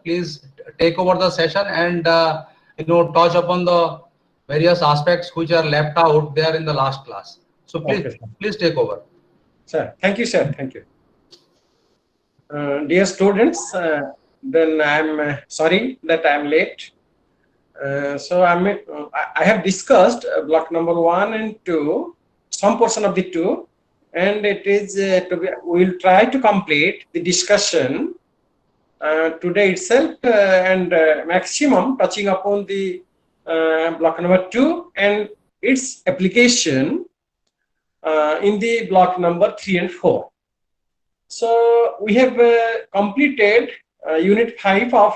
please take over the session and touch upon the various aspects which are left out there in the last class. So please, Okay, please take over. sir. Thank you, sir. Thank you. Dear students, then I'm sorry that I'm late. So I have discussed block number 1 and 2, some portion of the 2, and it is we will try to complete the discussion today itself and maximum touching upon the block number 2 and its application in the block number 3 and 4. So we have completed unit 5 of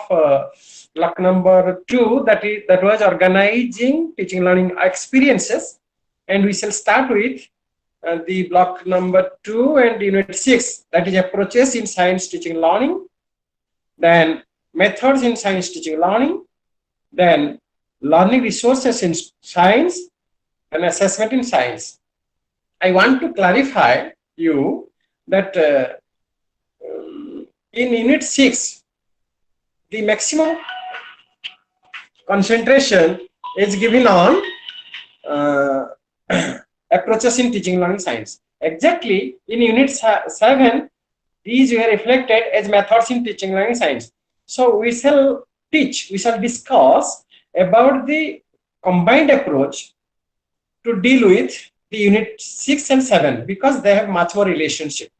block number 2, that was organizing teaching learning experiences, and we shall start with the block number 2 and unit 6, that is approaches in science teaching learning, then methods in science teaching learning, then learning resources in science, and assessment in science. I want to clarify you that in unit 6, the maximum concentration is given on approaches in teaching learning science. Exactly in unit 7, these were reflected as methods in teaching learning science. So we shall discuss about the combined approach to deal with the unit 6 and 7 because they have much more relationship.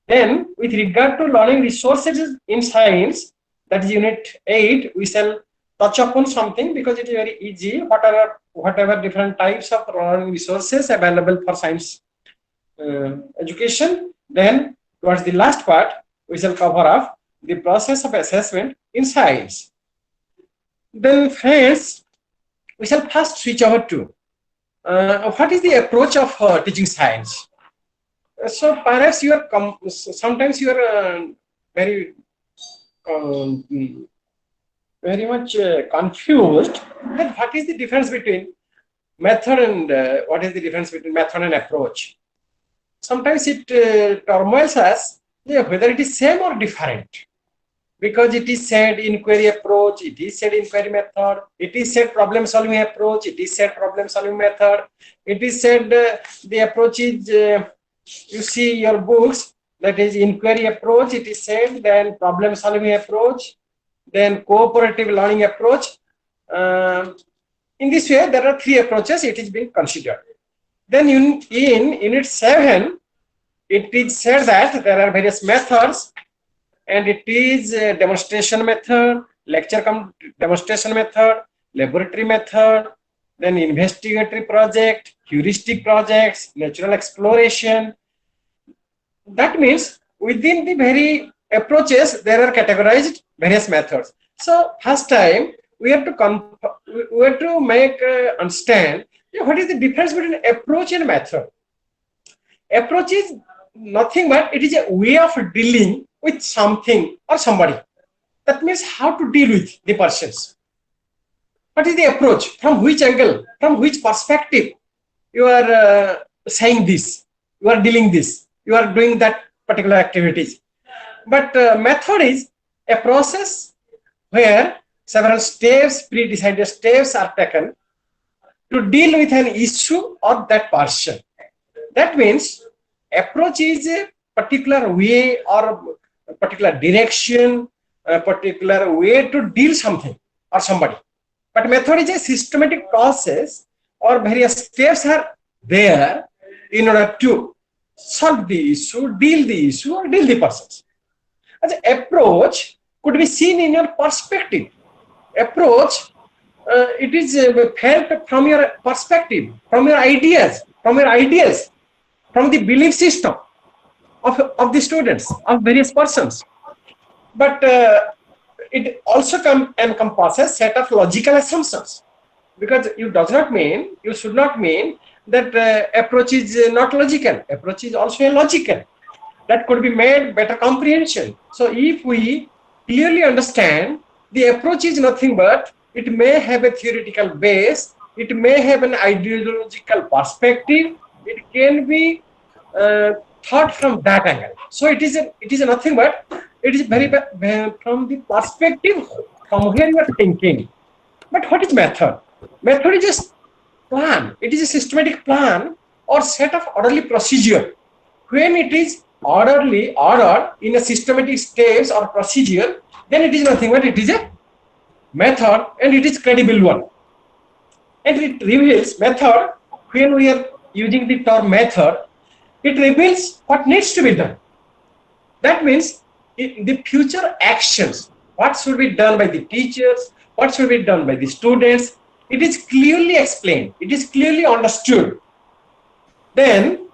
Then with regard to learning resources in science, that is unit 8, we shall touch upon something because it is very easy. Whatever different types of learning resources available for science education. Then towards the last part, we shall cover up the process of assessment in science. Then friends, we shall first switch over to what is the approach of teaching science. So perhaps you are sometimes you are very much confused that what is the difference between method and what is the difference between method and approach. Sometimes it turmoils us whether it is same or different, because it is said inquiry approach, it is said inquiry method, it is said problem solving approach, it is said problem solving method, it is said the approach is you see your books, that is inquiry approach, it is said, then problem solving approach, then cooperative learning approach. In this way, there are 3 approaches it is being considered. Then in unit 7, it is said that there are various methods, and it is demonstration method, lecture demonstration method, laboratory method, then investigatory project, heuristic projects, natural exploration. That means within the very approaches, there are categorized various methods. So first time we have to make understand what is the difference between approach and method. Approach is nothing but it is a way of dealing with something or somebody. That means how to deal with the persons. What is the approach? From which angle? From which perspective you are saying this? You are dealing this. You are doing that particular activities. But method is a process where several steps, pre-decided steps are taken to deal with an issue or that person. That means approach is a particular way or a particular direction, a particular way to deal something or somebody. But method is a systematic process or various steps are there in order to solve the issue, deal the issue, or deal the persons. As an approach could be seen in your perspective. Approach, it is felt from your perspective, from your ideas, from the belief system of the students, of various persons. But it also encompasses set of logical assumptions, because you should not mean that approach is not logical. Approach is also a logical. That could be made better comprehension. So if we clearly understand the approach is nothing but it may have a theoretical base, it may have an ideological perspective, it can be thought from that angle. So it is nothing but It is from the perspective from where you are thinking. But what is method? Method is a plan. It is a systematic plan or set of orderly procedure. When it is ordered in a systematic steps or procedure, then it is nothing but it is a method, and it is credible one. And it reveals method. When we are using the term method, it reveals what needs to be done. That means the future actions, what should be done by the teachers, what should be done by the students, it is clearly explained, it is clearly understood. Then,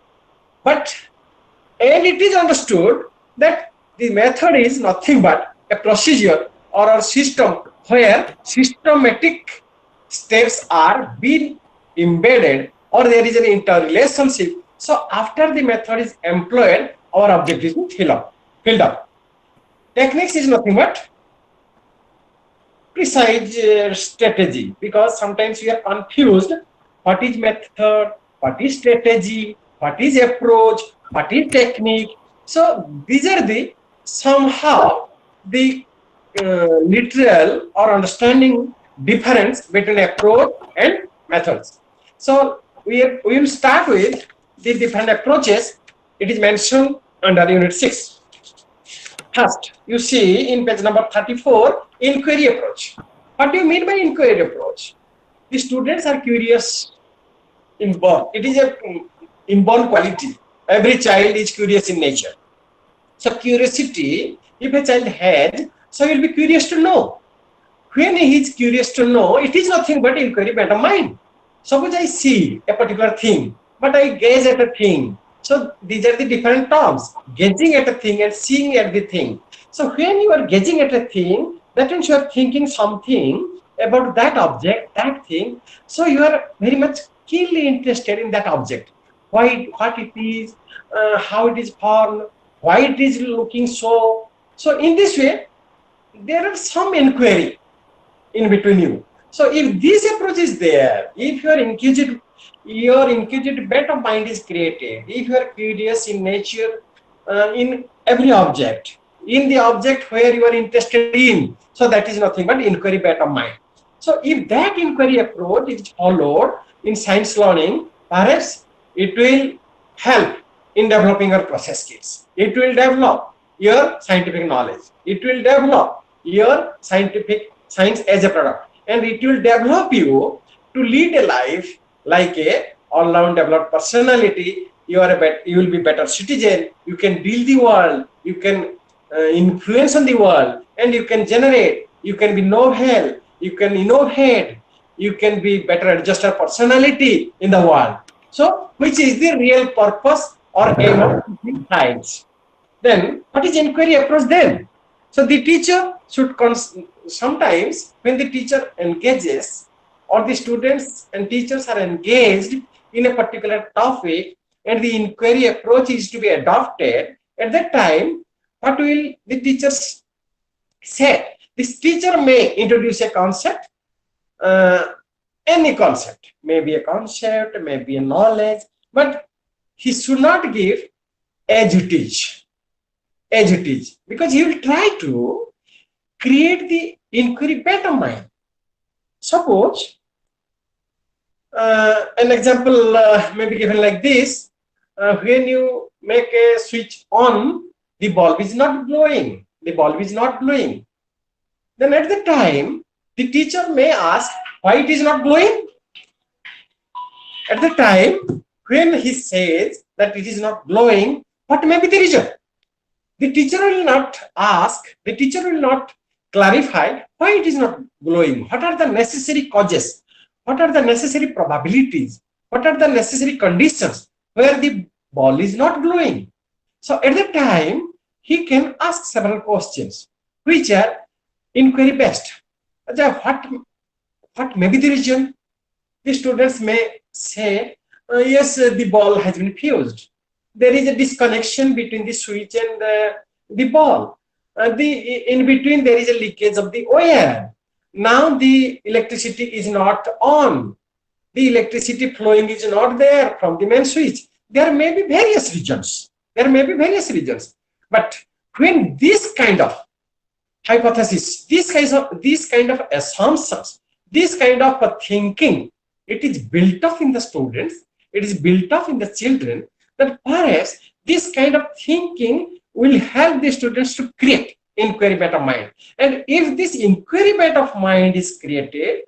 and it is understood that the method is nothing but a procedure or a system where systematic steps are being embedded or there is an interrelationship. So after the method is employed, our objective is filled up. Techniques is nothing but precise strategy, because sometimes we are confused what is method, what is strategy, what is approach, what is technique. So these are the somehow the literal or understanding difference between approach and methods. So we will start with the different approaches. It is mentioned under unit 6. First, you see in page number 34, inquiry approach. What do you mean by inquiry approach? The students are curious inborn. It is a inborn quality. Every child is curious in nature. So curiosity, if a child has, so he will be curious to know. When he is curious to know, it is nothing but inquiry bent of mind. Suppose I see a particular thing, but I gaze at a thing. So these are the different terms, gazing at a thing and seeing at the thing. So when you are gazing at a thing, that means you are thinking something about that object, that thing. So you are very much keenly interested in that object. Why, what it is, how it is formed, why it is looking so. So in this way, there are some inquiry in between you. So if this approach is there, if your inquisitive bent of mind is created, if you are curious in nature, in every object, in the object where you are interested in, so that is nothing but inquiry bent of mind. So if that inquiry approach is followed in science learning, perhaps it will help in developing your process skills. It will develop your scientific knowledge. It will develop your science as a product, and it will develop you to lead a life like a all-round developed personality. You will be better citizen. You can build the world. You can influence on the world, and you can generate. You can be novel. You can innovate. You can be better adjuster personality in the world. So, which is the real purpose or aim of science? Then, what is inquiry approach then? So, the teacher should sometimes when the teacher engages or the students and teachers are engaged in a particular topic and the inquiry approach is to be adopted, at that time, what will the teachers say? This teacher may introduce a concept, any concept, maybe a concept, maybe a knowledge, but he should not give as it is, because he will try to create the inquiry bent of mind. Suppose an example may be given like this. When you make a switch on, the bulb is not glowing. Then at the time, the teacher may ask why it is not glowing. At the time, when he says that it is not glowing, what may be the reason? The teacher will not ask, the teacher will not clarify why it is not glowing. What are the necessary causes? What are the necessary probabilities? What are the necessary conditions where the ball is not glowing? So at the time, he can ask several questions, which are inquiry based. What may be the reason? The students may say, yes, the ball has been fused. There is a disconnection between the switch and the ball. In between, there is a leakage of the wire. Now the electricity is not on. The electricity flowing is not there from the main switch. There may be various reasons. But when this kind of hypothesis, these kind of assumptions, this kind of thinking, it is built up in the students, it is built up in the children, that perhaps this kind of thinking will help the students to create inquiry meta mind. And if this inquiry meta mind is created,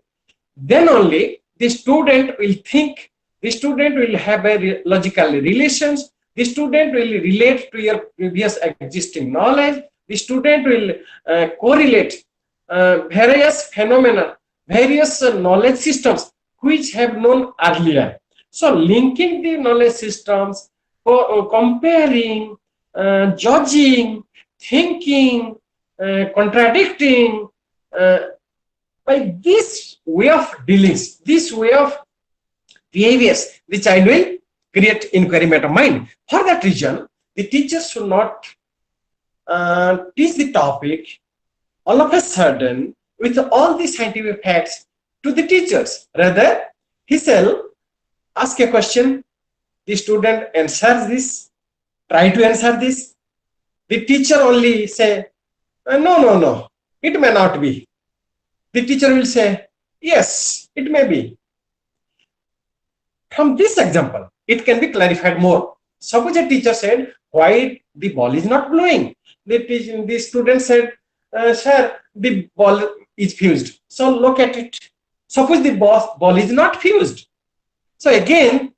then only the student will think, the student will have a logical relations, the student will relate to your previous existing knowledge, the student will correlate various phenomena, various knowledge systems which have known earlier. So linking the knowledge systems, comparing, judging, thinking, contradicting, by this way of dealings, this way of behaviors, the child will create inquiry meta mind. For that reason, the teachers should not teach the topic all of a sudden with all the scientific facts to the teachers. Rather, he shall ask a question, the student answers this, try to answer this. The teacher only say, no, it may not be. The teacher will say, yes, it may be. From this example, it can be clarified more. Suppose a teacher said, why the ball is not blowing? The student said, sir, the ball is fused. So look at it. Suppose the ball is not fused. So again,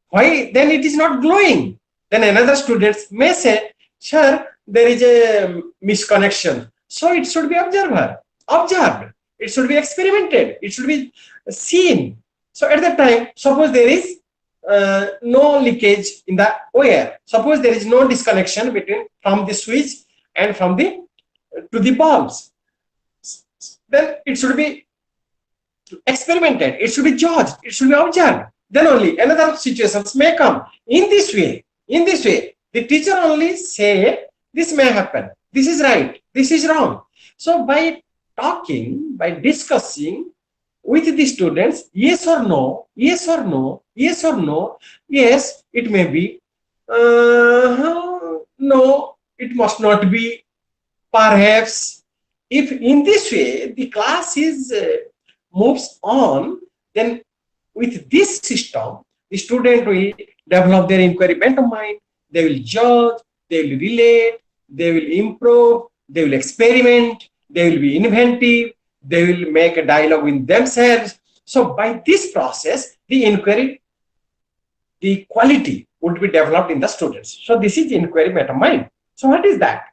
why then it is not glowing? Then another student may say, sir, there is a misconnection. So it should be observed. It should be experimented. It should be seen. So at that time, suppose there is no leakage in the wire. Suppose there is no disconnection between from the switch and from the to the bulbs. Then it should be experimented. It should be judged. It should be observed. Then only another situations may come. In this way, the teacher only say this may happen. This is right. This is wrong. So by talking, by discussing with the students, yes or no, yes or no, yes or no, yes, it may be, no, it must not be, perhaps. If in this way the class is moves on, then with this system, the student will develop their inquiry meta mind, they will judge, they will relate, they will improve, they will experiment, they will be inventive, they will make a dialogue with themselves. So by this process, the inquiry, the quality would be developed in the students. So this is inquiry meta mind. So what is that?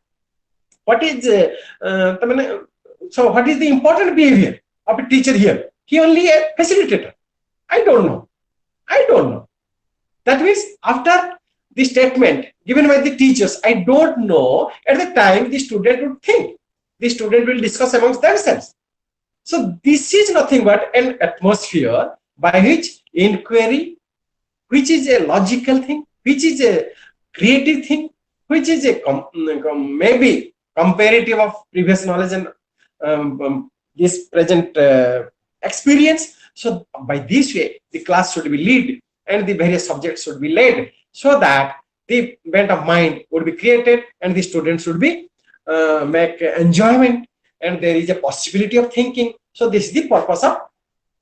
What is so what is the important behavior of a teacher here? He only a facilitator. I don't know. That means after the statement given by the teachers, I don't know, at the time the student would think. The student will discuss amongst themselves. So this is nothing but an atmosphere by which inquiry, which is a logical thing, which is a creative thing, which is a maybe comparative of previous knowledge and this present experience. So by this way, the class should be led and the various subjects should be led so that the bent of mind would be created and the students should be make enjoyment and there is a possibility of thinking. So this is the purpose of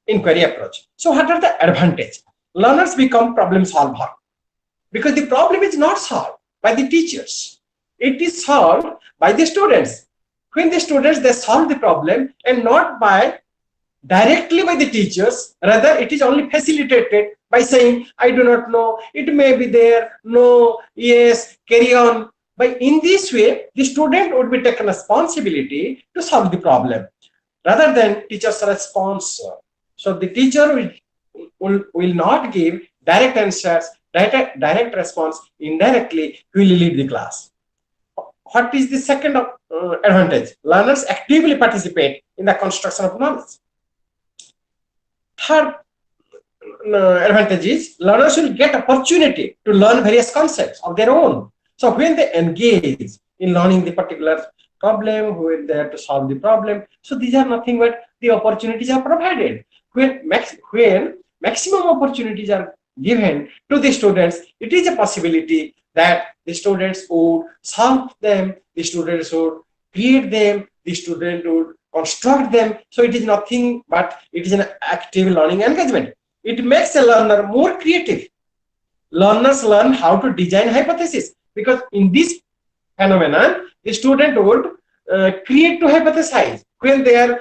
inquiry approach. So what are the advantages? Learners become problem solver because the problem is not solved by the teachers. It is solved by the students. When the students, they solve the problem and not by directly by the teachers, rather it is only facilitated by saying, I do not know, it may be there, no, yes, carry on. By in this way, the student would be taken responsibility to solve the problem rather than teacher's response. So the teacher will not give direct answers, direct response, indirectly he will lead the class. What is the second advantage? Learners actively participate in the construction of knowledge. Third advantage is learners will get opportunity to learn various concepts of their own. So when they engage in learning the particular problem, when they have to solve the problem, so these are nothing but the opportunities are provided. When maximum opportunities are given to the students, it is a possibility that the students would solve them, the students would create them, the student would construct them. So it is nothing but it is an active learning engagement. It makes a learner more creative. Learners learn how to design hypotheses, because in this phenomenon, the student would create to hypothesize when they are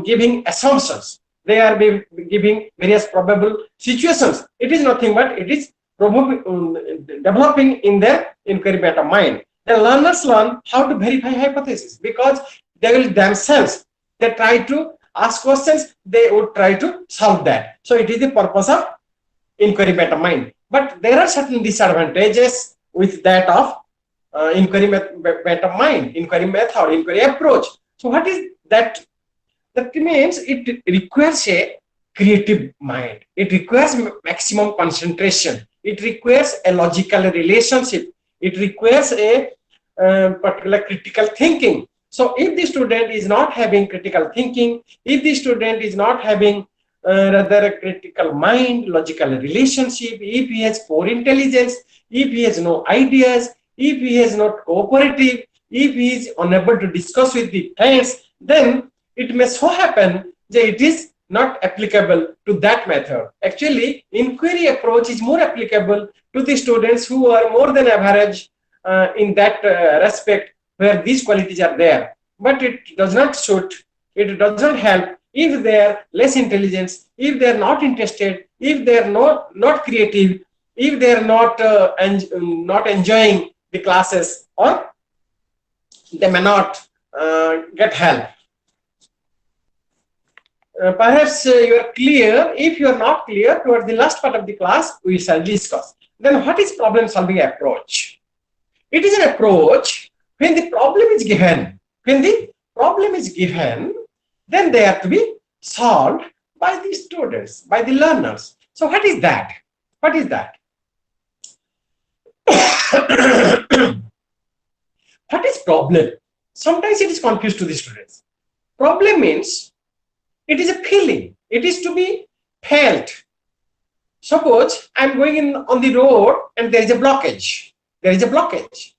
giving assumptions. They are giving various probable situations. It is nothing but it is developing in their inquiry meta mind. The learners learn how to verify hypotheses, because they will themselves, they try to ask questions, they would try to solve that. So it is the purpose of inquiry meta mind. But there are certain disadvantages with that of inquiry meta mind, inquiry method, inquiry approach. So what is that? That means it requires a creative mind. It requires maximum concentration. It requires a logical relationship. It requires a particular critical thinking. So if the student is not having critical thinking, if the student is not having rather a critical mind, logical relationship, if he has poor intelligence, if he has no ideas, if he is not cooperative, if he is unable to discuss with the friends, then it may so happen that it is not applicable to that method. Actually, inquiry approach is more applicable to the students who are more than average in that respect, where these qualities are there. But it does not suit, it does not help if they are less intelligent, if they are not interested, if they are not creative, if they are not enjoying the classes, or they may not get help. Perhaps you are clear. If you are not clear, towards the last part of the class, we shall discuss. Then what is problem solving approach? It is an approach when the problem is given. When the problem is given, then they are to be solved by the students, by the learners. So what is that? What is that? What is problem? Sometimes it is confused to the students. Problem means it is a feeling. It is to be felt. Suppose I am going on the road and there is a blockage. There is a blockage.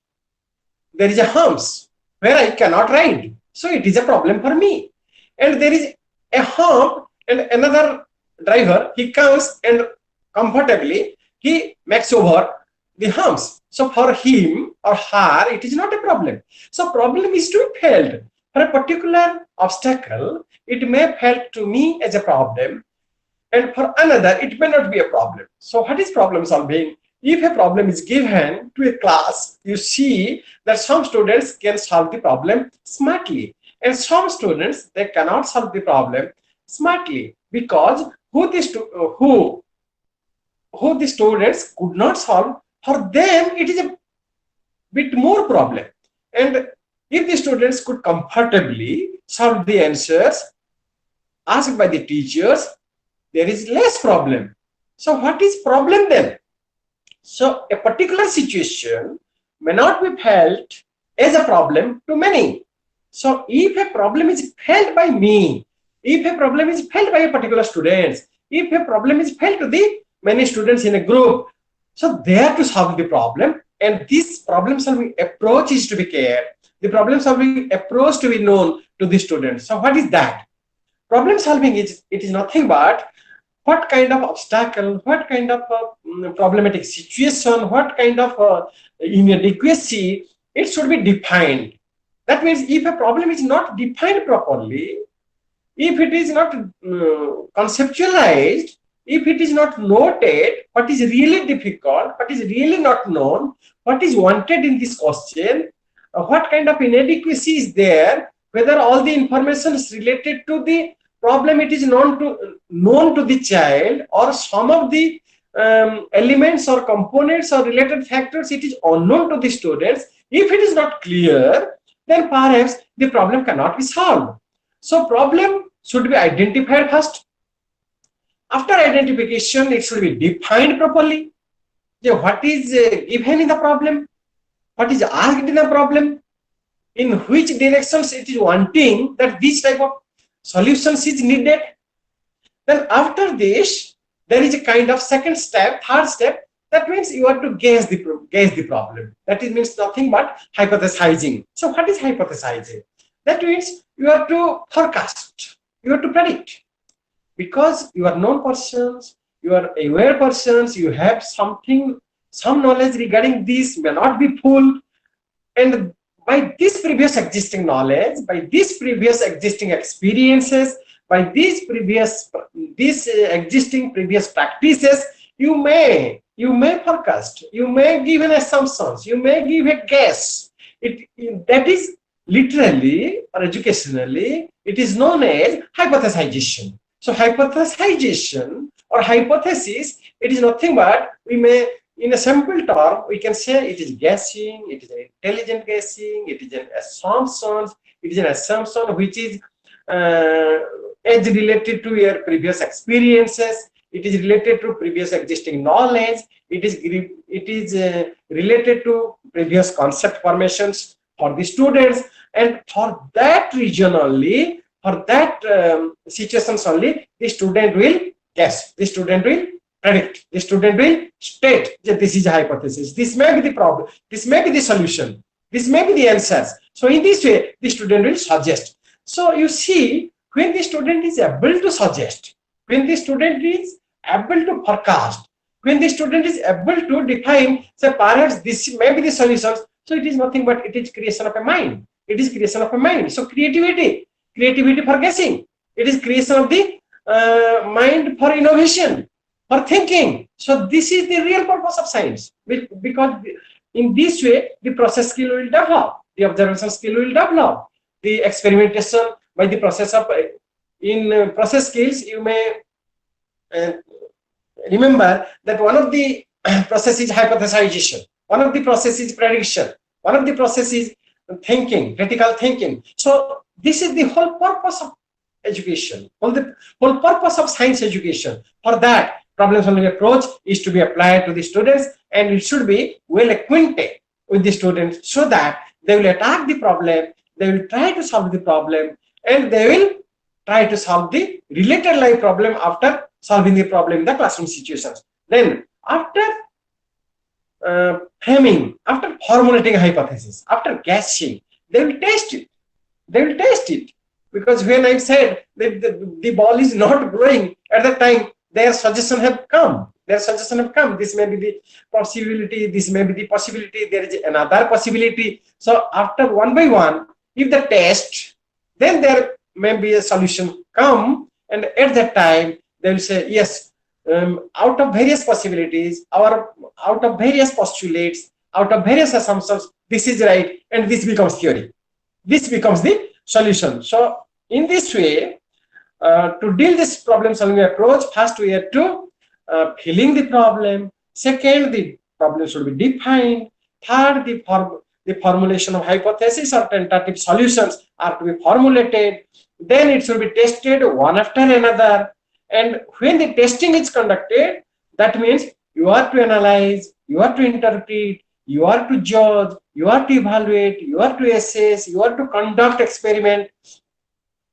There is a humps where I cannot ride. So it is a problem for me. And there is a hump and another driver, he comes and comfortably he makes over the humps. So for him or her, it is not a problem. So problem is to be felt. For a particular obstacle, it may felt to me as a problem, and for another, it may not be a problem. So what is problem solving? If a problem is given to a class, you see that some students can solve the problem smartly, and some students, they cannot solve the problem smartly, because who the students could not solve, for them it is a bit more problem. And if the students could comfortably solve the answers asked by the teachers, there is less problem. So what is problem then? So a particular situation may not be felt as a problem to many. So if a problem is felt by me, if a problem is felt by a particular student, if a problem is felt to the many students in a group, so they are to solve the problem, and this problem solving approach is to be cared. The problem solving approach to be known to the students. So what is that? Problem solving is, it is nothing but what kind of obstacle, what kind of problematic situation, what kind of inadequacy, it should be defined. That means if a problem is not defined properly, if it is not conceptualized, if it is not noted, what is really difficult, what is really not known, what is wanted in this question, what kind of inadequacy is there, whether all the information is related to the problem, it is known to the child, or some of the elements or components or related factors, it is unknown to the students. If it is not clear, then perhaps the problem cannot be solved. So problem should be identified first. After identification, it should be defined properly. What is given in the problem, what is asked in the problem, in which directions it is wanting that this type of solutions is needed. Then after this, there is a kind of second step, third step. That means you have to guess the problem. That means nothing but hypothesizing. So what is hypothesizing? That means you have to forecast, you have to predict, because you are known persons, you are aware persons, you have something, some knowledge regarding this, may not be full, and by this previous existing knowledge, by these previous existing experiences, by these existing previous practices, you may forecast, you may give an assumptions, you may give a guess. That is literally or educationally, it is known as hypothesization. So hypothesization or hypothesis, it is nothing but, we may, in a simple term, we can say it is guessing, it is an intelligent guessing, it is an assumption, it is an assumption which is as related to your previous experiences, it is related to previous existing knowledge, it is related to previous concept formations for the students, and for that reason only, for that situations only, the student will guess, the student will predict, the student will state that this is a hypothesis, this may be the problem, this may be the solution, this may be the answers. So in this way, the student will suggest. So you see, when the student is able to suggest, when the student is able to forecast, when the student is able to define, say perhaps this may be the solutions, so it is nothing but it is creation of a mind. It is creation of a mind. So creativity for guessing. It is creation of the mind for innovation, for thinking. So this is the real purpose of science, because in this way the process skill will develop, the observation skill will develop, the experimentation by the process of in process skills. You may remember that one of the process is hypothesization, one of the process is prediction, one of the process is thinking, critical thinking. So this is the whole purpose of education, the whole purpose of science education. For that, problem solving approach is to be applied to the students, and it should be well acquainted with the students, so that they will attack the problem, they will try to solve the problem, and they will try to solve the related life problem after solving the problem in the classroom situations. Then after framing, after formulating a hypothesis, after guessing, they will test it. They will test it, because when I said that the ball is not growing at that time, their suggestion have come. Their suggestion have come. This may be the possibility. This may be the possibility. There is another possibility. So after one by one, if the test, then there may be a solution come, and at that time they will say yes. Out of various possibilities, out of various postulates, out of various assumptions, this is right, and this becomes theory. This becomes the solution. So in this way, to deal this problem solving approach, first we have to filling the problem. Second, the problem should be defined. Third, the formulation of hypothesis or tentative solutions are to be formulated. Then it should be tested one after another. And when the testing is conducted, that means you are to analyze, you are to interpret, you are to judge, you are to evaluate, you are to assess, you are to conduct experiment.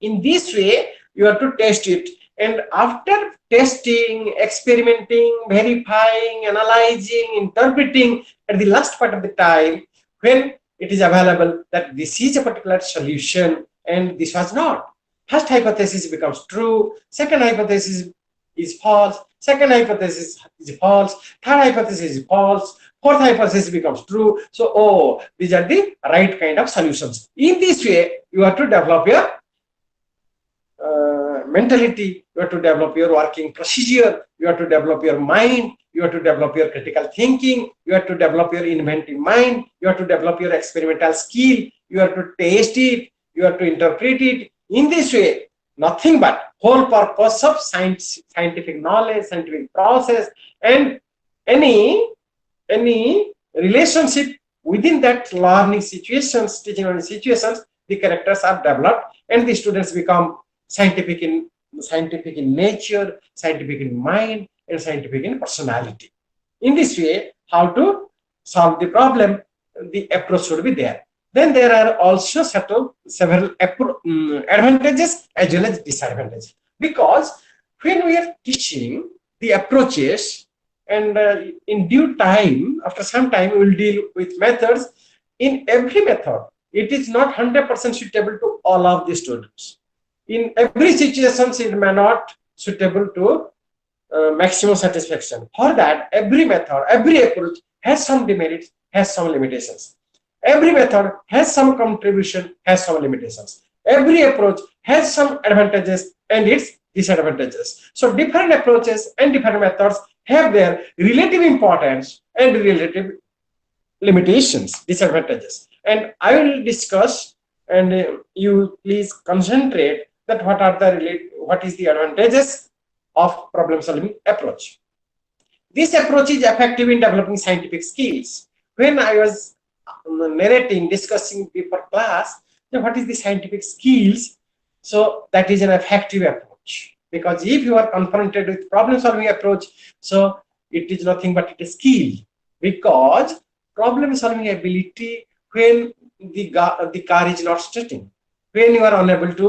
In this way, you are to test it. And after testing, experimenting, verifying, analyzing, interpreting, at the last part of the time, when it is available that this is a particular solution and this was not, first hypothesis becomes true, second hypothesis is false, second hypothesis is false, third hypothesis is false, fourth hypothesis becomes true. So, these are the right kind of solutions. In this way, you have to develop your mentality, you have to develop your working procedure, you have to develop your mind, you have to develop your critical thinking, you have to develop your inventive mind, you have to develop your experimental skill, you have to taste it, you have to interpret it. In this way, nothing but whole purpose of science, scientific knowledge, scientific process, and any relationship within that learning situations, teaching learning situations, the characters are developed and the students become scientific in nature, scientific in mind, and scientific in personality. In this way, how to solve the problem, the approach should be there. Then there are also several advantages as well as disadvantages. Because when we are teaching, the approaches, and in due time, after some time, we will deal with methods. In every method, it is not 100% suitable to all of the students. In every situation, it may not suitable to maximum satisfaction. For that, every method, every approach has some demerits, has some limitations. Every method has some contribution, has some limitations. Every approach has some advantages and its disadvantages. So different approaches and different methods have their relative importance and relative limitations, disadvantages. And I will discuss, and you please concentrate that what is the advantages of problem solving approach. This approach is effective in developing scientific skills. When I was narrating, discussing before class, what is the scientific skills? So that is an effective approach, because if you are confronted with problem solving approach, so it is nothing but it is skill, because problem solving ability, when the car is not starting, when you are unable to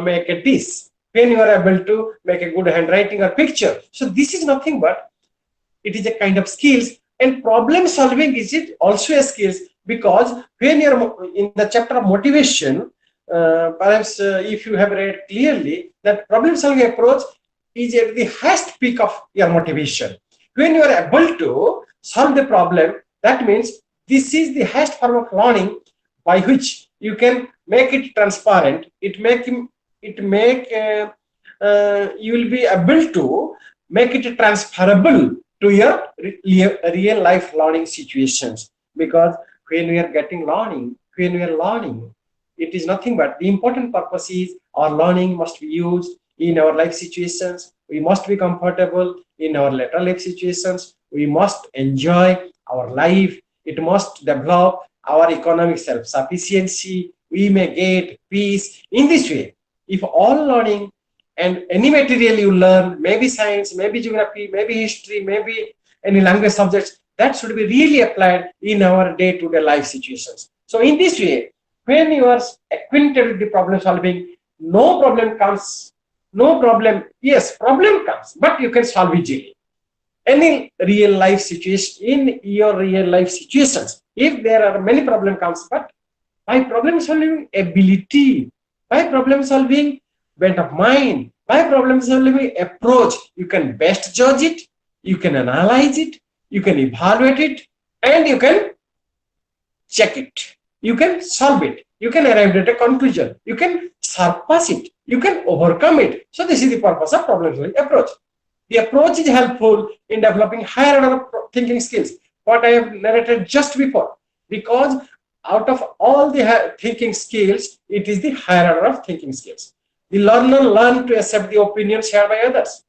make a dish, when you are able to make a good handwriting or picture. So this is nothing but it is a kind of skills, and problem solving is it also a skills, because when you are in the chapter of motivation, perhaps if you have read clearly, that problem solving approach is at the highest peak of your motivation. When you are able to solve the problem, that means this is the highest form of learning by which you can make it transparent. You will be able to make it transferable to your real life learning situations. Because when we are getting learning, when we are learning, it is nothing but the important purpose is our learning must be used in our life situations. We must be comfortable in our later life situations. We must enjoy our life. It must develop our economic self-sufficiency. We may get peace in this way. If all learning and any material you learn, maybe science, maybe geography, maybe history, maybe any language subjects, that should be really applied in our day-to-day life situations. So in this way, when you are acquainted with the problem solving, no problem comes, no problem, yes, problem comes, but you can solve easily. Any real life situation, in your real life situations, if there are many problem comes, but by problem solving ability, by problem solving bent of mind, by problem solving approach, you can best judge it, you can analyze it, you can evaluate it, and you can check it, you can solve it, you can arrive at a conclusion, you can surpass it, you can overcome it. So this is the purpose of problem solving approach. The approach is helpful in developing higher order of thinking skills, what I have narrated just before, because out of all the thinking skills, it is the higher order of thinking skills. The learner learns to accept the opinions shared by others.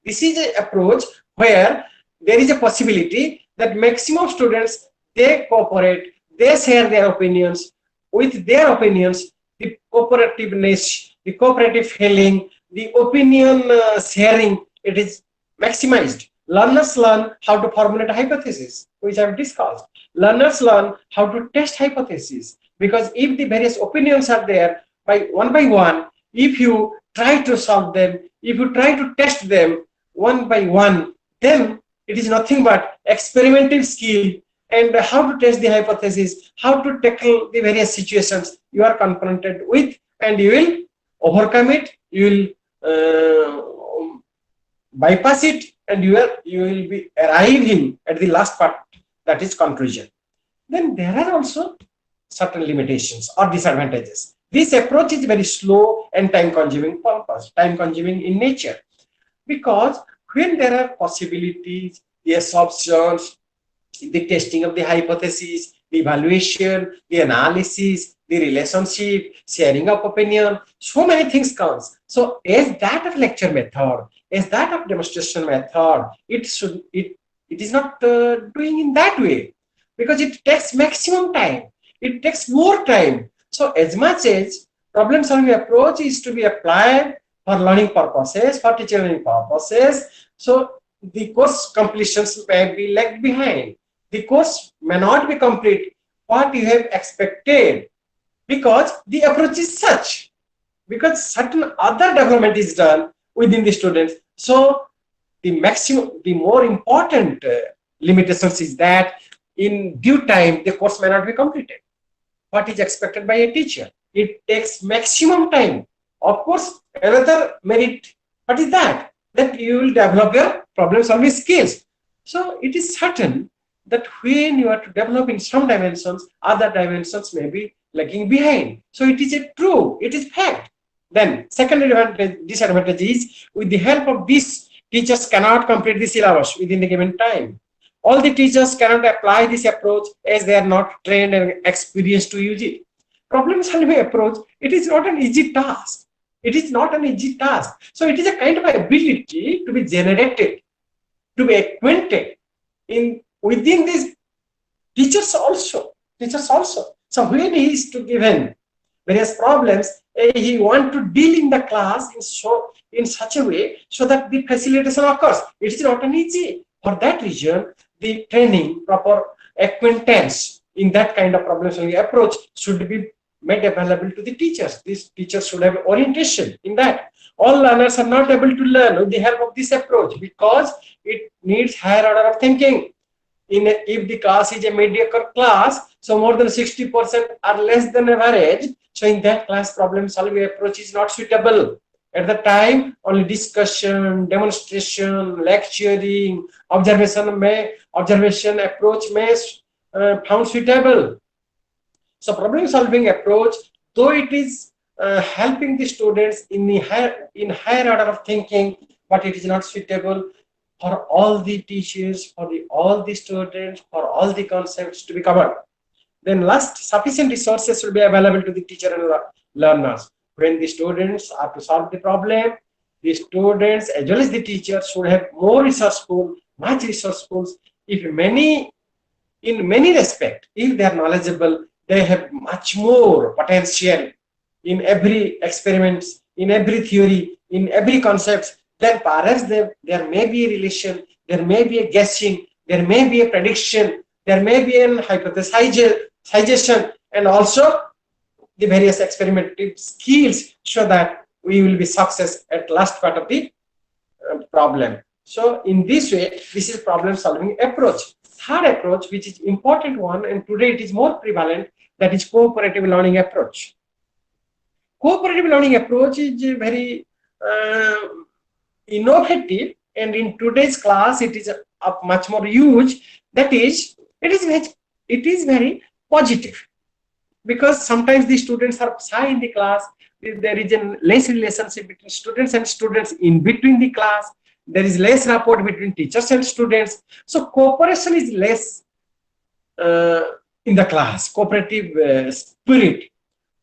This is an approach where there is a possibility that maximum students, they cooperate, they share their opinions. With their opinions, the cooperativeness, the cooperative feeling, the opinion sharing, it is maximized. Learners learn how to formulate a hypothesis, which I have discussed. Learners learn how to test hypotheses, because if the various opinions are there, by one, if you try to solve them, if you try to test them one by one, then it is nothing but experimental skill, and how to test the hypothesis, how to tackle the various situations you are confronted with, and you will overcome it, you will bypass it, and you will be arriving at the last part, that is conclusion. Then there are also certain limitations or disadvantages. This approach is very slow and time-consuming in nature, because when there are possibilities, the assumptions, the testing of the hypothesis, the evaluation, the analysis, the relationship, sharing of opinion, so many things comes. So as that of lecture method, as that of demonstration method, it is not doing in that way, because it takes maximum time. It takes more time. So as much as problem solving approach is to be applied for learning purposes, for teaching learning purposes, so the course completions may be lagged behind. The course may not be complete what you have expected, because the approach is such, because certain other development is done within the students. So the more important limitations is that in due time, the course may not be completed. What is expected by a teacher? It takes maximum time. Of course, another merit, what is that? That you will develop your problem solving skills. So it is certain that when you are to develop in some dimensions, other dimensions may be lagging behind. So it is a true, it is fact. Then second disadvantage is, with the help of this, teachers cannot complete the syllabus within the given time. All the teachers cannot apply this approach as they are not trained and experienced to use it. Problem solving approach, it is not an easy task. It is not an easy task. So it is a kind of ability to be generated, to be acquainted within these teachers also. So when he is to given various problems, he want to deal in the class in such a way so that the facilitation occurs. It is not an easy. For that reason, the training, proper acquaintance in that kind of problem solving approach should be made available to the teachers. These teachers should have orientation in that. All learners are not able to learn with the help of this approach because it needs higher order of thinking. If the class is a mediocre class, so more than 60% are less than average. So in that class, problem solving approach is not suitable. At the time, only discussion, demonstration, lecturing, observation approach may found suitable. So problem solving approach, though it is helping the students in higher order of thinking, but it is not suitable for all the teachers, for all the students, for all the concepts to be covered. Then last, sufficient resources should be available to the teacher and learners. When the students are to solve the problem, the students as well as the teachers should have more resourceful, much resourceful. In many respects, if they are knowledgeable, they have much more potential in every experiment, in every theory, in every concept. Then perhaps there may be a relation, there may be a guessing, there may be a prediction, there may be an hypothesization, and also the various experimental skills so that we will be success at last part of the problem. So in this way, this is problem solving approach. Third approach, which is important one, and today it is more prevalent, that is cooperative learning approach. Cooperative learning approach is very innovative, and in today's class it is much more used. That is, it is very positive, because sometimes the students are shy in the class. There is a less relationship between students and students in between the class. There is less rapport between teachers and students. So cooperation is less in the class, cooperative spirit.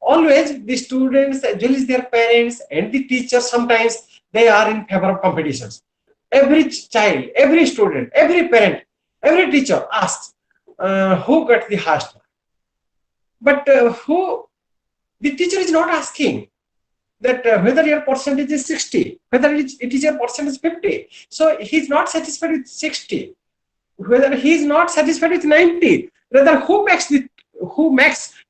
Always the students as well as their parents and the teachers, sometimes they are in favor of competitions. Every child, every student, every parent, every teacher asks who got the highest mark. But the teacher is not asking that whether your percentage is 60, whether it is your percentage 50. So he is not satisfied with 60, whether he is not satisfied with 90, rather who makes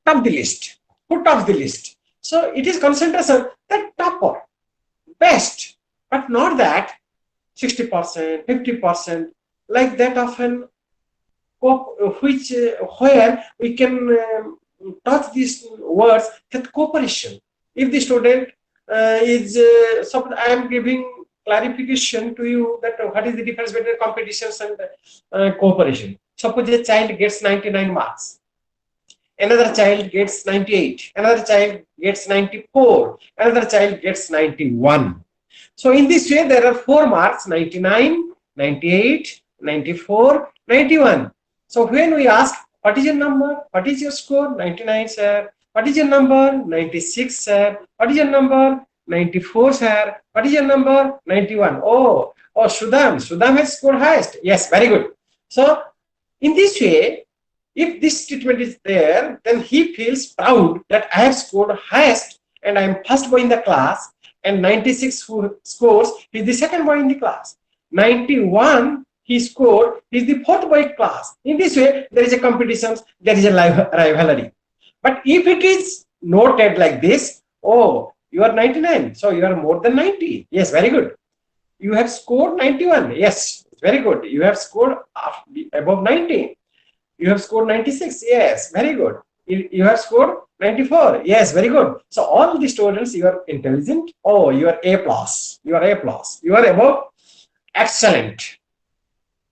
top the list, who tops the list. So it is concentration, that topper, best, but not that 60%, 50%, like that often, where we can touch these words, that cooperation. If the student suppose I am giving clarification to you that what is the difference between competitions and cooperation. Suppose a child gets 99 marks, another child gets 98, another child gets 94, another child gets 91. So in this way, there are 4 marks: 99, 98, 94, 91. So when we ask, what is your number? What is your score? 99, sir. What is your number? 96, sir. What is your number? 94, sir. What is your number? 91. Oh, Sudham has scored highest. Yes, very good. So in this way, if this statement is there, then he feels proud that I have scored highest and I am first boy in the class, and 96 who scores, he is the second boy in the class. 91 he scored, he is the fourth boy in class. In this way, there is a competition, there is a rivalry. But if it is noted like this, oh, you are 99, so you are more than 90. Yes, very good. You have scored 91. Yes, very good. You have scored above 90. You have scored 96. Yes, very good. You have scored 94. Yes, very good. So all the students, you are intelligent. Oh, you are A plus. You are A plus. You are above excellent.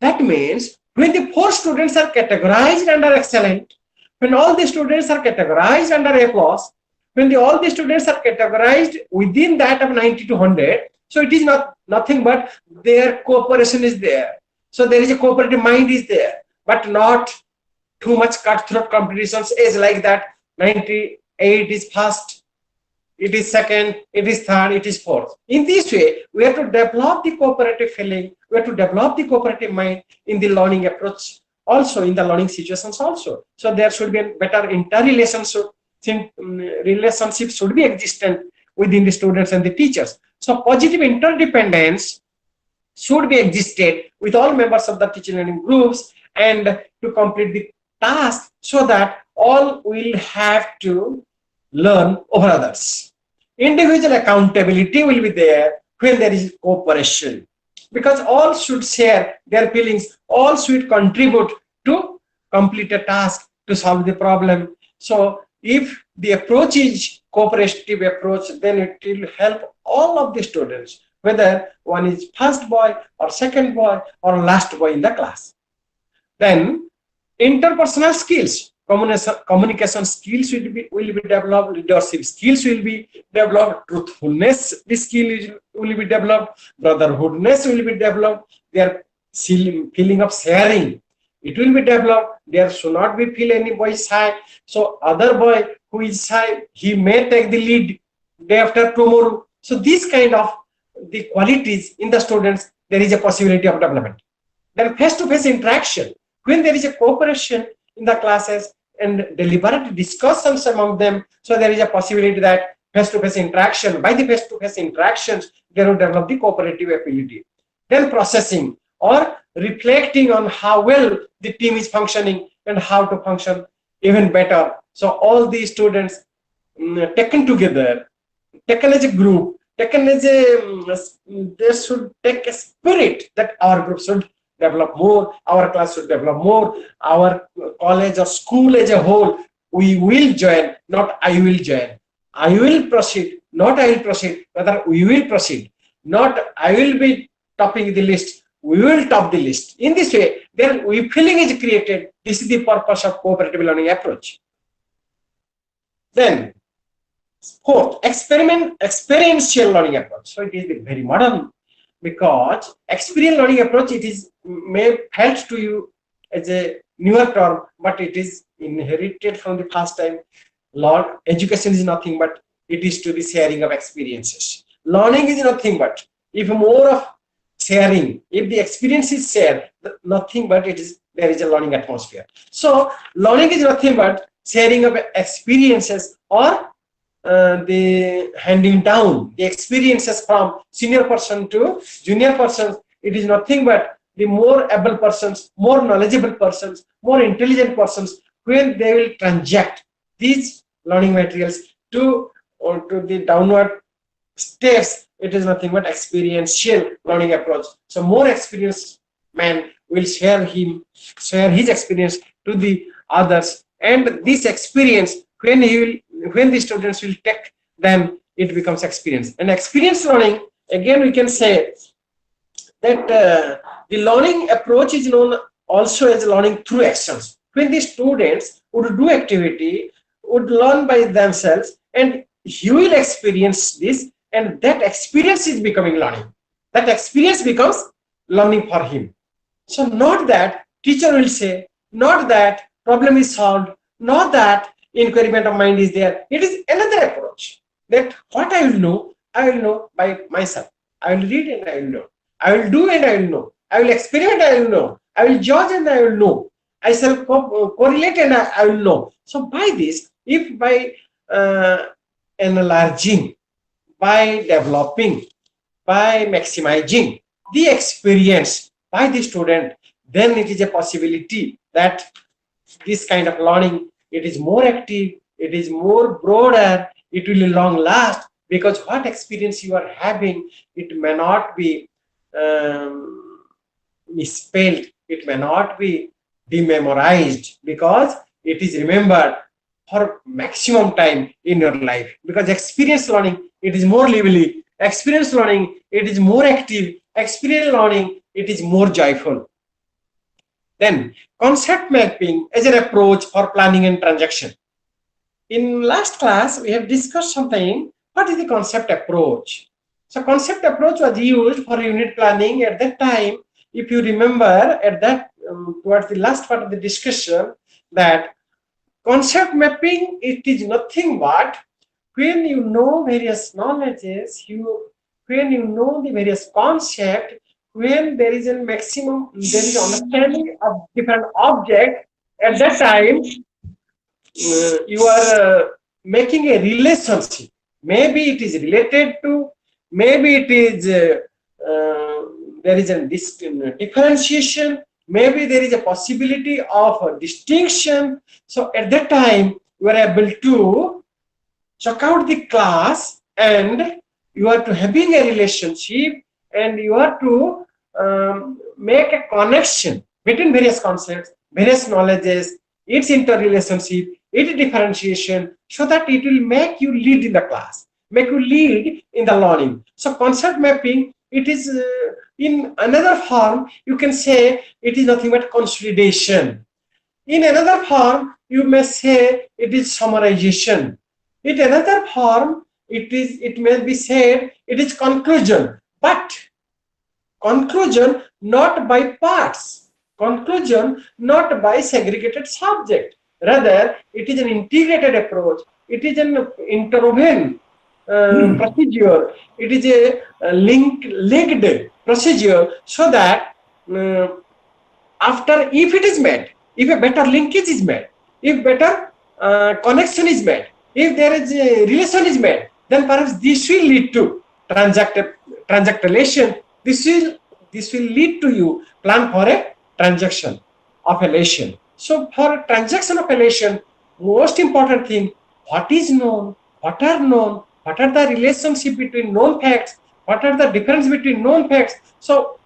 That means when the 4 students are categorized under excellent, when all the students are categorized under A plus, when all the students are categorized within that of 90 to 100, so it is nothing but their cooperation is there. So there is a cooperative mind is there, but not too much cutthroat competitions is like that. 98 is first, it is second, it is third, it is fourth. In this way, we have to develop the cooperative feeling, we have to develop the cooperative mind in the learning approach, also in the learning situations also. So there should be a better interrelationship should be existent within the students and the teachers. So positive interdependence should be existed with all members of the teaching learning groups and to complete the task so that all will have to learn over others. Individual accountability will be there when there is cooperation, because all should share their feelings, all should contribute to complete a task, to solve the problem. So if the approach is cooperative approach, then it will help all of the students, whether one is first boy or second boy or last boy in the class. Then interpersonal skills, communication skills will be developed, leadership skills will be developed, truthfulness, the skill will be developed, brotherhoodness will be developed, their feeling of sharing, it will be developed. There should not be feel any boy shy. So other boy who is shy, he may take the lead day after tomorrow. So these kind of the qualities in the students, there is a possibility of development. Then face-to-face interaction, when there is a cooperation in the classes and deliberate discussions among them, so there is a possibility that face-to-face interaction, by the face-to-face interactions, they will develop the cooperative ability. Then processing or reflecting on how well the team is functioning and how to function even better. So all these students taken together, taken as a group, taken as they should take a spirit that our group should develop more, our class should develop more, our college or school as a whole, we will join, not I will join. I will proceed, not I will proceed, rather we will proceed. Not I will be topping the list, we will top the list. In this way, then we feeling is created. This is the purpose of cooperative learning approach. Then, fourth, experiential learning approach. So it is the very modern, because experiential learning approach, it is may felt to you as a newer term, but it is inherited from the past time. Education is nothing but it is to the sharing of experiences. Learning is nothing but if more of sharing, if the experience is shared, nothing but there is a learning atmosphere. So learning is nothing but sharing of experiences or the handing down the experiences from senior person to junior persons. It is nothing but the more able persons, more knowledgeable persons, more intelligent persons, when they will transact these learning materials to the downward steps. It is nothing but experiential learning approach. So more experienced man will share his experience to the others, and this experience, when the students will take, then it becomes experience. And experience learning, again we can say that the learning approach is known also as learning through actions. When the students would do activity, would learn by themselves, and he will experience this, and that experience is becoming learning. That experience becomes learning for him. So not that teacher will say, not that problem is solved, not that inquiry of mind is there. It is another approach, that what I will know by myself. I will read and I will know. I will do and I will know. I will experiment, I will know. I will judge and I will know. I shall correlate and I will know. So by this, if by enlarging, by developing, by maximizing the experience by the student, then it is a possibility that this kind of learning, it is more active, it is more broader, it will long last, because what experience you are having, it may not be misspelled, it may not be dememorized, because it is remembered for maximum time in your life. Because experience learning, it is more lively. Experience learning, it is more active. Experience learning, it is more joyful. Then concept mapping as an approach for planning and transaction. In last class, we have discussed something. What is the concept approach? So concept approach was used for unit planning at that time. If you remember, at that towards the last part of the discussion, that concept mapping, it is nothing but when you know various knowledges, when you know the various concepts, when there is a maximum, there is understanding of different objects, at that time you are making a relationship. Maybe it is related to, maybe it is there is a differentiation, maybe there is a possibility of a distinction. So at that time you are able to check out the class, and you are to having a relationship, and you are to make a connection between various concepts, various knowledges, its interrelationship, its differentiation, so that it will make you lead in the class, make you lead in the learning. So concept mapping, it is in another form, you can say it is nothing but consolidation. In another form, you may say it is summarization. In another form, it may be said it is conclusion. But conclusion not by parts, conclusion not by segregated subject. Rather, it is an integrated approach. It is an interwoven procedure. It is a linked procedure, so that after, if it is made, if a better linkage is made, if better connection is made, if there is a relation is made, then perhaps this will lead to transact relation. This will lead to you plan for a transaction of relation. So for transaction of relation, most important thing, what is known, what are known, what are the relationship between known facts, what are the difference between known facts. So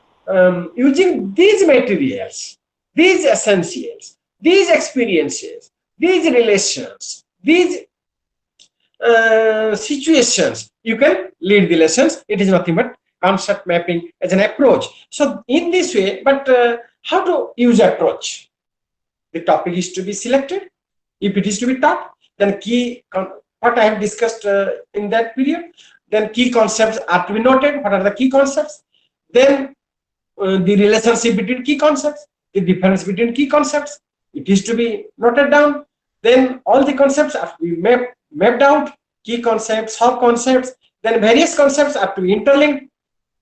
using these materials, these essentials, these experiences, these relations, these situations, you can lead the lessons. It is nothing but concept mapping as an approach. So in this way, but how to use approach? The topic is to be selected. If it is to be taught, then what I have discussed in that period, then key concepts are to be noted. What are the key concepts? Then the relationship between key concepts, the difference between key concepts, it is to be noted down. Then all the concepts are to be mapped out, key concepts, sub concepts, then various concepts are to be interlinked.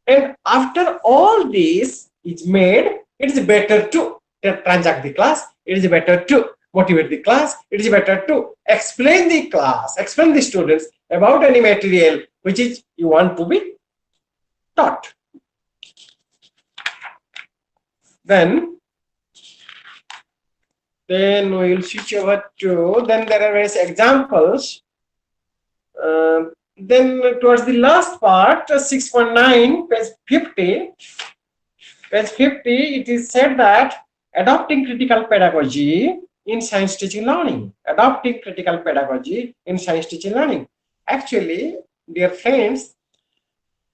And after all this is made, it is better to transact the class, it is better to motivate the class, it is better to explain the class, explain the students about any material which is you want to be taught. Then we will switch over to, then there are various examples. Then towards the last part, 6.9, page 50, it is said that adopting critical pedagogy in science teaching learning. Adopting critical pedagogy in science teaching learning. Actually, dear friends,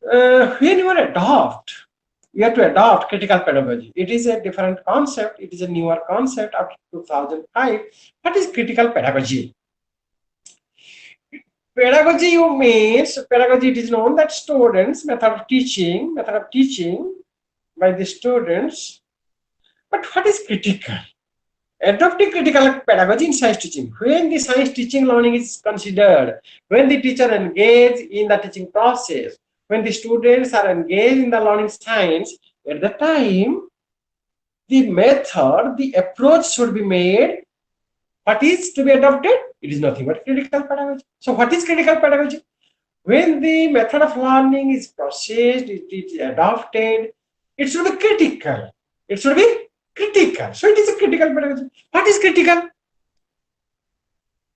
when you have to adopt critical pedagogy. It is a different concept. It is a newer concept after 2005. What is critical pedagogy? Pedagogy means, it is known that students, method of teaching by the students. But what is critical? Adopting critical pedagogy in science teaching. When the science teaching learning is considered, when the teacher engages in the teaching process, when the students are engaged in the learning science, at the time, the method, the approach should be made. What is to be adopted? It is nothing but critical pedagogy. So what is critical pedagogy? When the method of learning is processed, it is adopted, it should be critical. It should be critical. So it is a critical pedagogy. What is critical?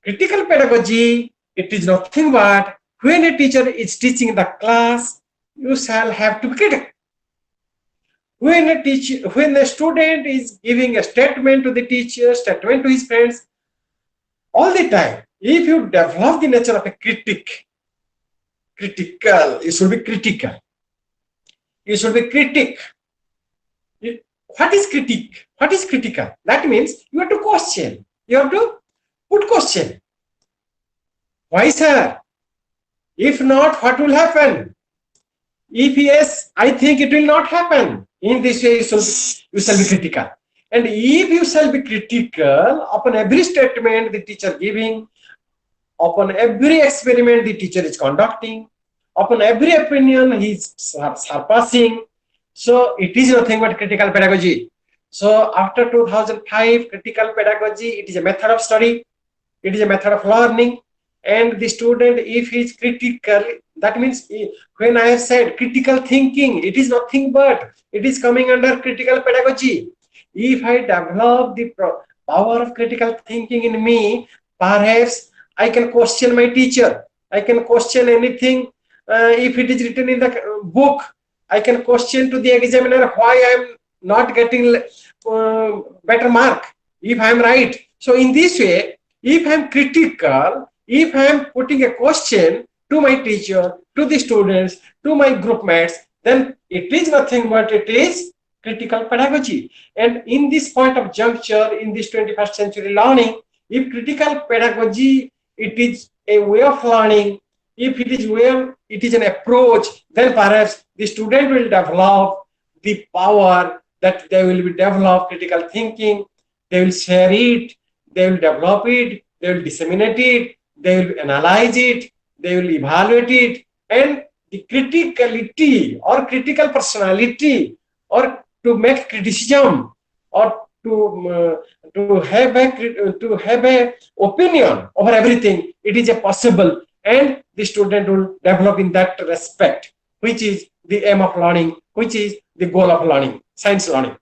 Critical pedagogy, it is nothing but when a teacher is teaching the class, you shall have to be critical. when a student is giving a statement to the teacher, statement to his friends, all the time, if you develop the nature of a critical, you should be critical. You should be critic. What is critique? What is critical? That means you have to question. You have to put question. Why, sir? If not, what will happen? If yes, I think it will not happen. In this way, you shall be critical. And if you shall be critical upon every statement the teacher giving, upon every experiment the teacher is conducting, upon every opinion he is surpassing, so it is nothing but critical pedagogy. So after 2005, critical pedagogy, it is a method of study, it is a method of learning, and the student, if he is critical, that means when I have said critical thinking, it is nothing but it is coming under critical pedagogy. If I develop the power of critical thinking in me, perhaps I can question my teacher. I can question anything. If it is written in the book, I can question to the examiner why I am not getting better mark, if I am right. So in this way, if I am critical, if I am putting a question to my teacher, to the students, to my group mates, then it is nothing but it is critical pedagogy. And in this point of juncture, in this 21st century learning, if critical pedagogy, it is a way of learning, if it is where it is an approach, then perhaps the student will develop the power that they will develop critical thinking, they will share it, they will develop it, they will disseminate it, they will analyze it, they will evaluate it, and the criticality or critical personality, or to make criticism, or to have a opinion over everything, it is a possible, and the student will develop in that respect, which is the aim of learning, which is the goal of learning, science learning.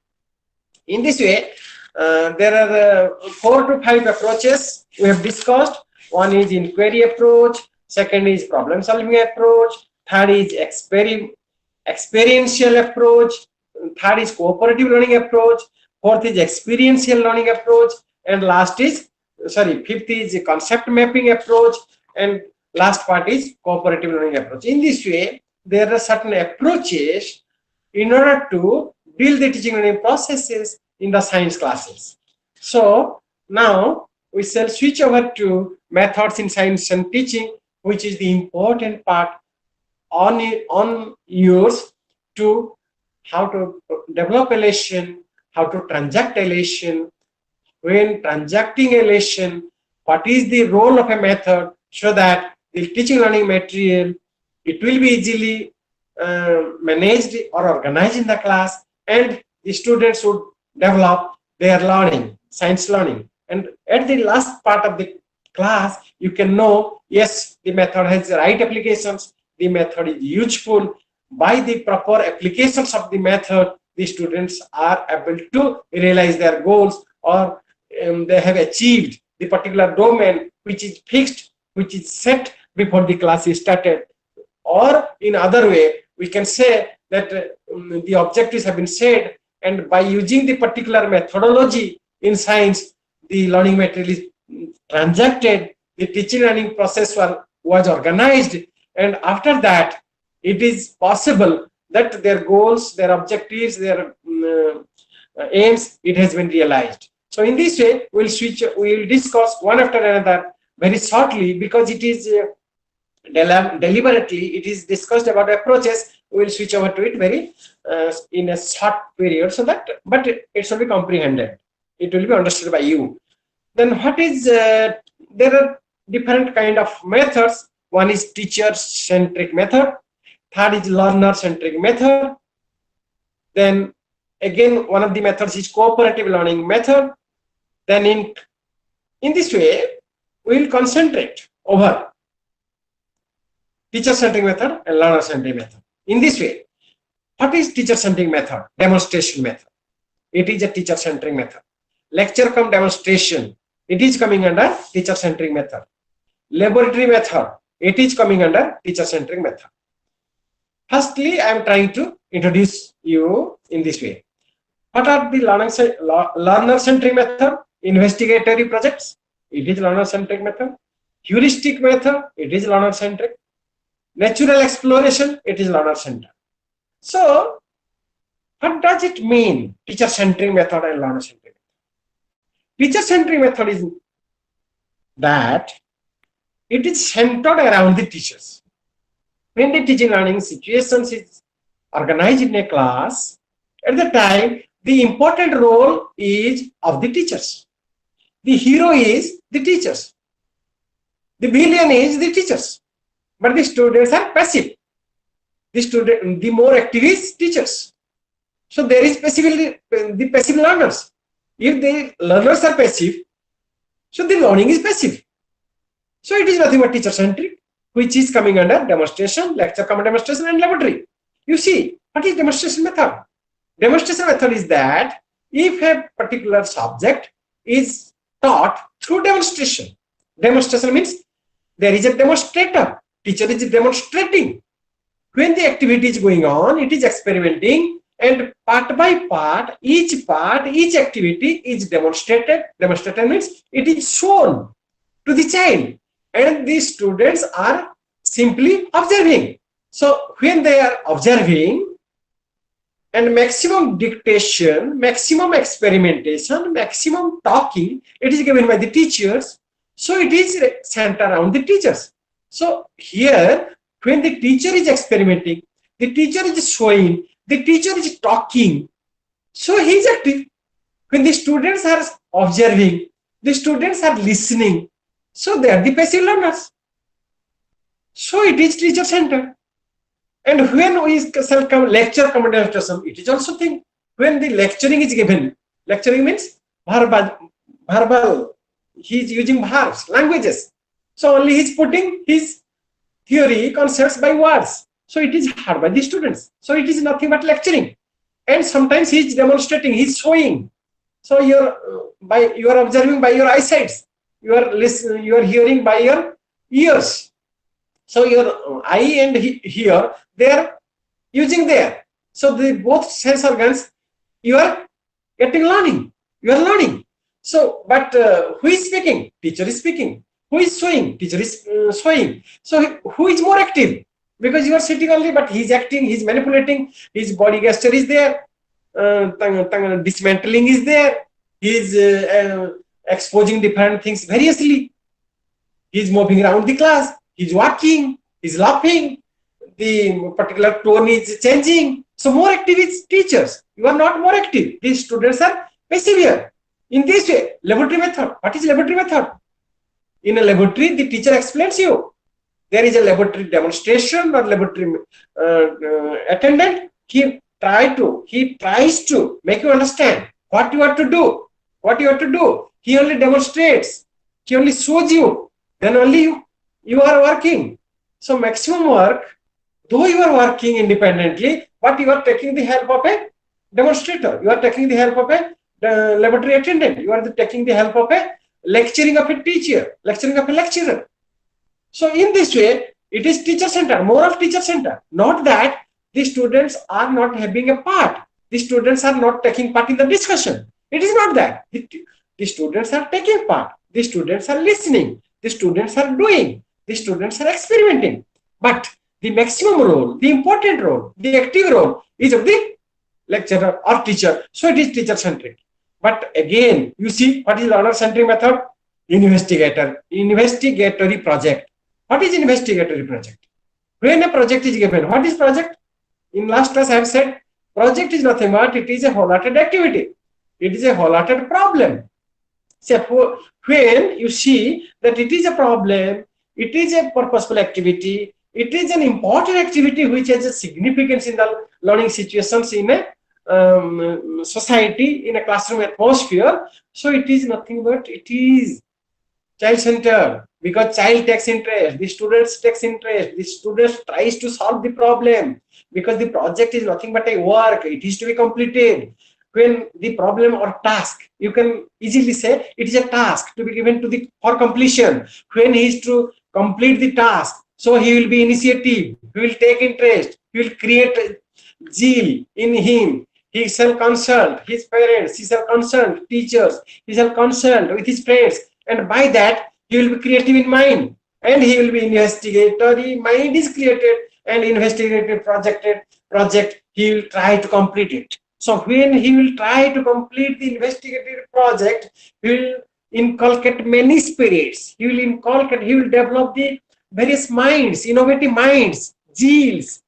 In this way, there are 4 to 5 approaches we have discussed. One is inquiry approach, second is problem solving approach, third is experiential approach, third is cooperative learning approach, fourth is experiential learning approach, and fifth is concept mapping approach, and last part is cooperative learning approach. In this way, there are certain approaches in order to build the teaching learning processes in the science classes. So now we shall switch over to methods in science and teaching, which is the important part on yours, to how to develop a lesson, how to transact a lesson, when transacting a lesson, what is the role of a method, so that the teaching learning material, it will be easily managed or organized in the class, and the students would develop their learning, science learning. And at the last part of the class, you can know, yes, the method has the right applications, the method is useful. By the proper applications of the method, the students are able to realize their goals, or they have achieved the particular domain which is fixed, which is set before the class is started. Or in other way, we can say that the objectives have been set, and by using the particular methodology in science, the learning material is transacted, the teaching learning process was organized, and after that, it is possible that their goals, their objectives, their aims, it has been realized. So in this way, we will discuss one after another very shortly, because it is deliberately, it is discussed about approaches. We will switch over to it very in a short period, so that, but it should be comprehended. It will be understood by you. Then what is, there are different kind of methods. One is teacher-centric method. Third is learner-centric method. Then again, one of the methods is cooperative learning method. Then in this way, we will concentrate over teacher-centric method and learner-centric method. In this way, what is teacher-centric method? Demonstration method. It is a teacher-centric method. Lecture cum demonstration, it is coming under teacher-centric method. Laboratory method, it is coming under teacher-centric method. Firstly, I am trying to introduce you in this way. What are the learner-centric method? Investigatory projects, it is learner-centric method. Heuristic method, it is learner-centric. Natural exploration, it is learner-centered. So, what does it mean, teacher-centric method and learner-centric method? Teacher-centric method is that it is centered around the teachers. When the teaching learning situations is organized in a class, at the time, the important role is of the teachers. The hero is the teachers. The villain is the teachers. But the students are passive. The more active is teachers. So there is the passive learners. If the learners are passive, so the learning is passive. So it is nothing but teacher-centric, which is coming under demonstration, lecture, common demonstration, and laboratory. You see, what is demonstration method? Demonstration method is that if a particular subject is taught through demonstration. Demonstration means there is a demonstrator. Teacher is demonstrating. When the activity is going on, it is experimenting, and part by part, each activity is demonstrated. Demonstrated means it is shown to the child, and the students are simply observing. So when they are observing, and maximum dictation, maximum experimentation, maximum talking, it is given by the teachers. So it is centered around the teachers. So here, when the teacher is experimenting, the teacher is showing, the teacher is talking, so he is active. When the students are observing, the students are listening, so they are the passive learners. So it is teacher-centered. And when we lecture common demonstration, it is also thing. When the lecturing is given, lecturing means verbal. He is using verbs, languages. So only he is putting his theory, concepts by words. So it is heard by the students. So it is nothing but lecturing. And sometimes he is demonstrating, he is showing. So you are observing by your eyesight. You are listening, you are hearing by your ears. So your eye and ear, they are using there. So the both sense organs, you are getting learning. You are learning. So, but who is speaking? Teacher is speaking. Who is showing? Teacher is showing. So who is more active? Because you are sitting only, but he is acting, he is manipulating, his body gesture is there, dismantling is there, he is exposing different things variously. He is moving around the class, he is walking, he is laughing, the particular tone is changing. So more active is teachers. You are not more active. These students are passive here. In this way, laboratory method. What is laboratory method? In a laboratory, the teacher explains you. There is a laboratory demonstration or laboratory attendant. He tries to make you understand what you have to do. What you have to do. He only demonstrates. He only shows you. Then only you are working. So maximum work, though you are working independently, but you are taking the help of a demonstrator. You are taking the help of a laboratory attendant. You are taking the help of a lecturing of a teacher, lecturing of a lecturer. So in this way, it is teacher-centered, more of teacher-centered. Not that the students are not having a part. The students are not taking part in the discussion. It is not that. The students are taking part. The students are listening. The students are doing. The students are experimenting. But the maximum role, the important role, the active role is of the lecturer or teacher. So it is teacher-centric. But again, you see what is learner-centric method? Investigatory project. What is investigatory project? When a project is given, what is project? In last class I have said, project is nothing but it is a wholehearted activity. It is a wholehearted problem. So when you see that it is a problem, it is a purposeful activity, it is an important activity which has a significance in the learning situations in a society, in a classroom atmosphere. So it is nothing but it is child-centered, because child takes interest, the students takes interest, the students tries to solve the problem, because the project is nothing but a work, it is to be completed. When the problem or task, you can easily say it is a task to be given to for completion. When he is to complete the task, so he will be initiative, he will take interest, he will create zeal in him. He shall consult his parents, he shall consult teachers, he shall consult with his friends, and by that he will be creative in mind, and he will be investigatory. Mind is created, and investigative project he will try to complete it. So when he will try to complete the investigative project, he will inculcate many spirits. He will develop the various minds, innovative minds, zeals,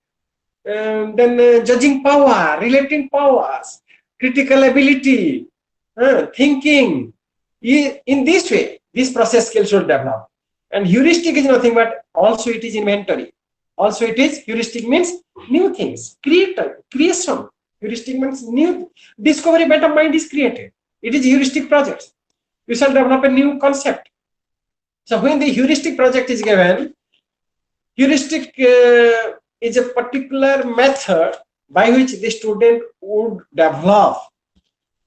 then judging power, relating powers, critical ability, thinking. In this way, this process skill should develop. And heuristic is nothing but also it is inventory. Also it is heuristic means new things, creation. Heuristic means new discovery, better mind is created. It is heuristic project. You shall develop a new concept. So when the heuristic project is given, heuristic is a particular method by which the student would develop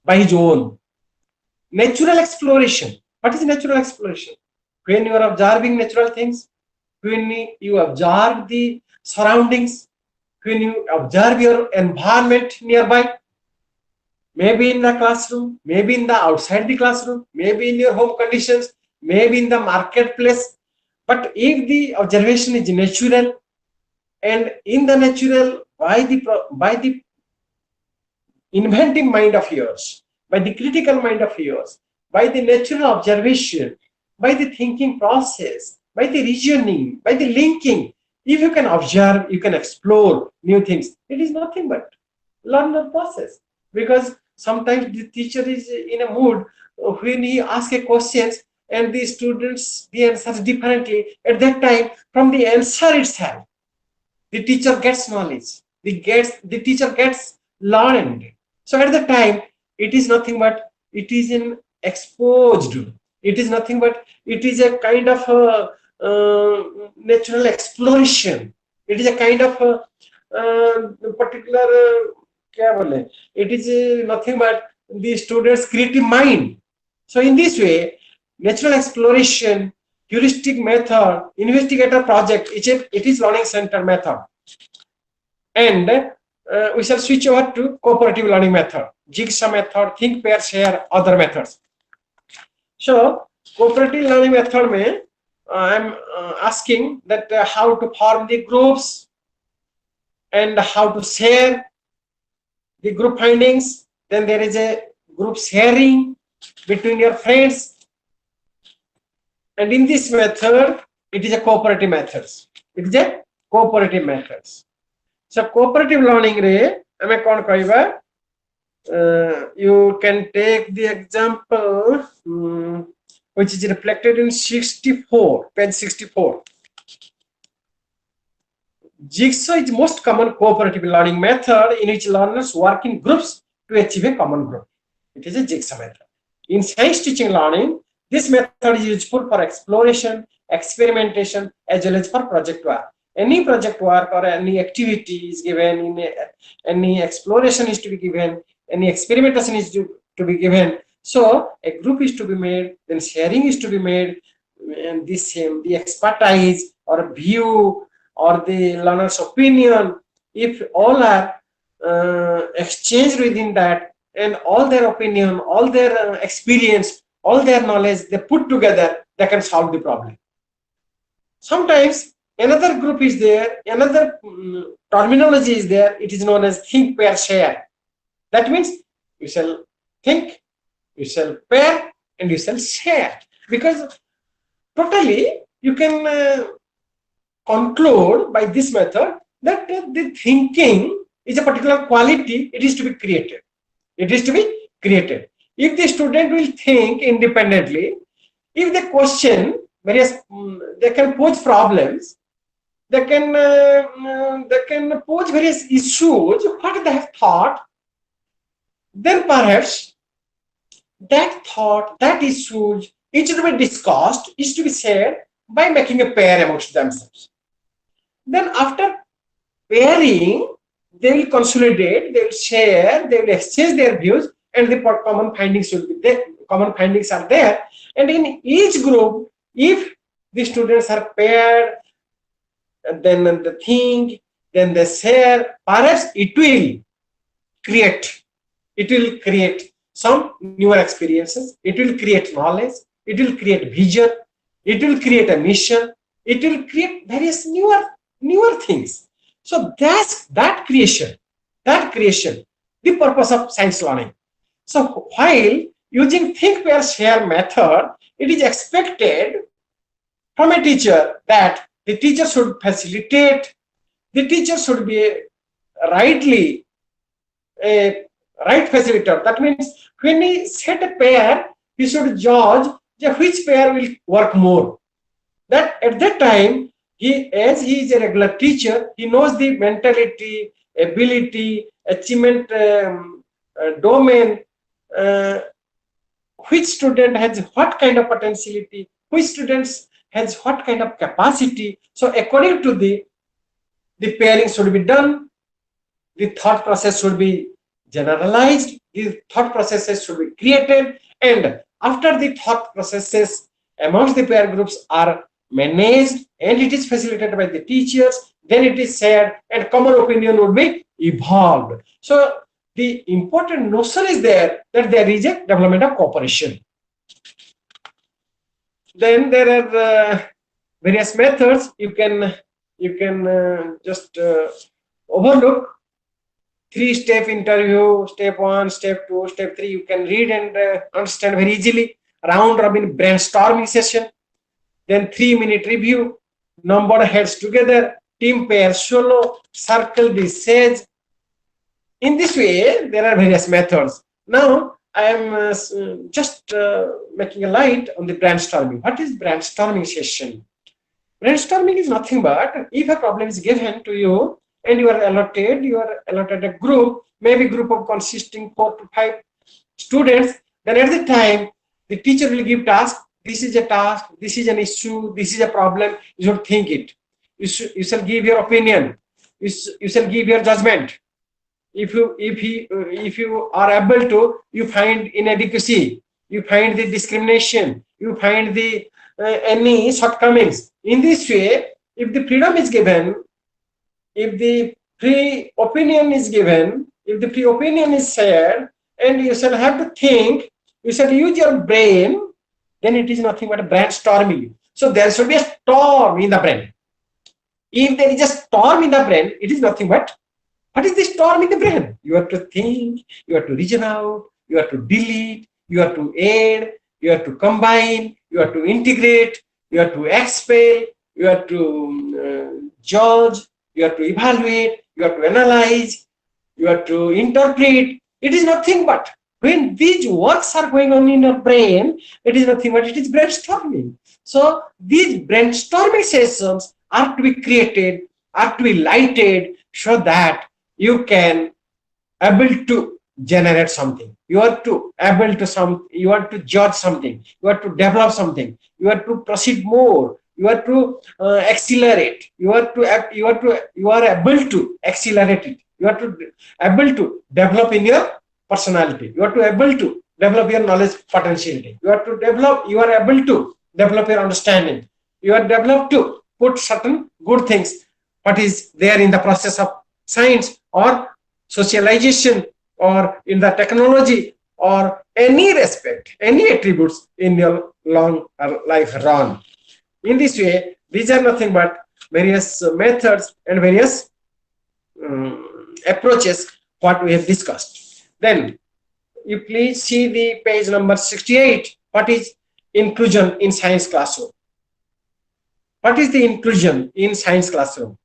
by his own. Natural exploration. What is natural exploration? When you are observing natural things, when you observe the surroundings, when you observe your environment nearby, maybe in the classroom, maybe in the outside the classroom, maybe in your home conditions, maybe in the marketplace. But if the observation is natural, and in the natural, by the inventive mind of yours, by the critical mind of yours, by the natural observation, by the thinking process, by the reasoning, by the linking, if you can observe, you can explore new things. It is nothing but learner process. Because sometimes the teacher is in a mood when he asks a question and the students the answers differently. At that time, from the answer itself, the teacher gets knowledge. The teacher gets learned. So at the time, it is nothing but it is an exposed. It is nothing but it is a kind of a natural exploration. It is a kind of particular. It is nothing but the student's creative mind. So in this way, natural exploration, heuristic method, investigator project, it is learning center method. And we shall switch over to cooperative learning method, jigsaw method, think, pair, share, other methods. So cooperative learning method mein I am asking that how to form the groups and how to share the group findings. Then there is a group sharing between your friends. And in this method, it is a cooperative methods. It is a cooperative methods. So cooperative learning re, ame kon kaiba, you can take the example which is reflected in 64, page 64. Jigsaw is most common cooperative learning method in which learners work in groups to achieve a common goal. It is a jigsaw method. In science teaching learning, this method is useful for exploration, experimentation, as well as for project work. Any project work or any activity is given, any exploration is to be given, any experimentation is to be given. So a group is to be made, then sharing is to be made, and the expertise or view or the learner's opinion, if all are exchanged within that, and all their opinion, all their experience, all their knowledge, they put together, they can solve the problem. Sometimes another group is there, another terminology is there, it is known as think, pair, share. That means you shall think, you shall pair, and you shall share. Because totally you can conclude by this method that the thinking is a particular quality, it is to be created. It is to be created. If the student will think independently, if they question various, they can pose problems, they can pose various issues, what they have thought, then perhaps that thought, that issues, is to be discussed, is to be shared by making a pair amongst themselves. Then after pairing, they will consolidate, they will share, they will exchange their views, and the common findings will be there. Common findings are there. And in each group, if the students are paired, then then they share, perhaps it will create some newer experiences, it will create knowledge, it will create vision, it will create a mission, it will create various newer things. So that's that creation, the purpose of science learning. So while using think, pair, share method, it is expected from a teacher that the teacher should facilitate, the teacher should be rightly a right facilitator. That means when he set a pair, he should judge which pair will work more. That at that time, as he is a regular teacher, he knows the mentality, ability, achievement domain, which student has what kind of potentiality, which students has what kind of capacity. So according to the pairing should be done, the thought process should be generalized, the thought processes should be created, and after the thought processes amongst the pair groups are managed and it is facilitated by the teachers, then it is shared and common opinion would be evolved. So the important notion is there that there is a development of cooperation. Then there are various methods you can just overlook. 3-step interview, step 1, step 2, step 3, you can read and understand very easily. Round robin brainstorming session, then 3-minute review, number heads together, team, pair, solo, circle the sage. In this way, there are various methods. Now, I am just making a light on the brainstorming. What is brainstorming session? Brainstorming is nothing but if a problem is given to you and you are allotted a group, maybe group of consisting 4 to 5 students, then at the time, the teacher will give task. This is a task, this is an issue, this is a problem. You should think it. You shall give your opinion. You shall give your judgment. If you are able to, you find inadequacy, you find the discrimination, you find the any shortcomings. In this way, if the freedom is given, if the free opinion is given, if the free opinion is shared, and you shall have to think, you shall use your brain, then it is nothing but a brainstorming. So there should be a storm in the brain. If there is a storm in the brain, it is nothing but, what is the storm in the brain? You have to think, you have to reason out, you have to delete, you have to add, you have to combine, you have to integrate, you have to expel, you have to judge, you have to evaluate, you have to analyze, you have to interpret. It is nothing but, when these works are going on in your brain, it is nothing but it is brainstorming. So these brainstorming sessions are to be created, are to be lighted, so that you can able to generate something. You are to able to you are to judge something, you are to develop something, you are to proceed more, you are to accelerate, you are able to accelerate it, you are to able to develop in your personality, you are to able to develop your knowledge potentiality, you are able to develop your understanding, you are developed to put certain good things what is there in the process of science or socialization or in the technology or any respect, any attributes in your long life run. In this way, these are nothing but various methods and various approaches what we have discussed. Then you please see the page number 68. What is inclusion in science classroom? What is the inclusion in science classroom?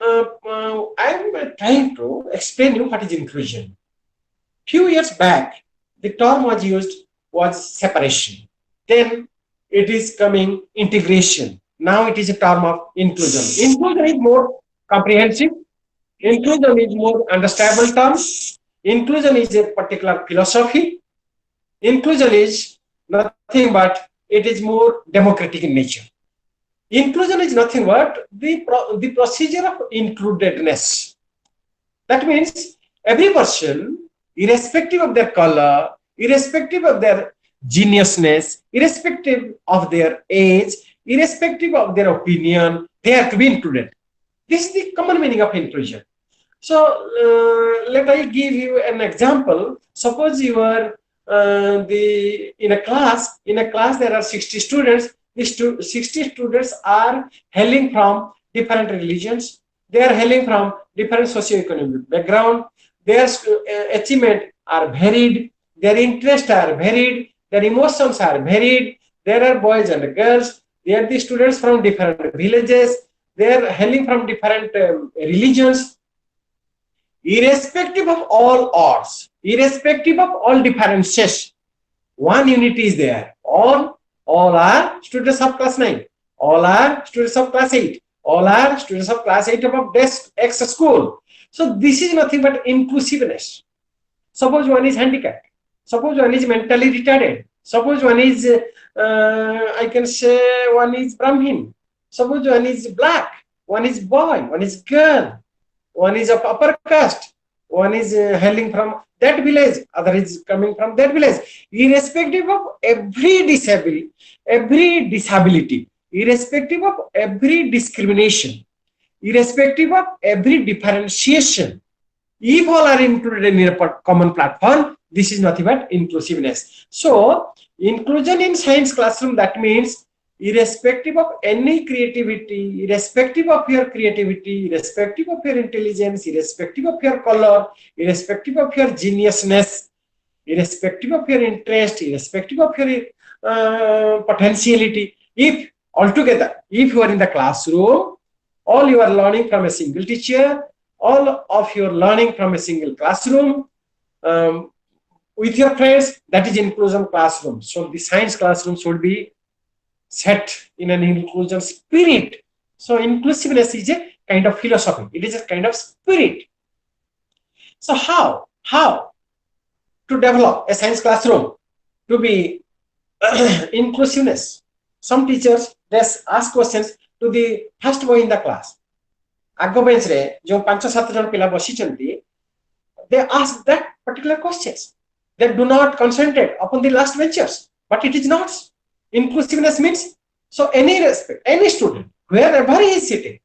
I'm trying to explain you what is inclusion. Few years back, the term was used was separation. Then it is coming integration. Now it is a term of inclusion. Inclusion is more comprehensive. Inclusion is more understandable term. Inclusion is a particular philosophy. Inclusion is nothing but it is more democratic in nature. Inclusion is nothing but the procedure of includedness. That means every person, irrespective of their color, irrespective of their geniusness, irrespective of their age, irrespective of their opinion, they have to be included. This is the common meaning of inclusion. So let I give you an example. Suppose you are in a class there are 60 students. These 60 students are hailing from different religions. They are hailing from different socio-economic background. Their achievement are varied. Their interests are varied. Their emotions are varied. There are boys and girls. They are the students from different villages. They are hailing from different religions. Irrespective of all odds, irrespective of all differences, one unity is there. All are students of class 9. All are students of class 8. All are students of class 8 of X school. So this is nothing but inclusiveness. Suppose one is handicapped. Suppose one is mentally retarded. Suppose one is, I can say one is Brahmin. Suppose one is black. One is boy. One is girl. One is of upper caste, one is hailing from that village, other is coming from that village. Irrespective of every disability, irrespective of every discrimination, irrespective of every differentiation, if all are included in a common platform, this is nothing but inclusiveness. So, inclusion in science classroom, that means irrespective of any creativity, irrespective of your creativity, irrespective of your intelligence, irrespective of your color, irrespective of your geniusness, irrespective of your interest, irrespective of your potentiality, if altogether, if you are in the classroom, all you are learning from a single teacher, all of your learning from a single classroom, with your friends, that is inclusion classroom. So the science classroom should be set in an inclusion spirit. So inclusiveness is a kind of philosophy. It is a kind of spirit. So how to develop a science classroom to be inclusiveness? Some teachers, they ask questions to the first boy in the class. Ago bench re jo 5-7 jan pila basichhanti, they ask that particular questions. They do not concentrate upon the last benchers, but it is not. Inclusiveness means, so any respect, any student, wherever he is sitting,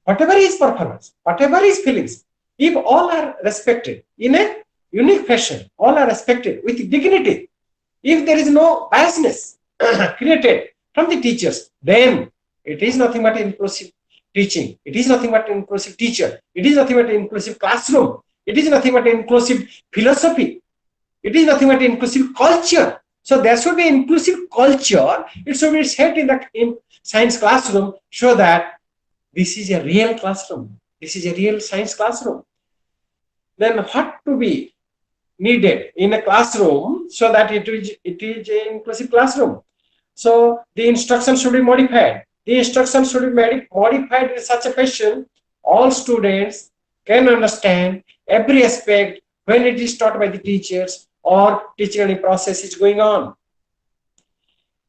whatever his performance, whatever his feelings, if all are respected in a unique fashion, all are respected with dignity, if there is no biasness created from the teachers, then it is nothing but inclusive teaching. It is nothing but inclusive teacher. It is nothing but inclusive classroom. It is nothing but inclusive philosophy. It is nothing but inclusive culture. So there should be inclusive culture. It should be set in science classroom, so that this is a real classroom. This is a real science classroom. Then what to be needed in a classroom so that it is an inclusive classroom? So the instruction should be modified. The instruction should be modified in such a fashion all students can understand every aspect when it is taught by the teachers or teaching learning process is going on.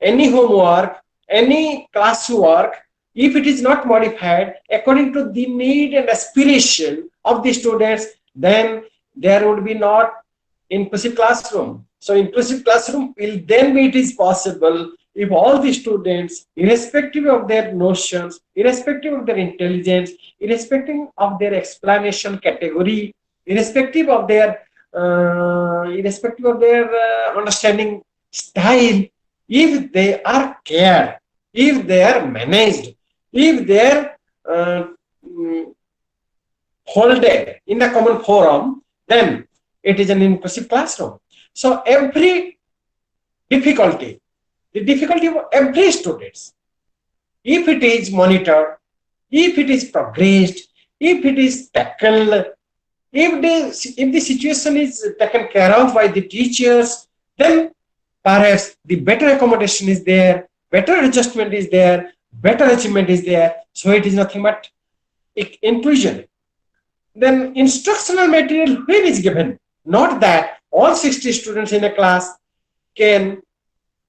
Any homework, any classwork, if it is not modified according to the need and aspiration of the students, then there would be not inclusive classroom. So inclusive classroom will then be, it is possible if all the students, irrespective of their notions, irrespective of their intelligence, irrespective of their explanation category, irrespective of their understanding style, if they are cared, if they are managed, if they are holded in the common forum, then it is an inclusive classroom. So every difficulty, the difficulty of every student, if it is monitored, if it is progressed, if it is tackled, if the situation is taken care of by the teachers, then perhaps the better accommodation is there, better adjustment is there, better achievement is there. So it is nothing but inclusion. Then instructional material when is given, not that all 60 students in a class can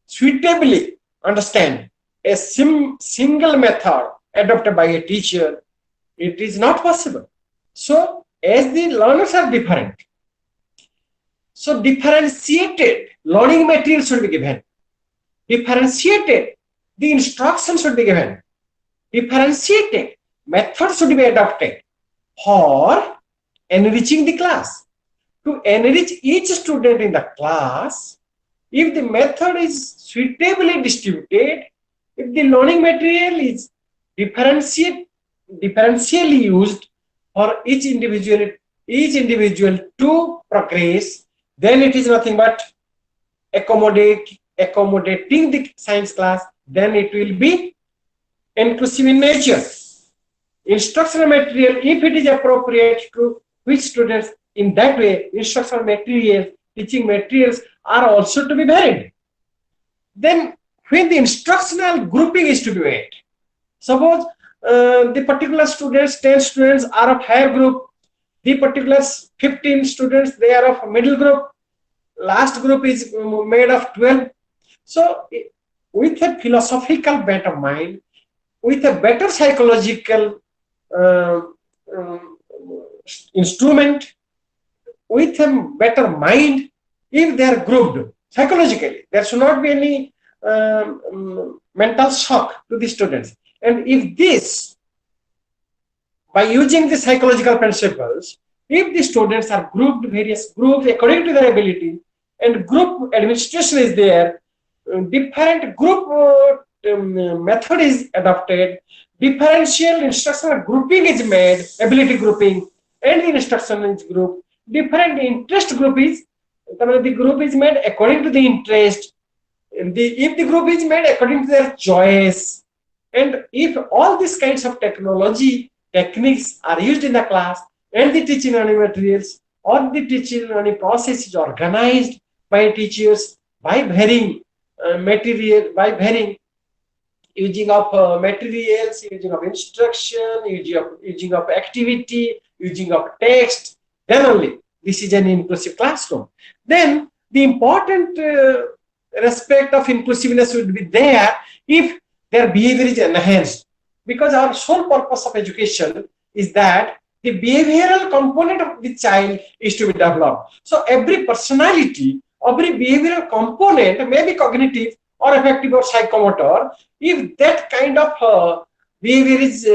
suitably understand a single method adopted by a teacher. It is not possible. So as the learners are different, so differentiated learning material should be given. Differentiated, the instruction should be given. Differentiated, methods should be adopted for enriching the class. To enrich each student in the class, if the method is suitably distributed, if the learning material is differentially used for each individual to progress, then it is nothing but accommodating the science class, then it will be inclusive in nature. Instructional material, if it is appropriate to which students, in that way, instructional material, teaching materials are also to be varied. Then, when the instructional grouping is to be made, suppose the particular students, 10 students are of higher group, the particular 15 students, they are of middle group, last group is made of 12. So, with a philosophical bent of mind, with a better psychological instrument, with a better mind, if they are grouped psychologically, there should not be any mental shock to the students. And if this, by using the psychological principles, if the students are grouped, various groups according to their ability, and group administration is there, different group method is adopted, differential instructional grouping is made, ability grouping, and the instruction is group, different interest group is, the group is made according to the interest, if the group is made according to their choice, and if all these kinds of techniques are used in the class, and the teaching learning materials or the teaching learning process is organized by teachers by varying using of materials, using of instruction, using of activity, using of text, then only this is an inclusive classroom. Then the important respect of inclusiveness would be there if their behavior is enhanced, because our sole purpose of education is that the behavioral component of the child is to be developed. So every personality, every behavioral component may be cognitive or affective or psychomotor. If that kind of behavior is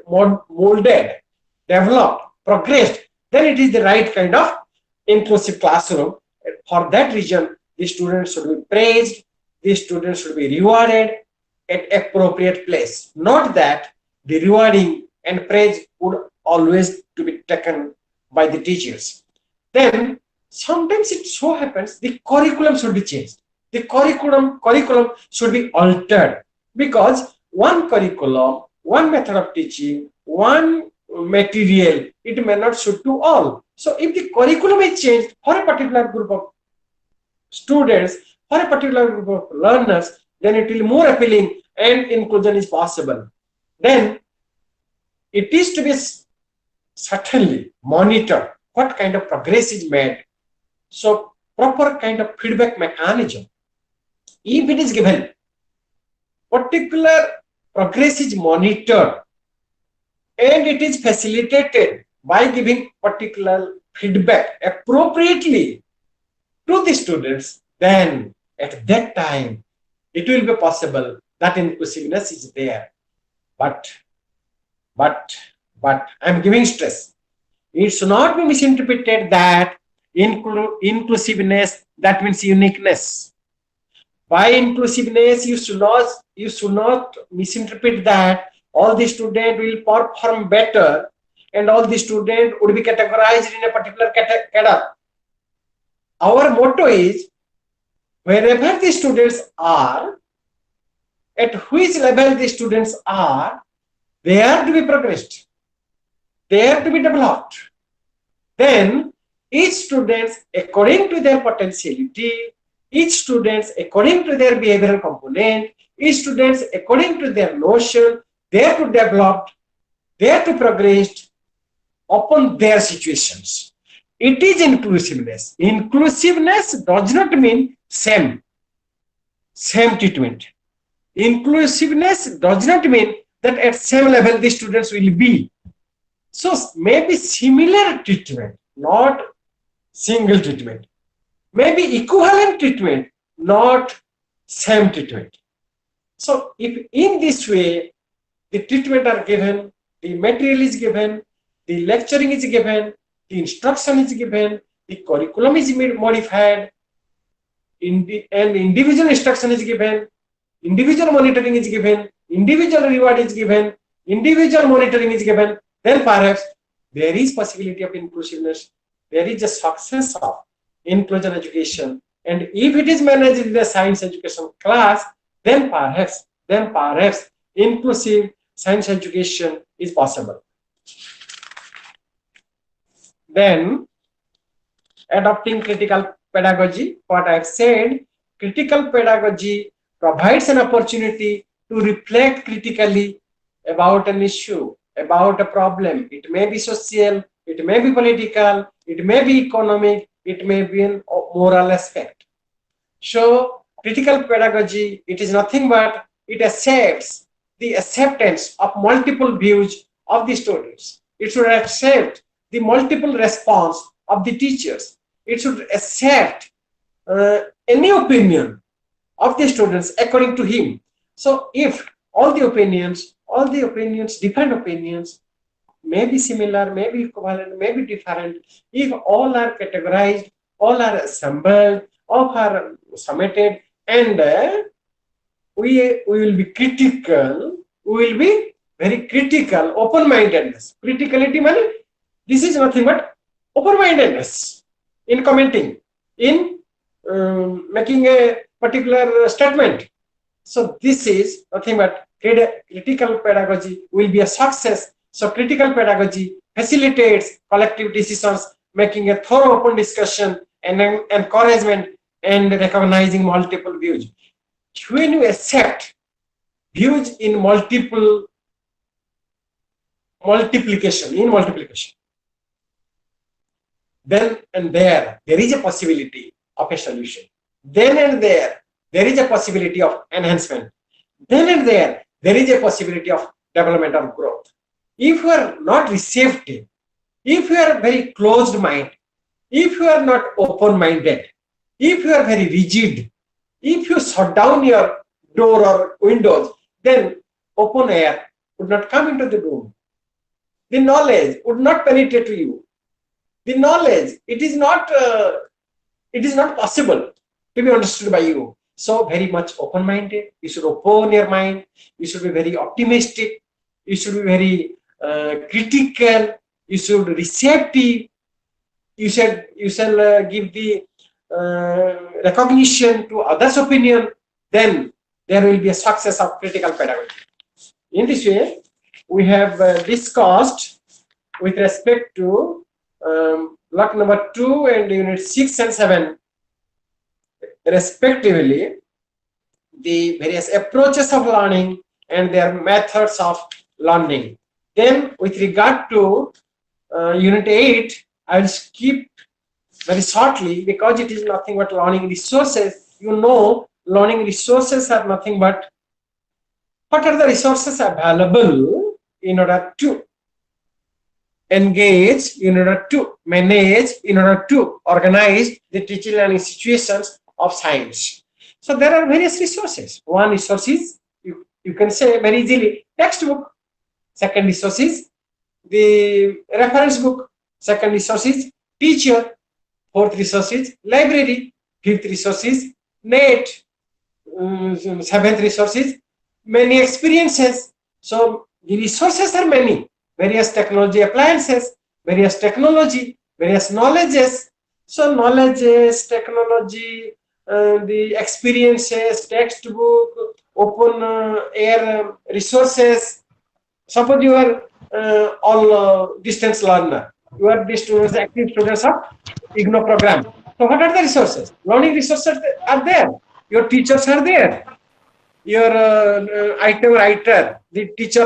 molded, developed, progressed, then it is the right kind of inclusive classroom. For that reason, the students should be praised, the students should be rewarded at appropriate place. Not that the rewarding and praise would always to be taken by the teachers. Then sometimes it so happens the curriculum should be changed. The curriculum should be altered, because one curriculum, one method of teaching, one material, it may not suit to all. So if the curriculum is changed for a particular group of students, for a particular group of learners, then it will be more appealing and inclusion is possible. Then it is to be certainly monitored what kind of progress is made. So proper kind of feedback mechanism, if it is given, particular progress is monitored and it is facilitated by giving particular feedback appropriately to the students, then at that time it will be possible that inclusiveness is there. But I'm giving stress. It should not be misinterpreted that inclusiveness, that means uniqueness. By inclusiveness, you should not misinterpret that all the students will perform better and all the students would be categorized in a particular cadre. Our motto is, wherever the students are, at which level the students are, they are to be progressed, they are to be developed. Then each student according to their potentiality, each student according to their behavioral component, each student according to their notion, they are to develop, they are to progress upon their situations. It is inclusiveness. Inclusiveness does not mean same treatment. Inclusiveness does not mean that at same level the students will be. So maybe similar treatment, not single treatment. Maybe equivalent treatment, not same treatment. So if in this way the treatment are given, the material is given, the lecturing is given, the instruction is given, the curriculum is modified, and individual instruction is given, individual monitoring is given, individual reward is given, individual monitoring is given, then perhaps there is possibility of inclusiveness. There is a success of inclusion education. And if it is managed in the science education class, then perhaps inclusive science education is possible. Then, adopting critical pedagogy, what I have said, critical pedagogy provides an opportunity to reflect critically about an issue, about a problem. It may be social, it may be political, it may be economic, it may be an moral aspect. So, critical pedagogy, it is nothing but it accepts the acceptance of multiple views of the students. It should accept the multiple response of the teachers. It should accept any opinion of the students according to him. So if all the opinions, different opinions, may be similar, may be equivalent, may be different, if all are categorized, all are assembled, all are summated, and we will be critical, we will be very critical, open-mindedness. Criticality means this is nothing but open-mindedness in commenting, in making a particular statement. So this is nothing but critical pedagogy will be a success. So critical pedagogy facilitates collective decisions, making a thorough open discussion and encouragement and recognizing multiple views. When you accept views in multiplication, then and there is a possibility of a solution. Then and there is a possibility of enhancement. Then and there is a possibility of development or growth. If you are not receptive, if you are very closed mind, if you are not open-minded, if you are very rigid, if you shut down your door or windows, then open air would not come into the room. The knowledge would not penetrate to you. The knowledge, it is not possible to be understood by you. So very much open-minded. You should open your mind. You should be very optimistic. You should be very critical. You should be receptive. You shall give the recognition to others' opinion. Then there will be a success of critical pedagogy. In this way, we have discussed with respect to block number 2 and unit 6 and 7, respectively, the various approaches of learning and their methods of learning. Then, with regard to unit 8, I will skip very shortly because it is nothing but learning resources. You know, learning resources are nothing but what are the resources available in order to engage, in order to manage, in order to organize the teaching learning situations of science. So there are various resources. One resource is, you can say very easily, textbook. Second resource is the reference book. Second resource is teacher. Fourth resource is library. Fifth resource is net. Seventh resource is many experiences. So the resources are many. Various technology appliances, various technology, various knowledges. So knowledges, technology, the experiences, textbook, open air resources. Suppose you are all distance learner. You are the students, active students of IGNOU program. So what are the resources? Learning resources are there. Your teachers are there. Your item writer, the teacher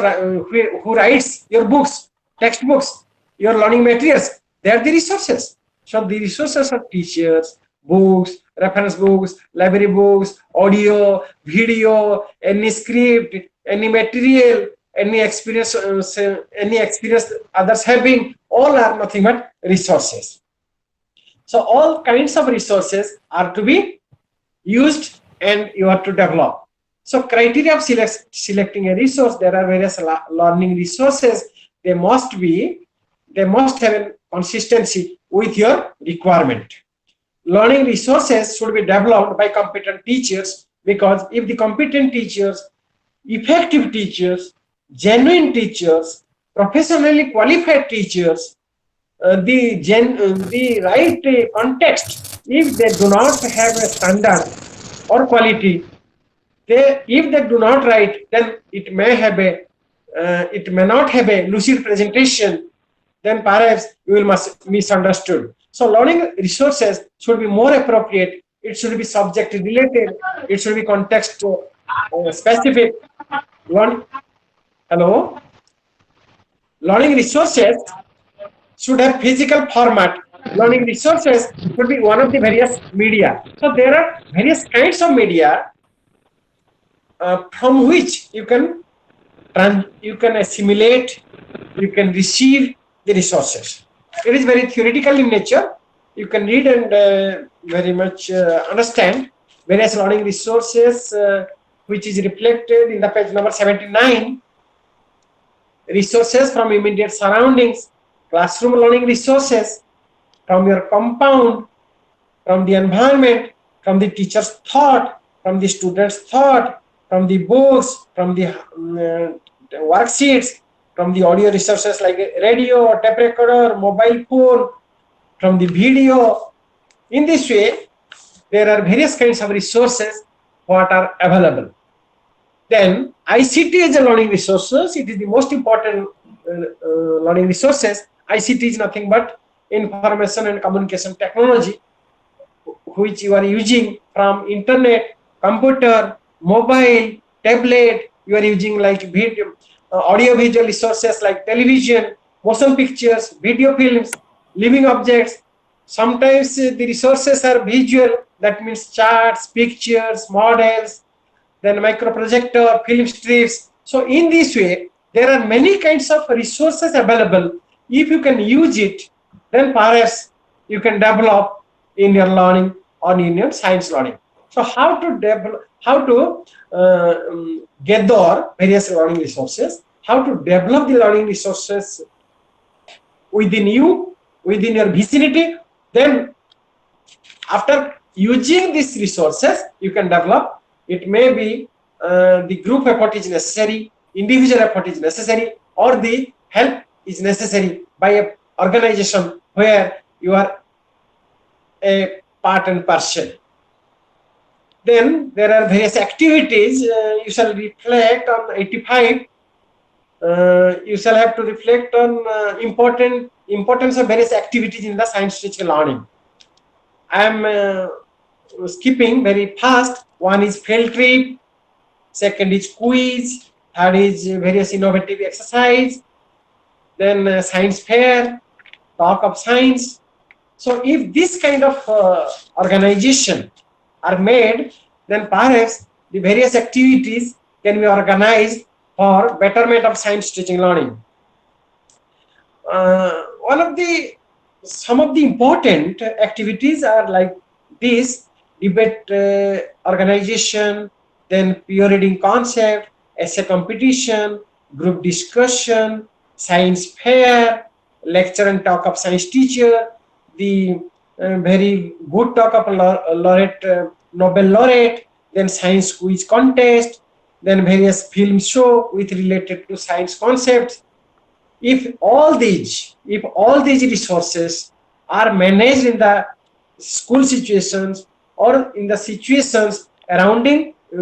who writes your books, textbooks, your learning materials, they are the resources. So the resources are teachers, books, reference books, library books, audio, video, any script, any material, any experience others having, all are nothing but resources. So all kinds of resources are to be used and you have to develop. So criteria of selecting a resource, there are various learning resources they must have a consistency with your requirement. Learning resources should be developed by competent teachers, because if the competent teachers, effective teachers, genuine teachers, professionally qualified teachers, the right context, if they do not have a standard or quality, if they do not write, then it may not have a lucid presentation, then perhaps you will misunderstood. So learning resources should be more appropriate. It should be subject related. It should be context specific. Hello. Learning resources should have physical format. Learning resources should be one of the various media. So there are various kinds of media from which you can assimilate, you can receive the resources. It is very theoretical in nature. You can read and very much understand various learning resources, which is reflected in the page number 79. Resources from immediate surroundings, classroom learning resources, from your compound, from the environment, from the teacher's thought, from the student's thought, from the books, from the worksheets, from the audio resources like radio, tape recorder, mobile phone, from the video. In this way, there are various kinds of resources what are available. Then ICT is a learning resources. It is the most important learning resources. ICT is nothing but information and communication technology, which you are using from internet, computer, mobile, tablet. You are using like video, audio visual resources like television, motion pictures, video films, living objects. Sometimes the resources are visual, that means charts, pictures, models, then micro projector, film strips. So in this way, there are many kinds of resources available. If you can use it, then perhaps you can develop in your learning or in your science learning. So how to develop, how to gather various learning resources, how to develop the learning resources within you, within your vicinity. Then after using these resources, you can develop. It may be the group effort is necessary, individual effort is necessary, or the help is necessary by an organization where you are a part and parcel. Then there are various activities. You shall reflect on 85. You shall have to reflect on importance of various activities in the science teaching learning. I am skipping very fast. One is field trip, second is quiz, third is various innovative exercise, then science fair, talk of science. So if this kind of organization are made, then perhaps the various activities can be organized for betterment of science teaching learning. Some of the important activities are like this: debate organization, then peer reading concept, essay competition, group discussion, science fair, lecture and talk of science teacher, the very good talk of laureate, Nobel laureate, then science quiz contest, then various film show with related to science concepts. If all these resources are managed in the school situations or in the situations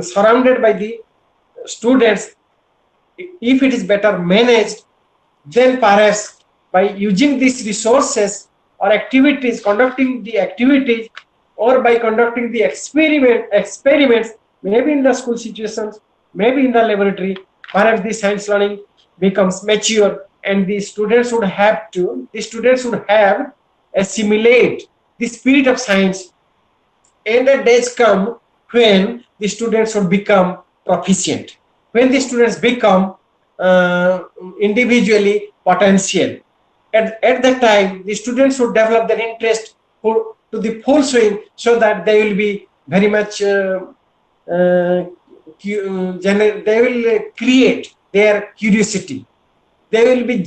surrounded by the students, if it is better managed, then perhaps by using these resources or activities, conducting the activities, or by conducting the experiments, maybe in the school situations, maybe in the laboratory, perhaps the science learning becomes mature, and the students would have assimilate the spirit of science. And the days come when the students would become proficient, when the students become individually potential. At that time, the students would develop their interest to the full swing, so that they will be very much they will create their curiosity. there will be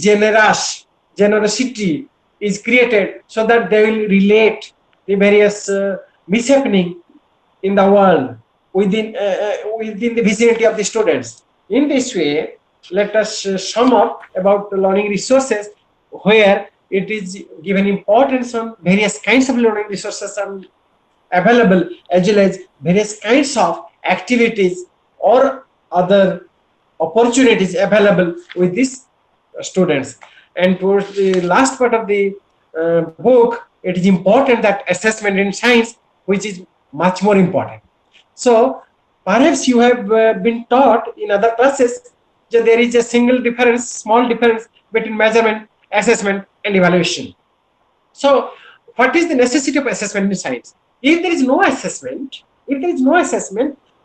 generosity is created so that they will relate the various mishappening in the world within the vicinity of the students. In this way, let us sum up about the learning resources, where it is given importance on various kinds of learning resources are available, as well as various kinds of activities or other opportunities available with these students. And towards the last part of the book, it is important that assessment in science, which is much more important. So perhaps you have been taught in other classes that there is a single difference, small difference between measurement, assessment, and evaluation. So what is the necessity of assessment in science? If there is no assessment,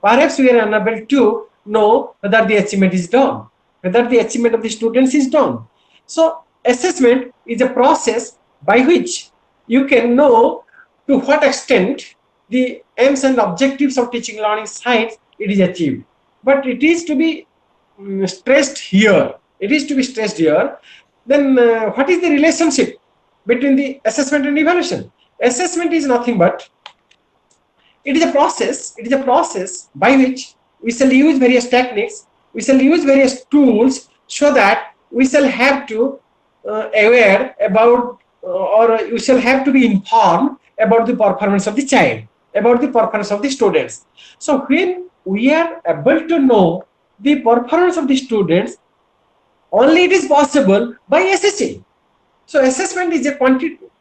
perhaps we are unable to know whether the achievement is done, whether the achievement of the students is done. So assessment is a process by which you can know to what extent the aims and objectives of teaching learning science it is achieved. But it is to be stressed here. Then what is the relationship between the assessment and evaluation? Assessment is nothing but it is a process by which we shall use various techniques, we shall use various tools, so that we shall have to aware about or you shall have to be informed about the performance of the child, about the performance of the students. So when we are able to know the performance of the students, only it is possible by assessing. So assessment is a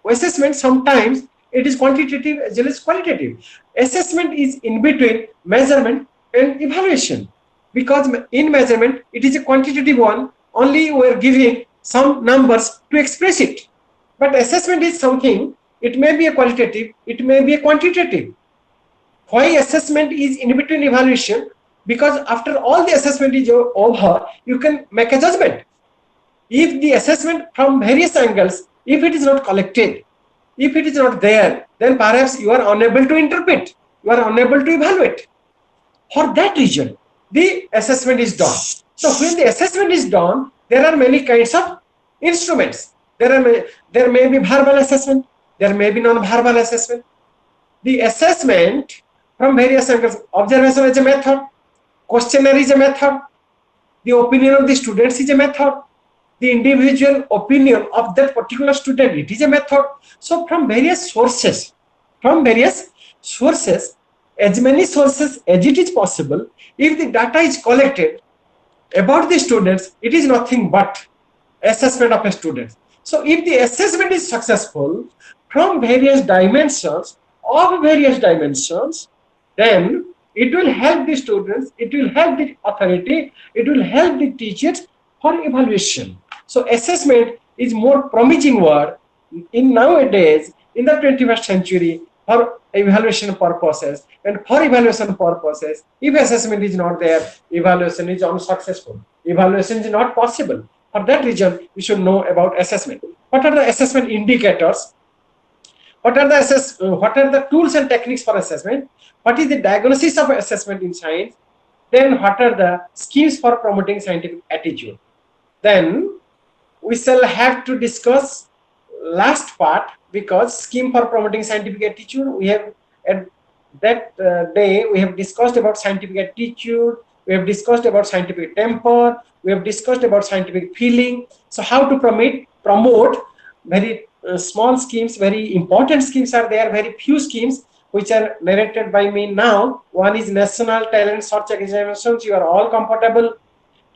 assessment sometimes it is quantitative as well as qualitative. Assessment is in between measurement and evaluation, because in measurement it is a quantitative one, only we are giving some numbers to express it. But assessment is something, it may be a qualitative, it may be a quantitative. Why assessment is in between evaluation? Because after all the assessment is over, you can make a judgment. If the assessment from various angles, if it is not collected, if it is not there, then perhaps you are unable to interpret, you are unable to evaluate. For that reason, the assessment is done. So when the assessment is done, there are many kinds of instruments. There may be verbal assessment, there may be non-verbal assessment. The assessment from various angles, observation is a method, questionnaire is a method, the opinion of the students is a method, the individual opinion of that particular student, it is a method. So from various sources, as many sources as it is possible, if the data is collected about the students, it is nothing but assessment of a student. So if the assessment is successful from various dimensions, then it will help the students, it will help the authority, it will help the teachers for evaluation. So assessment is more promising word in nowadays in the 21st century for evaluation purposes. And for evaluation purposes, if assessment is not there, evaluation is unsuccessful. Evaluation is not possible. For that reason, we should know about assessment. What are the assessment indicators? What are the tools and techniques for assessment? What is the diagnosis of assessment in science? Then what are the schemes for promoting scientific attitude? Then we shall have to discuss last part, because scheme for promoting scientific attitude, we have at that day we have discussed about scientific attitude, we have discussed about scientific temper, we have discussed about scientific feeling. So how to promote very small schemes, very important schemes are there, very few schemes which are narrated by me now. One is National Talent Search Examinations, you are all comfortable.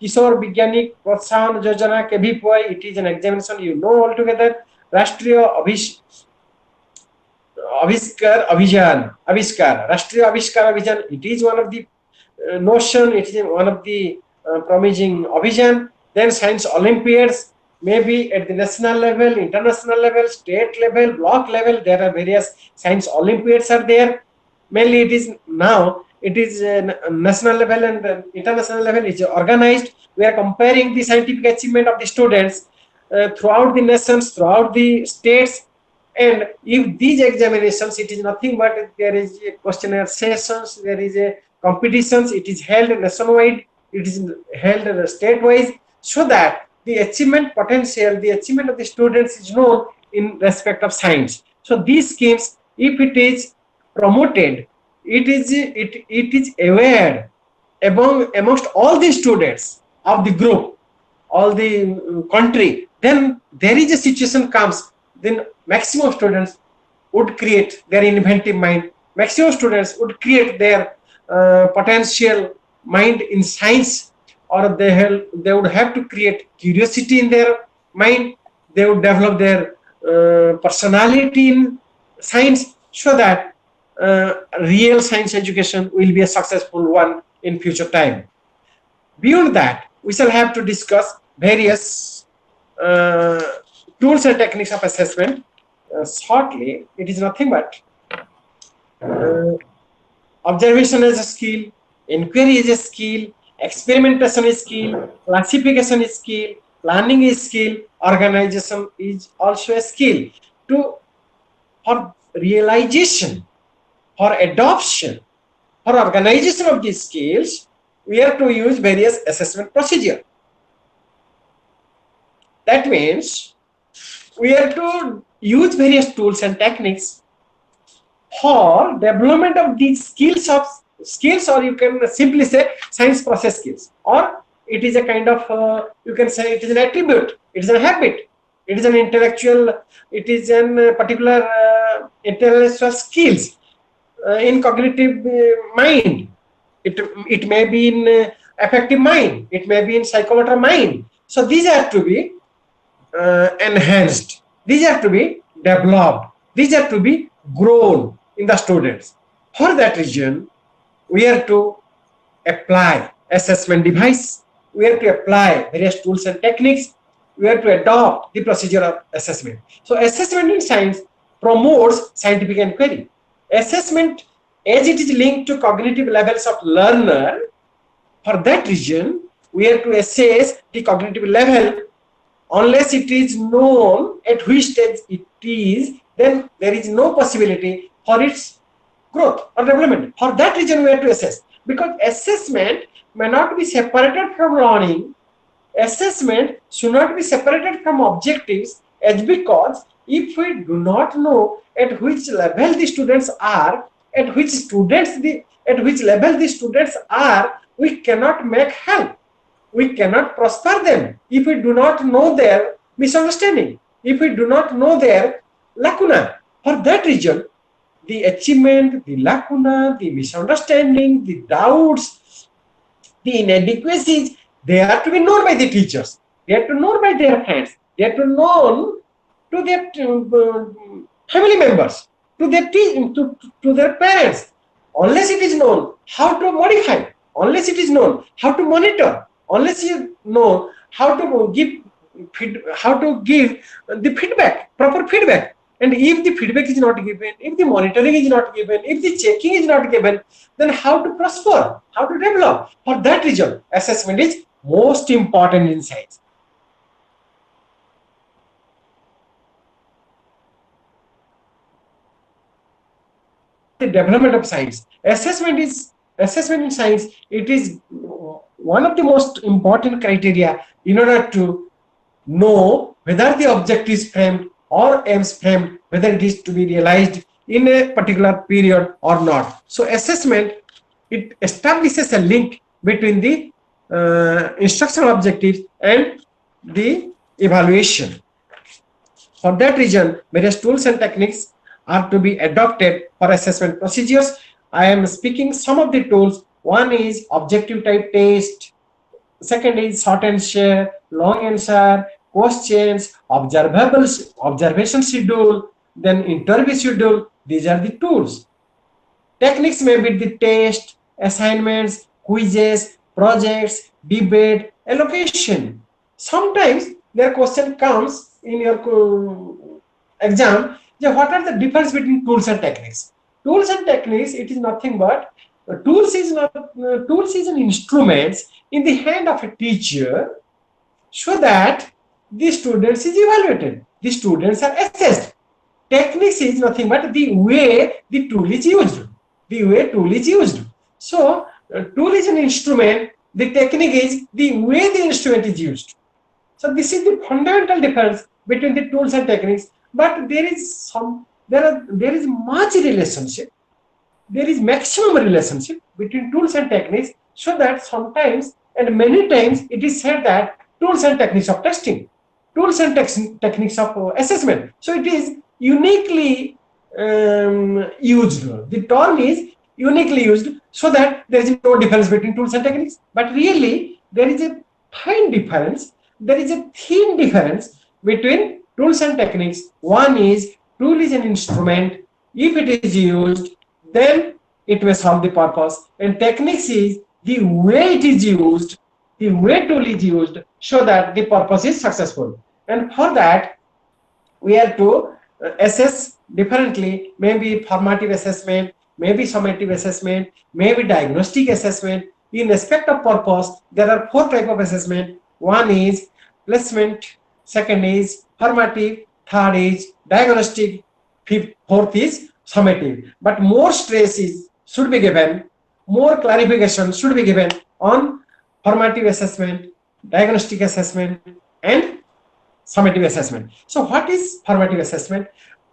Kishore Vigyanik Protsahan Yojana, KVPY, it is an examination you know altogether. Rashtriya Avishkar Abhijan, Rashtriya Avishkar Abhijan, it is one of the notion, it is one of the promising Abhijan. Then science Olympiads, maybe at the national level, international level, state level, block level, there are various science Olympiads are there. Mainly it is now, it is national level and international level is organized. We are comparing the scientific achievement of the students throughout the nations, throughout the states. And if these examinations, it is nothing but there is a questionnaire sessions, there is a competitions, it is held nationwide, it is held state-wise, so that the achievement potential, the achievement of the students is known in respect of science. So these schemes, if it is promoted, it is aware amongst all the students of the group, all the country, then there is a situation comes, then maximum students would create their inventive mind, maximum students would create their potential mind in science, or they would have to create curiosity in their mind, they would develop their personality in science, so that real science education will be a successful one in future time. Beyond that, we shall have to discuss various tools and techniques of assessment. Shortly, it is nothing but observation is a skill, inquiry is a skill, experimentation is skill, classification is skill, planning is skill, organization is also a skill. For realization, for adoption, for organization of these skills, we have to use various assessment procedure. That means we have to use various tools and techniques for development of these skills, or you can simply say science process skills, or it is a kind of you can say it is an attribute, it is a habit, it is an intellectual, it is a particular intellectual skills in cognitive mind. It may be in affective mind, it may be in psychomotor mind. So these have to be enhanced, these have to be developed, these have to be grown in the students. For that reason, we have to apply assessment device, we have to apply various tools and techniques, we have to adopt the procedure of assessment. So assessment in science promotes scientific inquiry. Assessment, as it is linked to cognitive levels of learner, for that reason, we have to assess the cognitive level. Unless it is known at which stage it is, then there is no possibility for its growth or development. For that reason, we have to assess. Because assessment may not be separated from learning. Assessment should not be separated from objectives, as because if we do not know at which level the students are, at which level the students are, we cannot make help. We cannot prosper them if we do not know their misunderstanding, if we do not know their lacuna. For that reason, the achievement, the lacuna, the misunderstanding, the doubts, the inadequacies, they are to be known by the teachers. They are to know by their friends. They are to know to their family members, to their parents. Unless it is known how to modify, unless it is known how to monitor, unless you know how to give the feedback, proper feedback. And if the feedback is not given, if the monitoring is not given, if the checking is not given, then how to prosper, how to develop? For that reason, assessment is most important in science. The development of science. Assessment in science, it is one of the most important criteria in order to know whether the object is framed or aims framed, whether it is to be realized in a particular period or not. So assessment, it establishes a link between the instructional objectives and the evaluation. For that reason, various tools and techniques are to be adopted for assessment procedures. I am speaking some of the tools. One is objective type test, second is short answer, long answer, questions, observation schedule, then interview schedule. These are the tools. Techniques may be the test, assignments, quizzes, projects, debate, allocation. Sometimes their question comes in your exam, what are the difference between tools and techniques? Tools and techniques, it is nothing but tools is an instrument in the hand of a teacher, so that the students is evaluated, the students are assessed. Techniques is nothing but the way the tool is used, the way tool is used. So tool is an instrument, the technique is the way the instrument is used. So this is the fundamental difference between the tools and techniques. But there is much relationship. There is maximum relationship between tools and techniques, so that sometimes and many times it is said that tools and techniques of testing, tools and techniques of assessment. So it is uniquely used. The term is uniquely used so that there is no difference between tools and techniques. But really, there is a fine difference. There is a thin difference between tools and techniques. One is tool is an instrument. If it is used, then it may solve the purpose. And techniques is the way it is used, the way tool is used, so that the purpose is successful. And for that, we have to assess differently, maybe formative assessment, maybe summative assessment, maybe diagnostic assessment. In respect of purpose, there are 4 types of assessment. One is placement, second is formative, third is diagnostic, fourth is summative. But more stress should be given, more clarification should be given on formative assessment, diagnostic assessment, and summative assessment. So what is formative assessment?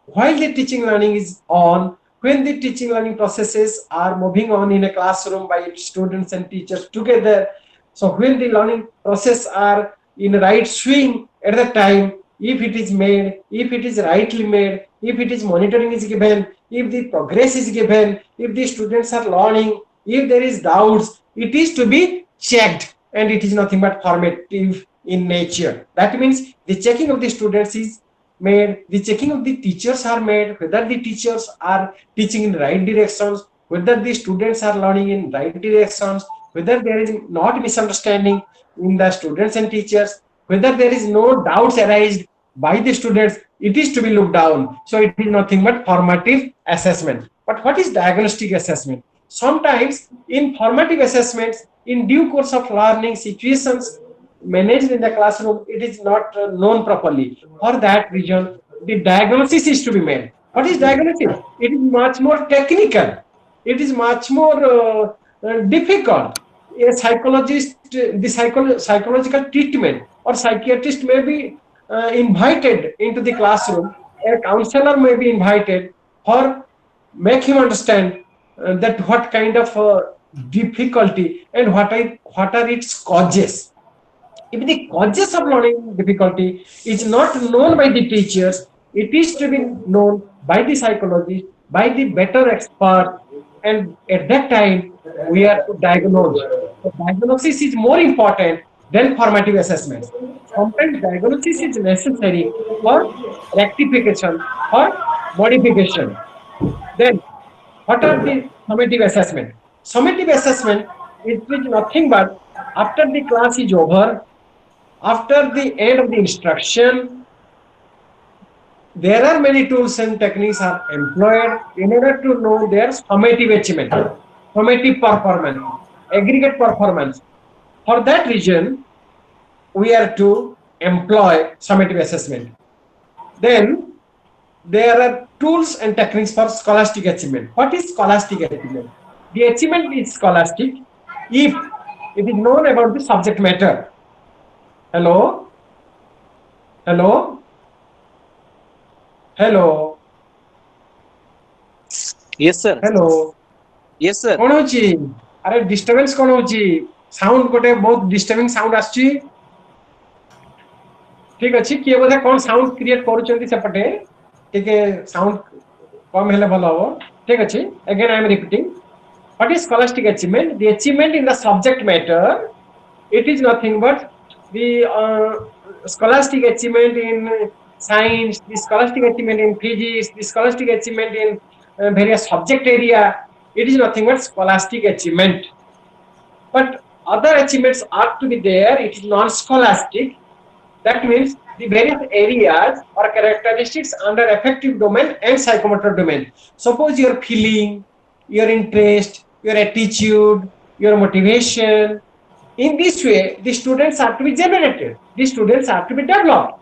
While the teaching learning is on, when the teaching learning processes are moving on in a classroom by students and teachers together, so when the learning process are in right swing at the time, if it is made, if it is rightly made, if it is monitoring is given, if the progress is given, if the students are learning, if there is doubts, it is to be checked, and it is nothing but formative in nature. That means the checking of the students is made, the checking of the teachers are made, whether the teachers are teaching in right directions, whether the students are learning in right directions, whether there is not misunderstanding in the students and teachers, whether there is no doubts arised by the students, it is to be looked down. So it is nothing but formative assessment. But what is diagnostic assessment? Sometimes in formative assessments, in due course of learning situations managed in the classroom, it is not known properly. For that reason, the diagnosis is to be made. What is diagnosis? It is much more technical. It is much more difficult. A psychologist, the psychological treatment or psychiatrist may be invited into the classroom. A counselor may be invited for make him understand that what kind of difficulty and what are its causes. If the causes of learning difficulty is not known by the teachers, it is to be known by the psychologist, by the better expert, and at that time we have to diagnose. So diagnosis is more important than formative assessments. Sometimes diagnosis is necessary for rectification or modification. Then what are the summative assessment? Summative assessment is nothing but after the class is over, after the end of the instruction, there are many tools and techniques are employed in order to know their summative achievement, summative performance, aggregate performance. For that reason, we are to employ summative assessment. Then there are tools and techniques for scholastic achievement. What is scholastic achievement? The achievement is scholastic if it is known about the subject matter. Hello? Hello? Hello? Yes, sir. Hello? Yes, sir. कौन होची? अरे disturbance कौन होची? Sound गोटे बहुत disturbing sound आछी. ठीक अछि किए बोधे कोन साउंड क्रिएट करूचंती सेपटे ठीक साउंड कम हेले भलो हो. ठीक अछि. Again I am repeating. What is scholastic achievement? The achievement in the subject matter. It is nothing but the scholastic achievement in science, the scholastic achievement in physics, the scholastic achievement in various subject area. It is nothing but scholastic achievement. But other achievements are to be there. It is non-scholastic. That means the various areas or characteristics under affective domain and psychomotor domain. Suppose your feeling, your interest, your attitude, your motivation. In this way, the students are to be generated. The students are to be developed.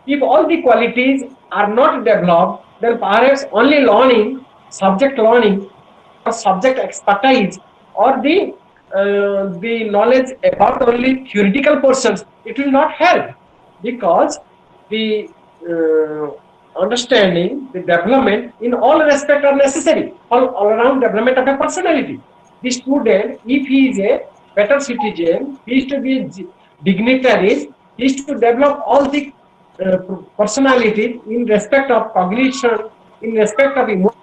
If all the qualities are not developed, then perhaps only learning, subject learning, or subject expertise, or the knowledge about only theoretical portions, it will not help. because the understanding, the development in all respects are necessary, all around development of a personality. The student, if he is a better citizen, he is to be dignitary, he is to develop all the personality in respect of cognition, in respect of emotion.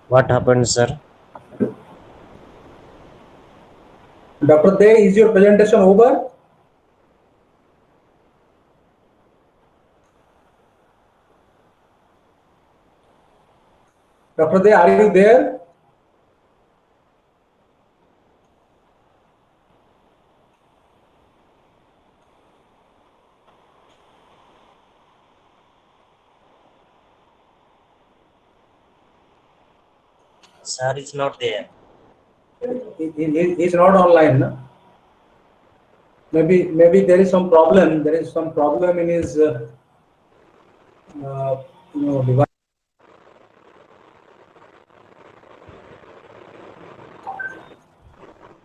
What happened, sir? Dr. Day, is your presentation over? Dr. Day, are you there? Sir is not there. He's not online. No? Maybe there is some problem. There is some problem in his device.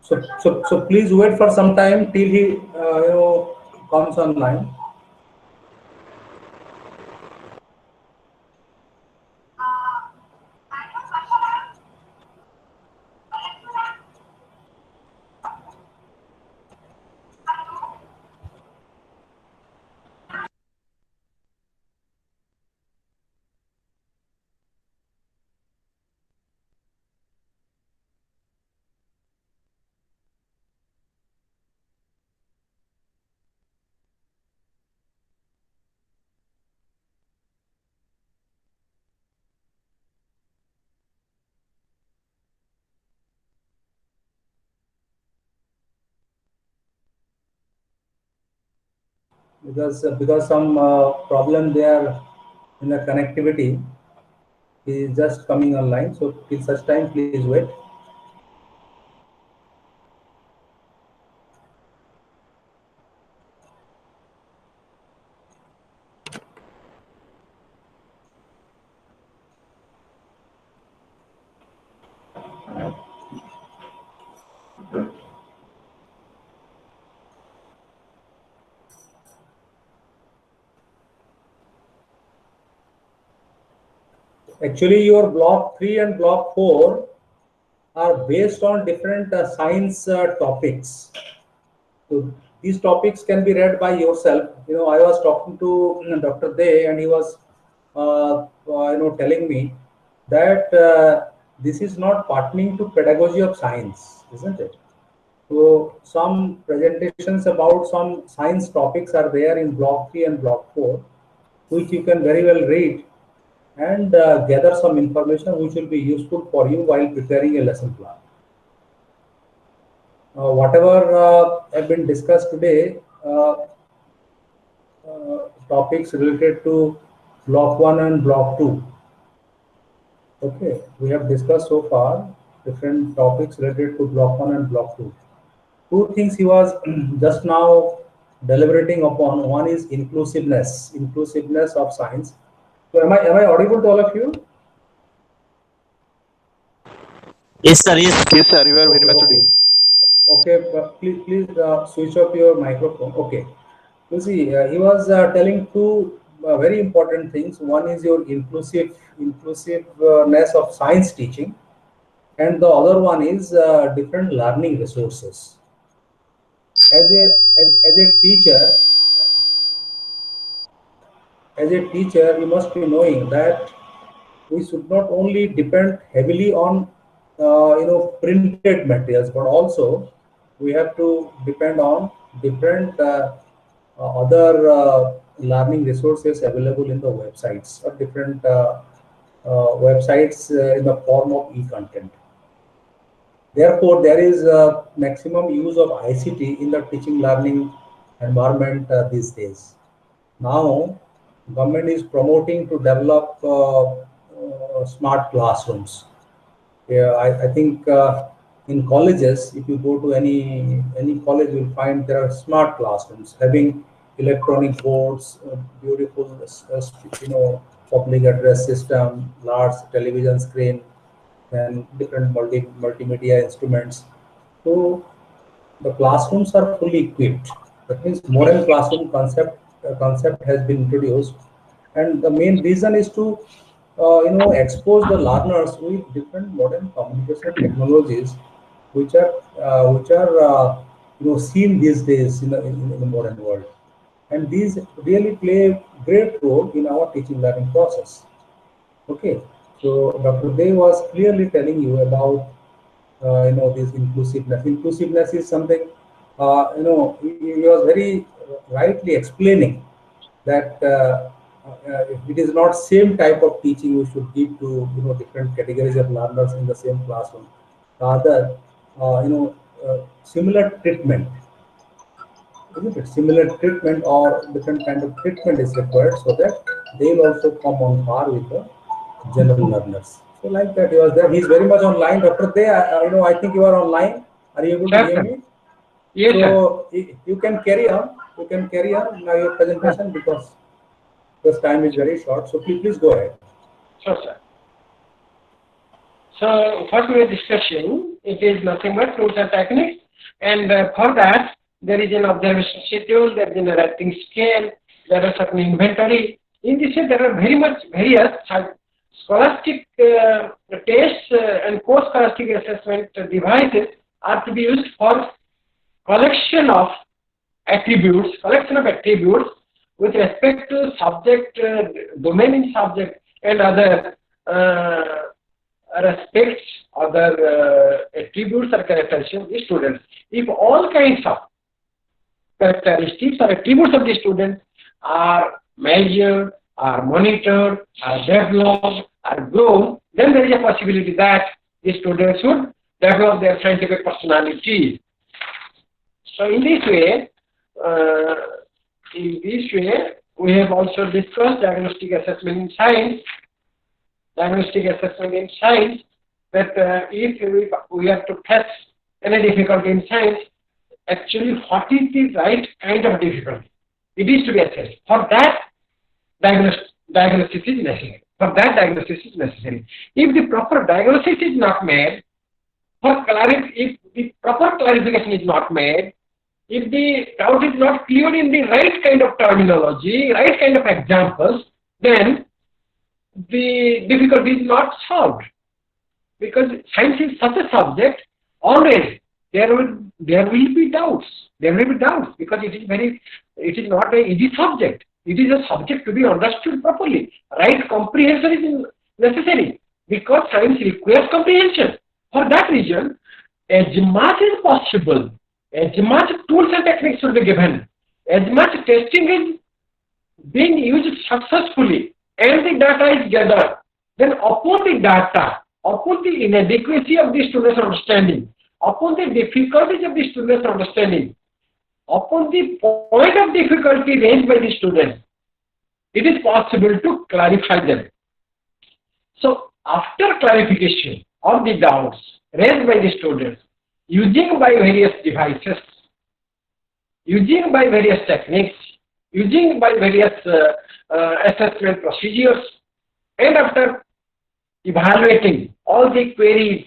So please wait for some time till he comes online. Because some problem there in the connectivity. He is just coming online. So till such time, please wait. Actually, your block 3 and block 4 are based on different science topics. So these topics can be read by yourself. I was talking to Dr. Day, and he was, telling me that this is not pertaining to pedagogy of science, isn't it? So some presentations about some science topics are there in block 3 and block 4, which you can very well read and gather some information which will be useful for you while preparing a lesson plan. Whatever have been discussed today, topics related to block 1 and block 2. Okay, we have discussed so far different topics related to block 1 and block 2. Two things he was just now deliberating upon. One is inclusiveness of science. So am I audible to all of you? Yes, sir. Yes. Yes, sir, you are very much Okay. audible. Okay, but please switch off your microphone. Okay. You see, he was telling two very important things. One is your inclusiveness of science teaching, and the other one is different learning resources. As a teacher, you must be knowing that we should not only depend heavily on printed materials, but also we have to depend on different other learning resources available in the websites, or different websites in the form of e-content. Therefore, there is a maximum use of ICT in the teaching learning environment these days. Now, government is promoting to develop smart classrooms. Yeah, I think in colleges, if you go to any college, you'll find there are smart classrooms having electronic boards, beautiful, public address system, large television screen, and different multimedia instruments. So the classrooms are fully equipped. That means modern classroom concept has been introduced, and the main reason is to expose the learners with different modern communication technologies, which are seen these days in the modern world, and these really play a great role in our teaching learning process. Okay, so Dr. Day was clearly telling you about this inclusiveness. Inclusiveness is something, he was very rightly explaining that it is not same type of teaching we should give to different categories of learners in the same classroom. Rather, similar treatment, isn't it? Similar treatment or different kind of treatment is required so that they will also come on par with the general learners. So like that, he was there. He's very much online. Dr. Day, I think you are online. Are you able to hear me? Yes, sir. So you can carry on. You can carry on now your presentation because this time is very short. So please go ahead. Sure, sir. So what we are discussing, it is nothing but tools and techniques, and for that there is an observation schedule, there is an writing scale, there are certain inventory. In this way, there are various scholastic tests and post-scholastic assessment devices are to be used for collection of attributes with respect to subject, domain in subject, and other respects, other attributes or characteristics of the students. If all kinds of characteristics or attributes of the student are measured, are monitored, are developed, are grown, then there is a possibility that the students should develop their scientific personality. So in this way, we have also discussed diagnostic assessment in science. That if we have to test any difficulty in science, actually what is the right kind of difficulty? It is to be assessed. For that, diagnosis is necessary. If the proper diagnosis is not made, if the proper clarification is not made, if the doubt is not cleared in the right kind of terminology, right kind of examples, then the difficulty is not solved. Because science is such a subject, always there will be doubts. There will be doubts because it is not an easy subject. It is a subject to be understood properly. Right comprehension is necessary because science requires comprehension. For that reason, as much as possible, as much tools and techniques should be given, as much testing is being used successfully, and the data is gathered, then upon the data, upon the inadequacy of the student's understanding, upon the difficulties of the student's understanding, upon the point of difficulty raised by the student, it is possible to clarify them. So, after clarification of the doubts raised by the students, using by various devices, using by various techniques, using by various assessment procedures, and after evaluating all the queries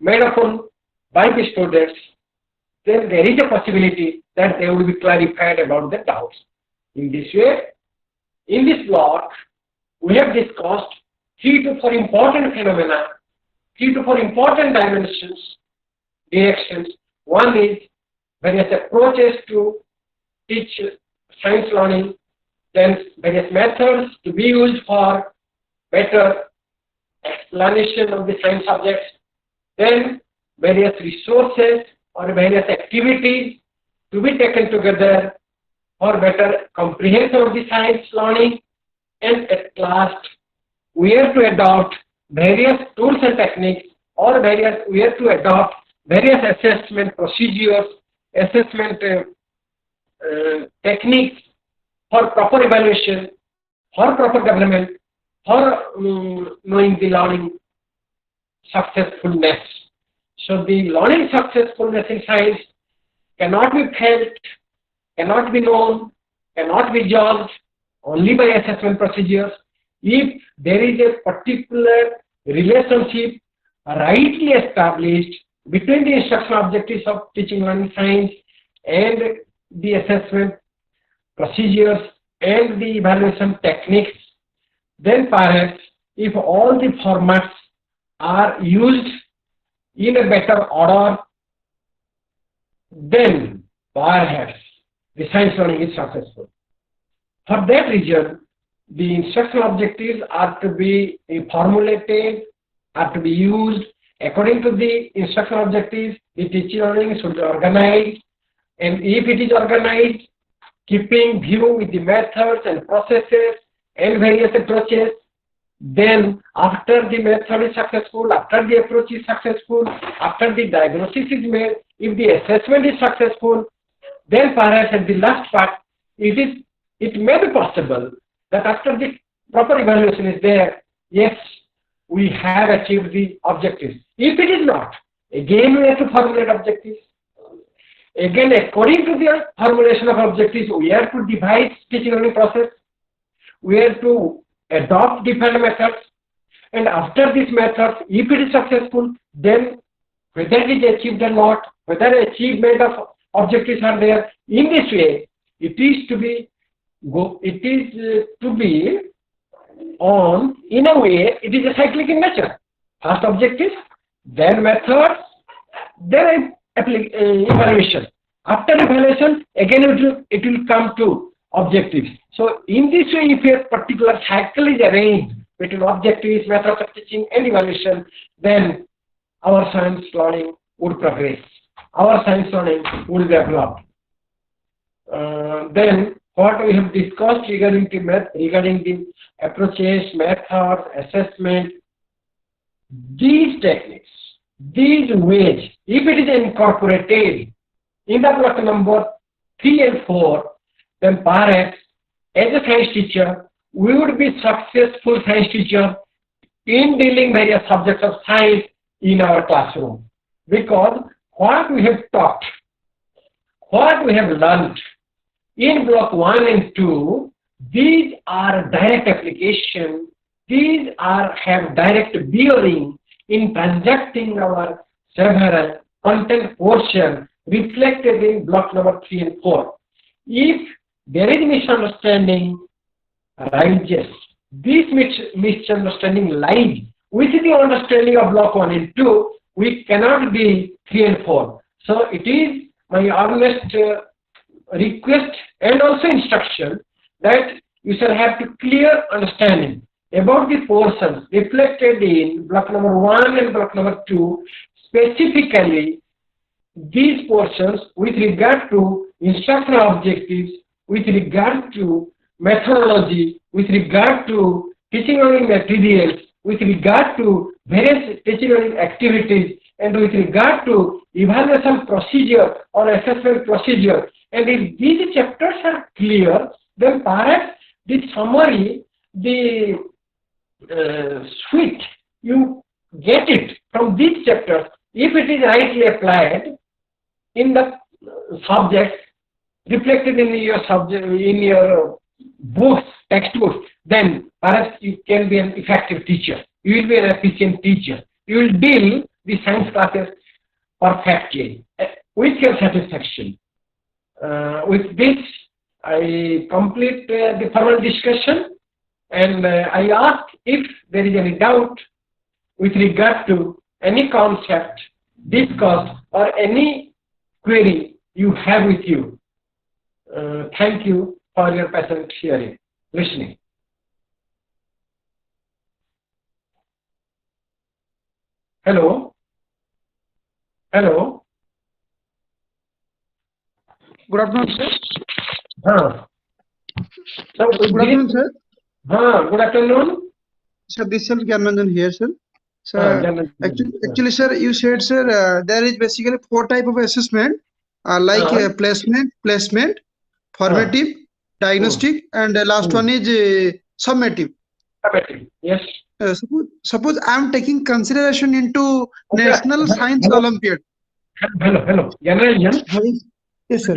made upon by the students, then there is a possibility that they will be clarified about the doubts. In this way, in this block, we have discussed 3 to 4 important phenomena, 3 to 4 important dimensions, directions. One is various approaches to teach science learning, then various methods to be used for better explanation of the science subjects, then various resources or various activities to be taken together for better comprehension of the science learning, and at last we have to adopt various tools and techniques, or we have to adopt various assessment procedures, assessment techniques for proper evaluation, for proper development, for knowing the learning successfulness. So the learning successfulness in science cannot be felt, cannot be known, cannot be judged only by assessment procedures if there is a particular relationship rightly established between the instructional objectives of teaching learning science and the assessment procedures and the evaluation techniques. Then perhaps if all the formats are used in a better order, then perhaps the science learning is successful. For that reason, the instructional objectives are to be formulated, are to be used according to the instructional objectives. The teaching learning should be organized, and if it is organized, keeping view with the methods and processes and various approaches, then after the method is successful, after the approach is successful, after the diagnosis is made, if the assessment is successful, then perhaps at the last part, it may be possible that after the proper evaluation is there, yes, we have achieved the objectives. If it is not, again we have to formulate objectives. Again, according to the formulation of objectives, we have to devise teaching learning process. We have to adopt different methods, and after these methods, if it is successful, then whether it is achieved or not, whether achievement of objectives are there, in this way, it is to be on, in a way, it is a cyclic in nature. First objectives, then methods, then evaluation. After evaluation, again it will come to objectives. So in this way, if a particular cycle is arranged between objectives, methods of teaching and evaluation, then our science learning would progress. Our science learning would develop. Then what we have discussed regarding the approaches, methods, assessment, these techniques, these ways, if it is incorporated in the block number 3 and 4, then perhaps as a science teacher, we would be successful science teacher in dealing various subjects of science in our classroom. Because what we have taught, what we have learned in block 1 and 2, these are direct application, these have direct bearing in transacting our several content portion reflected in block number 3 and 4. If there is misunderstanding arises, this misunderstanding lies with the understanding of block 1 and 2, we cannot be 3 and 4. So it is my earnest request and also instruction that you shall have to clear understanding about the portions reflected in block number 1 and block number 2, specifically these portions with regard to instructional objectives, with regard to methodology, with regard to teaching learning materials, with regard to various teaching learning activities, and with regard to evaluation procedure or assessment procedure. And if these chapters are clear, then perhaps the summary, the suite, you get it from these chapters. If it is rightly applied in the subject reflected in your subject, in your books, textbooks, then perhaps you can be an effective teacher. You will be an efficient teacher. You will deal the science classes perfectly with your satisfaction. With this, I complete the formal discussion, and I ask if there is any doubt with regard to any concept discussed or any query you have with you. Thank you for your patient hearing, listening. Hello? Hello? Good afternoon, sir. So, Good afternoon, sir. good afternoon. Sir, this is Gyananjan here, sir. Gyananjan. Actually, sir, you said, sir, there is basically 4 type of assessment, like placement, formative, diagnostic, and the last one is summative. Yes. Suppose I am taking consideration into National Science Olympiad. Hello. Gyananjan. Yes, sir.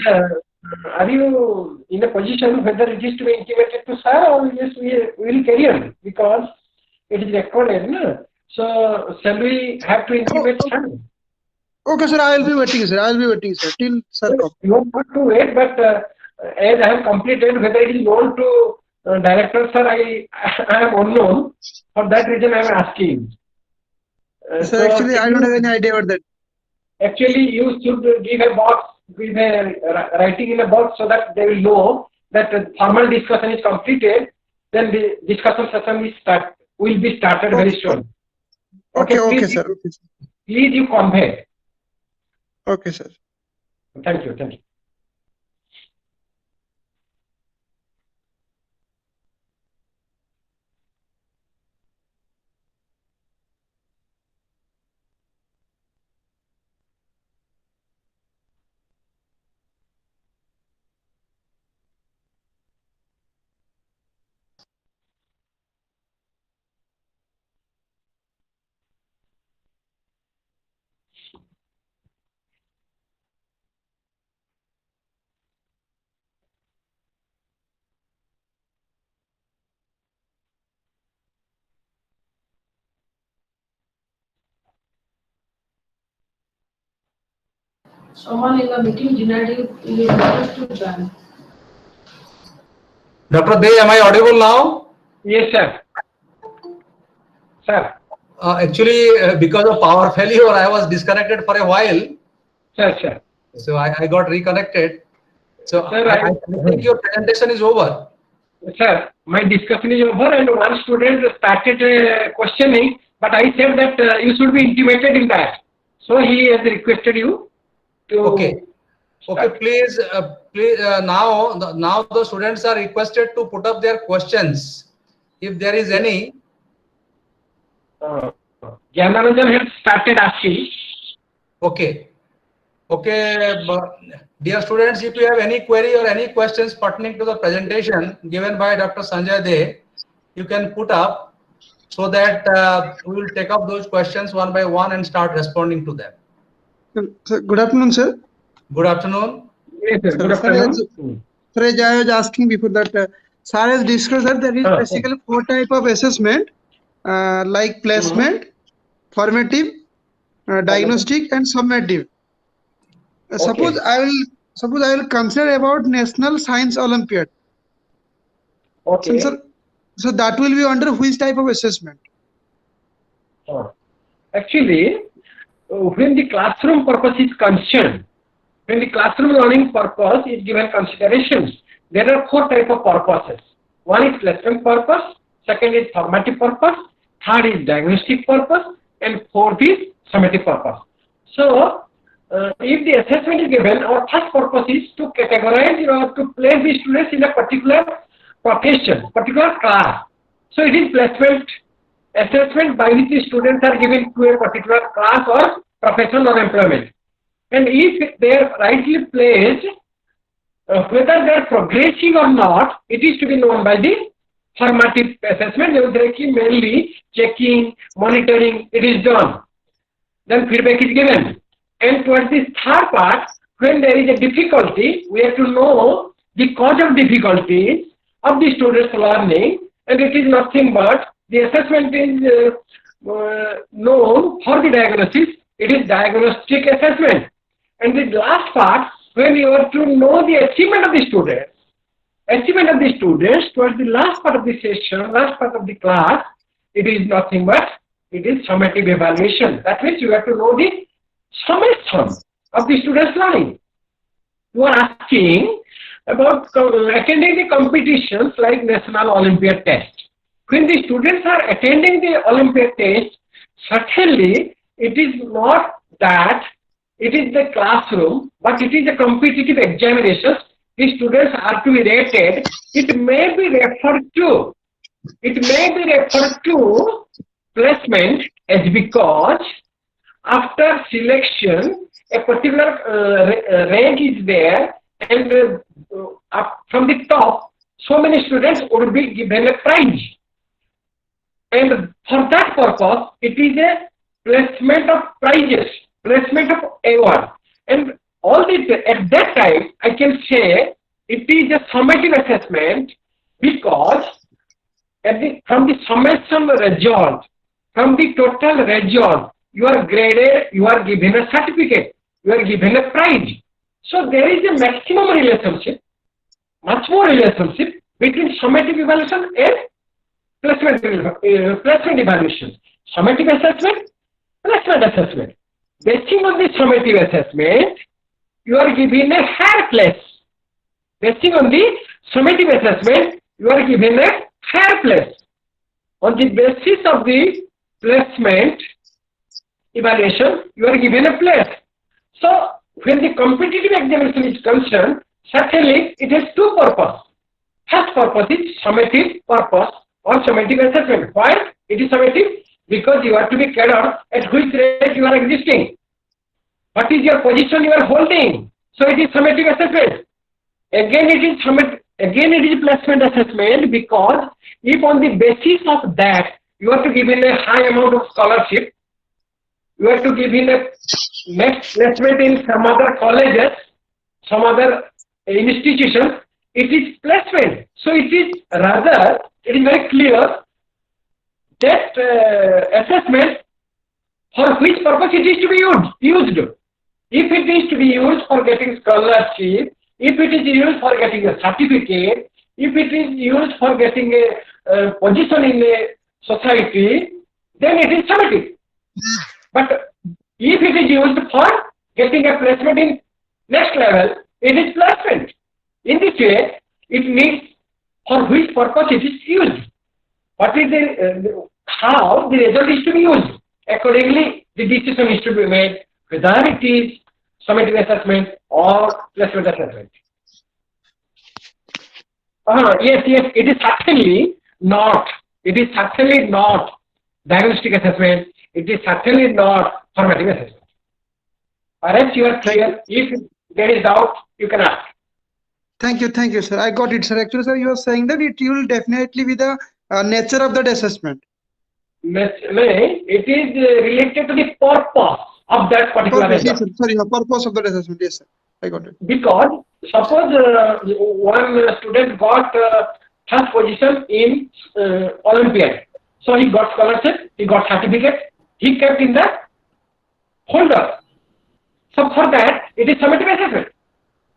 Are you in a position whether it is to be intimated to sir, or yes, we will carry on because it is recorded, no? So shall we have to intimate sir? Okay, sir, I will be waiting, sir. I will be waiting, sir, till sir comes. You have not to wait, but as I have completed, whether it is known to director sir, I am unknown. For that reason, I am asking. Sir, actually, I don't have any idea about that. Actually, you should give a box with a writing in a box so that they will know that the formal discussion is completed. Then the discussion session will be started very soon. Okay, please, sir. Please you convey. Okay, sir. Thank you. Someone in the meeting denied you access to join. Dr. Dey, am I audible now? Yes, sir. Sir. Actually, because of power failure, I was disconnected for a while. Sir. So I got reconnected. So Sir, I think your presentation is over. Sir, my discussion is over, and one student started questioning, but I said that you should be intimated in that. So he has requested you to. Okay. Please. Now the students are requested to put up their questions, if there is any. Gyananjan has started asking. Okay. Dear students, if you have any query or any questions pertaining to the presentation given by Dr. Sanjay Dey, you can put up so that we will take up those questions one by one and start responding to them. Sir, good afternoon, sir. Good afternoon. Yes, sir. Good afternoon. Sir, as I was asking before that, sir has discussed that there is basically 4 type of assessment, like placement, formative, diagnostic, and summative. Suppose I will consider about National Science Olympiad. Okay. So that will be under which type of assessment? Actually, when the classroom purpose is concerned, when the classroom learning purpose is given considerations, there are 4 types of purposes. One is placement purpose, second is formative purpose, third is diagnostic purpose, and fourth is summative purpose. So, if the assessment is given, our first purpose is to categorize or to place the students in a particular profession, particular class. So it is placement assessment by which the students are given to a particular class or profession or employment. And if they are rightly placed, whether they are progressing or not, it is to be known by the formative assessment. Mainly checking, monitoring, it is done. Then feedback is given. And towards this third part, when there is a difficulty, we have to know the cause of difficulties of the students' learning, and it is nothing but the assessment is known for the diagnosis. It is diagnostic assessment. And the last part, when you have to know the achievement of the students towards the last part of the session, last part of the class, it is nothing but it is summative evaluation. That means you have to know the summation of the students' learning. You are asking about attending the competitions like National Olympiad Test. When the students are attending the Olympiad Test, certainly it is not that it is the classroom, but it is a competitive examination. The students are to be rated. It may be referred to placement as because after selection, a particular rank is there, and from the top, so many students would be given a prize. And for that purpose, it is a placement of prizes, placement of award. And all this, at that time, I can say it is a summative assessment because from the summation result, from the total result, you are graded, you are given a certificate, you are given a prize. So there is a maximum relationship, much more relationship between summative evaluation and placement evaluation. Summative assessment, placement assessment. Based on the summative assessment, you are given a higher place. Based on the summative assessment, you are given a higher place. On the basis of the placement evaluation, you are given a place. So, when the competitive examination is concerned, certainly it has two purposes. First purpose is summative purpose or summative assessment. Why it is summative? Because you have to be catered at which rate you are existing. What is your position you are holding? So it is summative assessment. Again it is placement assessment because if on the basis of that you have to give in a high amount of scholarship, you have to give in a next placement in some other colleges, some other institutions, it is placement. So it is rather, it is very clear that assessment for which purpose it is to be used. If it is to be used for getting scholarship, if it is used for getting a certificate, if it is used for getting a position in a society, then it is summative. But if it is used for getting a placement in next level, it is placement. In this way, it means for which purpose it is used. What is how the result is to be used. Accordingly, the decision is to be made whether it is summative assessment or placement assessment. Yes, it is certainly not. It is certainly not diagnostic assessment. It is certainly not formative assessment. Perhaps you are clear. If there is doubt, you can ask. Thank you, sir. I got it, sir. Actually, sir, you are saying that it will definitely be the nature of that assessment. It is related to the purpose of that particular purpose, yes, result. Sorry, the purpose of that assessment. Yes, sir. I got it. Because suppose one student got first position in Olympiad. So he got scholarship, he got certificate, he kept in the folder. So for that, it is summative assessment.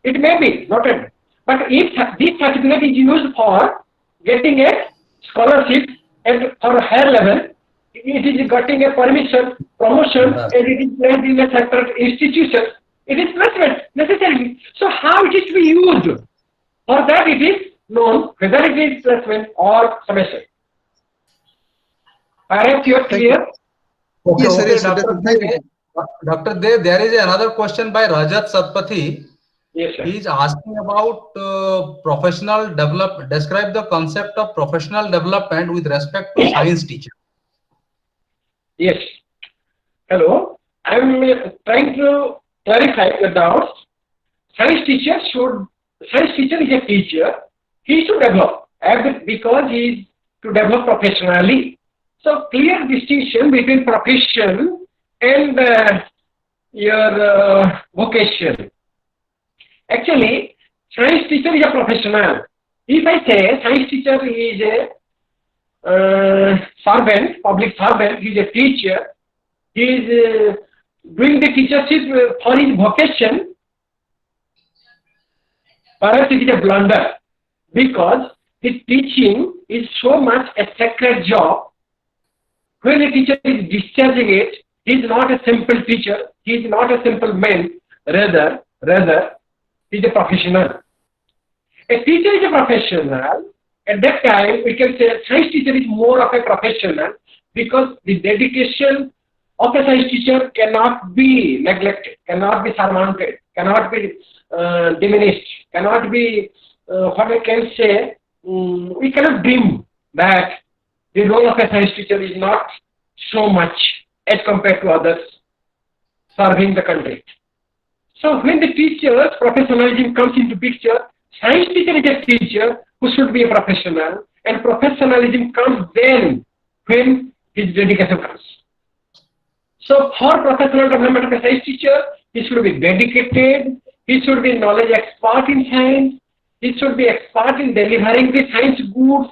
It may be noted. But if this certificate is used for getting a scholarship and for a higher level, it is getting a permission, promotion, and it is placed in a separate institution, it is placement necessarily. So how it is to be used? For that it is known whether it is placement or summation. Perhaps you are clear? Yes, sir. Yes, sir. Thank you. Dr. Dev, there is another question by Rajat Satpathy. Yes, sir. He is asking about professional develop. Describe the concept of professional development with respect to science teacher. Yes. Hello. I'm trying to clarify the doubts. Science teacher is a teacher. He should develop because he is to develop professionally. So clear distinction between profession and your vocation. Actually, science teacher is a professional. If I say science teacher is a servant, public servant, he is a teacher, he is doing the teachership for his vocation, perhaps it is a blunder because the teaching is so much a sacred job. When a teacher is discharging it, he is not a simple teacher, he is not a simple man, rather, he is a professional. A teacher is a professional. At that time, we can say a science teacher is more of a professional because the dedication of a science teacher cannot be neglected, cannot be surmounted, cannot be diminished, cannot be, what I can say, we cannot dream that the role of a science teacher is not so much as compared to others serving the country. So when the teacher's professionalism comes into picture, science teacher is a teacher who should be a professional, and professionalism comes then when his dedication comes. So for professional development of a science teacher, he should be dedicated, he should be knowledge expert in science, he should be expert in delivering the science goods,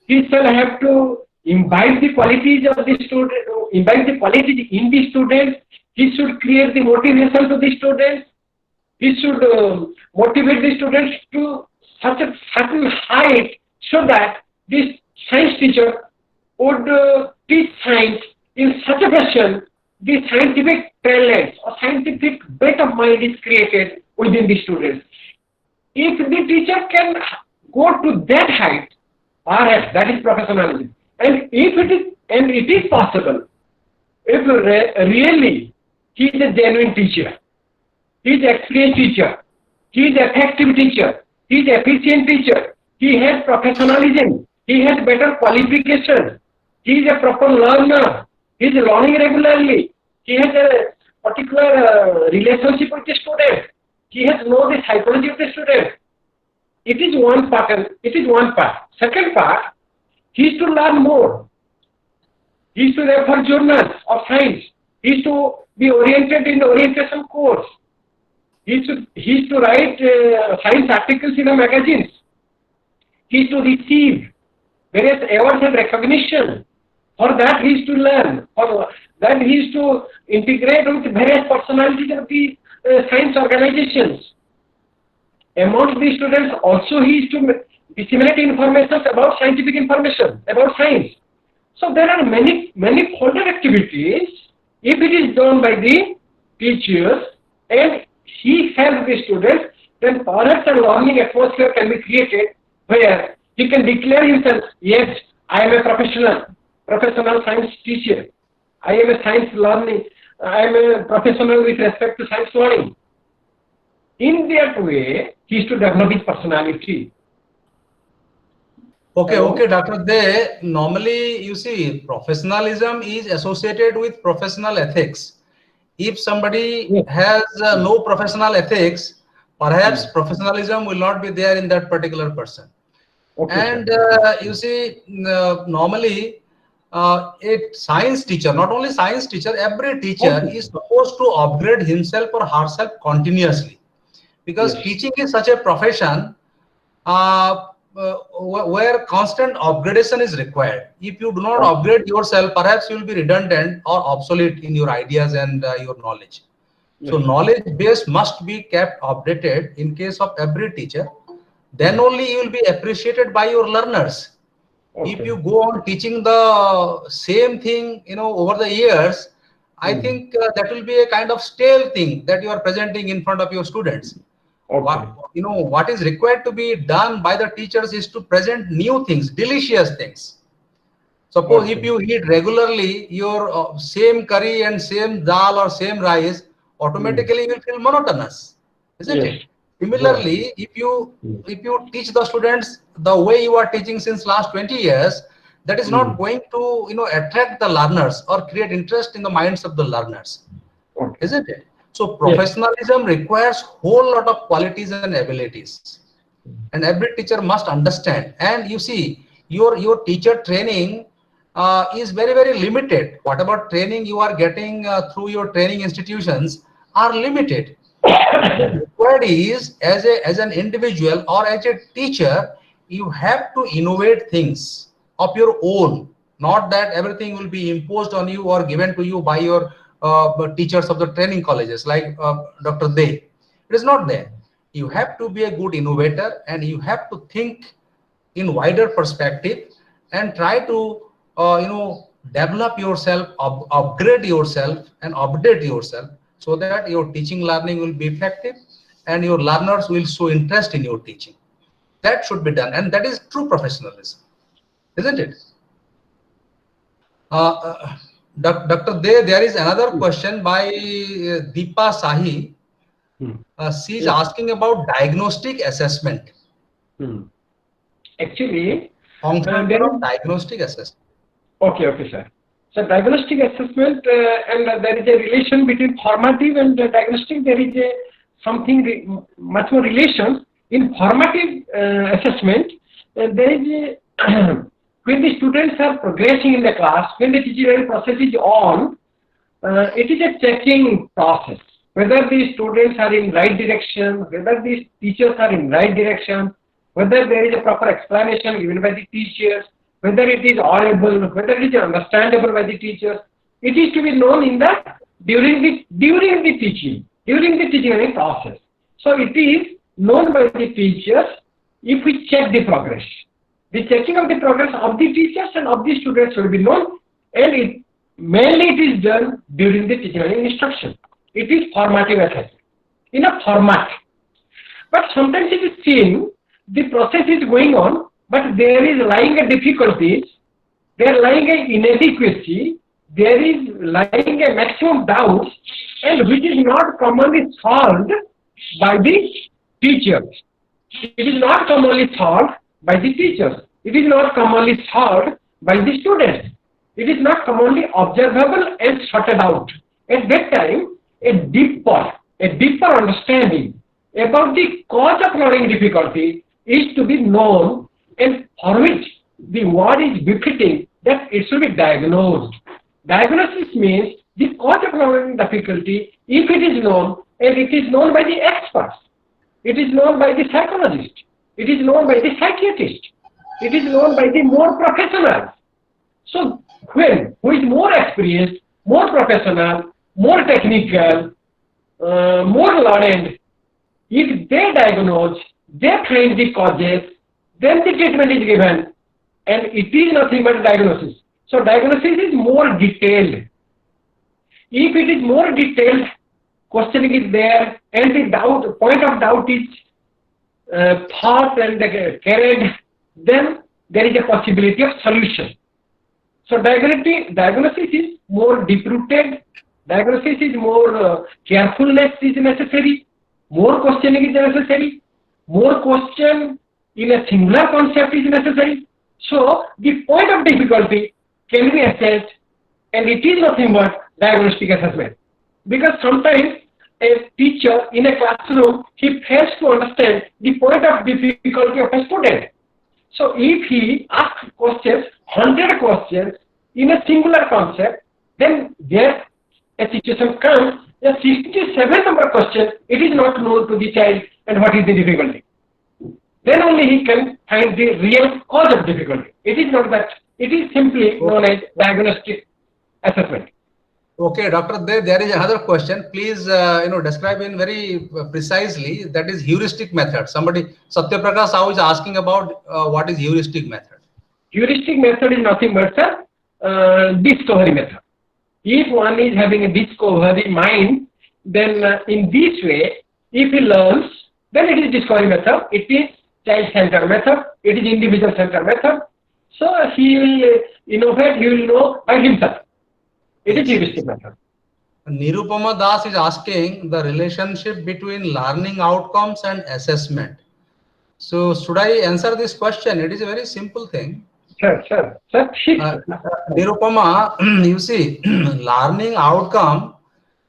he shall have to imbibe the qualities of the student, imbibe the qualities in the students, he should create the motivation to the students, he should motivate the students to such a certain height so that this science teacher would teach science in such a fashion the scientific talent or scientific bent of mind is created within the students. If the teacher can go to that height, perhaps that is professionalism. And if it is possible, if really he is a genuine teacher, he is an experienced teacher, he is an effective teacher, he is an efficient teacher, he has professionalism, he has better qualification, he is a proper learner, he is learning regularly, he has a particular relationship with the student, he has known the psychology of the student. It is one part. Second part, he is to learn more. He is to refer journals of science. He is to be oriented in the orientation course. He is to write science articles in the magazines. He is to receive various awards and recognition. For that he is to learn. For that he is to integrate with various personalities of the science organizations. Amongst the students also he is to disseminate information about scientific information, about science. So there are many further activities if it is done by the teachers and he helps the students, then perhaps a learning atmosphere can be created where he can declare himself, yes, I am a professional science teacher. I am a science learning, I am a professional with respect to science learning. In that way, he is to develop his personality. Okay, Dr. De, normally you see professionalism is associated with professional ethics. If somebody has no professional ethics, perhaps professionalism will not be there in that particular person. And you see, normally a science teacher, not only science teacher, every teacher is supposed to upgrade himself or herself continuously. Because teaching is such a profession where constant upgradation is required. If you do not upgrade yourself, perhaps you will be redundant or obsolete in your ideas and your knowledge. So knowledge base must be kept updated in case of every teacher. Then only you will be appreciated by your learners. If you go on teaching the same thing, over the years, I think that will be a kind of stale thing that you are presenting in front of your students. What is required to be done by the teachers is to present new things, delicious things. Suppose if you eat regularly your same curry and same dal or same rice, automatically you will feel monotonous, isn't it? Similarly, if you teach the students the way you are teaching since last 20 years, that is not going to attract the learners or create interest in the minds of the learners, isn't it? So professionalism requires whole lot of qualities and abilities, and every teacher must understand. And you see, your teacher training is very limited. Whatever training you are getting through your training institutions are limited. What is, as an individual or as a teacher, you have to innovate things of your own, not that everything will be imposed on you or given to you by your teachers of the training colleges like Dr. Day. It is not there. You have to be a good innovator, and you have to think in wider perspective and try to develop yourself, upgrade yourself and update yourself, so that your teaching learning will be effective and your learners will show interest in your teaching. That should be done, and that is true professionalism, isn't it? Dr. There is another question by Deepa Sahi. She is asking about diagnostic assessment. Actually, function of diagnostic assessment. Okay, sir. So diagnostic assessment, and there is a relation between formative and diagnostic. There is something much more relation in formative assessment. There is when the students are progressing in the class, when the teaching process is on, it is a checking process. Whether the students are in right direction, whether the teachers are in right direction, whether there is a proper explanation given by the teachers, whether it is audible, whether it is understandable by the teachers. It is to be known in the during the teaching process. So it is known by the teachers if we check the progress. The checking of the progress of the teachers and of the students will be known, and mainly it is done during the teaching and instruction. It is formative assessment in a format. But sometimes it is seen the process is going on, but there is lying a difficulties, there lying a inadequacy, there is lying a maximum doubt, and which is not commonly solved by the teachers. It is not commonly solved by the teachers. It is not commonly solved by the students. It is not commonly observable and sorted out. At that time, a deeper understanding about the cause of learning difficulty is to be known, and for which the word is befitting that it should be diagnosed. Diagnosis means the cause of learning difficulty, if it is known, and it is known by the experts, it is known by the psychologist, it is known by the psychiatrist, it is known by the more professionals. So who is more experienced, more professional, more technical, more learned, if they diagnose, they find the causes, then the treatment is given, and it is nothing but diagnosis. So diagnosis is more detailed. If it is more detailed, questioning is there, and the point of doubt is thought and carried, then there is a possibility of solution. So diagnosis is more deep-rooted, diagnosis is more carefulness is necessary, more questioning is necessary, more question in a singular concept is necessary. So the point of difficulty can be assessed, and it is nothing but diagnostic assessment. Because sometimes a teacher in a classroom, he fails to understand the point of difficulty of a student. So if he asks questions, 100 questions in a singular concept, then there a situation comes, a 67 number question, it is not known to the child and what is the difficulty. Then only he can find the real cause of difficulty. It is not that, it is simply known as diagnostic assessment. Okay, Dr. There is another question. Please, describe in very precisely. That is heuristic method. Somebody, Satya Prakash Sahu is asking about what is heuristic method. Heuristic method is nothing but discovery method. If one is having a discovery mind, then in this way, if he learns, then it is discovery method. It is child-centered method. It is individual-centered method. So he will innovate, he will know by himself. It is Yes, heuristic method. Nirupama Das is asking the relationship between learning outcomes and assessment. So should I answer this question? It is a very simple thing. Sure. Sir, Nirupama, you see, learning outcome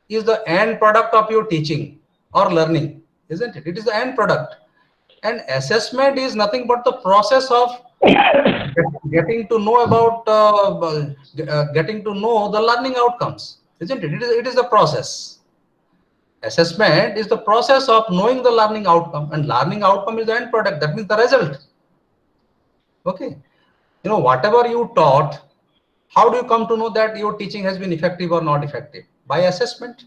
is the end product of your teaching or learning, isn't it? It is the end product. And assessment is nothing but the process of getting to know about, getting to know the learning outcomes, isn't it? It is the process. Assessment is the process of knowing the learning outcome, and learning outcome is the end product. That means the result. Okay. You know, whatever you taught, how do you come to know that your teaching has been effective or not effective? By assessment.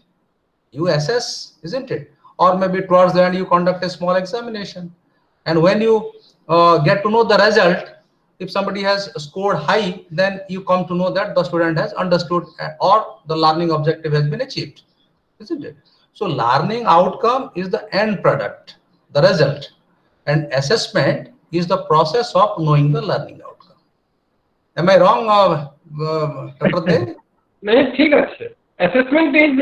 You assess, isn't it? Or maybe towards the end you conduct a small examination. And when you get to know the result, if somebody has scored high, then you come to know that the student has understood or the learning objective has been achieved, isn't it? So learning outcome is the end product, the result, and assessment is the process of knowing the learning outcome. Am I wrong, Dr. Dey? No, ठीक है. Assessment is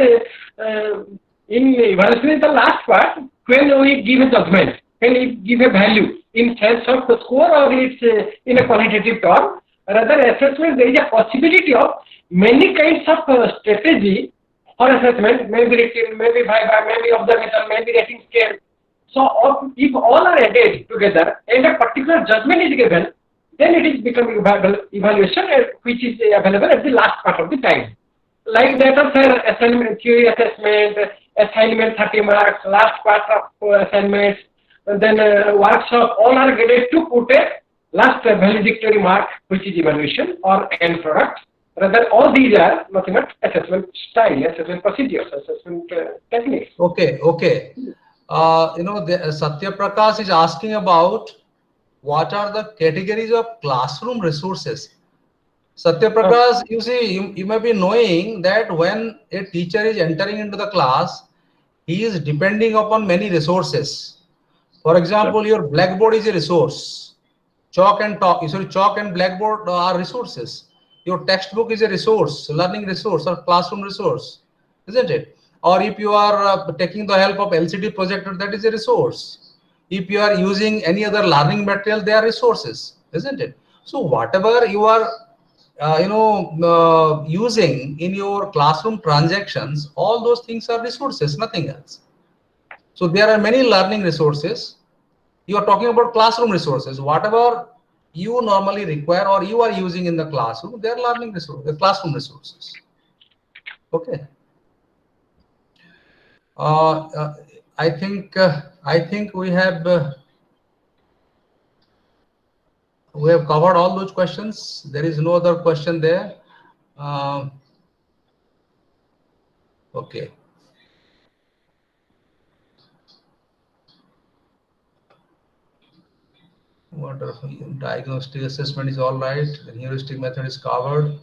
in evaluation is the last part when we give a judgment, when we give a value in sense of the score or it's in a qualitative term. Rather, assessment there is a possibility of many kinds of strategy for assessment, maybe written, maybe viva, maybe observation, maybe rating scale. So, if all are added together and a particular judgment is given, then it is becoming evaluation which is available at the last part of the time. Like that of assignment, theory assessment, assignment 30 marks, last part of assignments, and then workshop, all are graded to put a last valedictory mark, which is evaluation or end product. Rather, all these are nothing but assessment style, assessment procedures, assessment techniques. Okay. You know, Satya Prakash is asking about what are the categories of classroom resources. Satya Prakash, you see, you may be knowing that when a teacher is entering into the class, he is depending upon many resources. For example, your blackboard is a resource. Chalk and blackboard are resources. Your textbook is a resource, learning resource or classroom resource, isn't it? Or if you are taking the help of LCD projector, that is a resource. If you are using any other learning material, they are resources, isn't it? So whatever you are using in your classroom transactions, all those things are resources, nothing else. So there are many learning resources. You are talking about classroom resources. Whatever you normally require or you are using in the classroom, they are learning resources, the classroom resources. Okay. I think we have covered all those questions. There is no other question there. Okay. Wonderful. Diagnostic assessment is all right. The heuristic method is covered.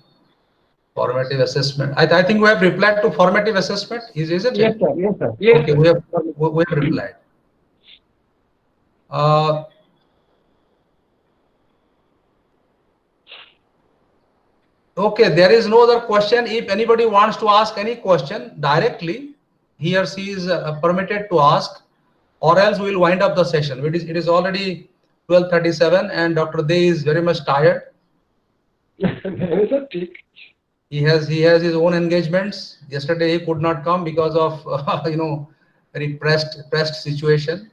Formative assessment. I think we have replied to formative assessment. Is it? Yes, sir. Yes, sir. Yes, okay, sir. we have replied. Okay, there is no other question. If anybody wants to ask any question directly, he or she is permitted to ask, or else we will wind up the session. It is already 12:37 and Dr. Dey is very much tired. He has his own engagements. Yesterday he could not come because of very pressed situation.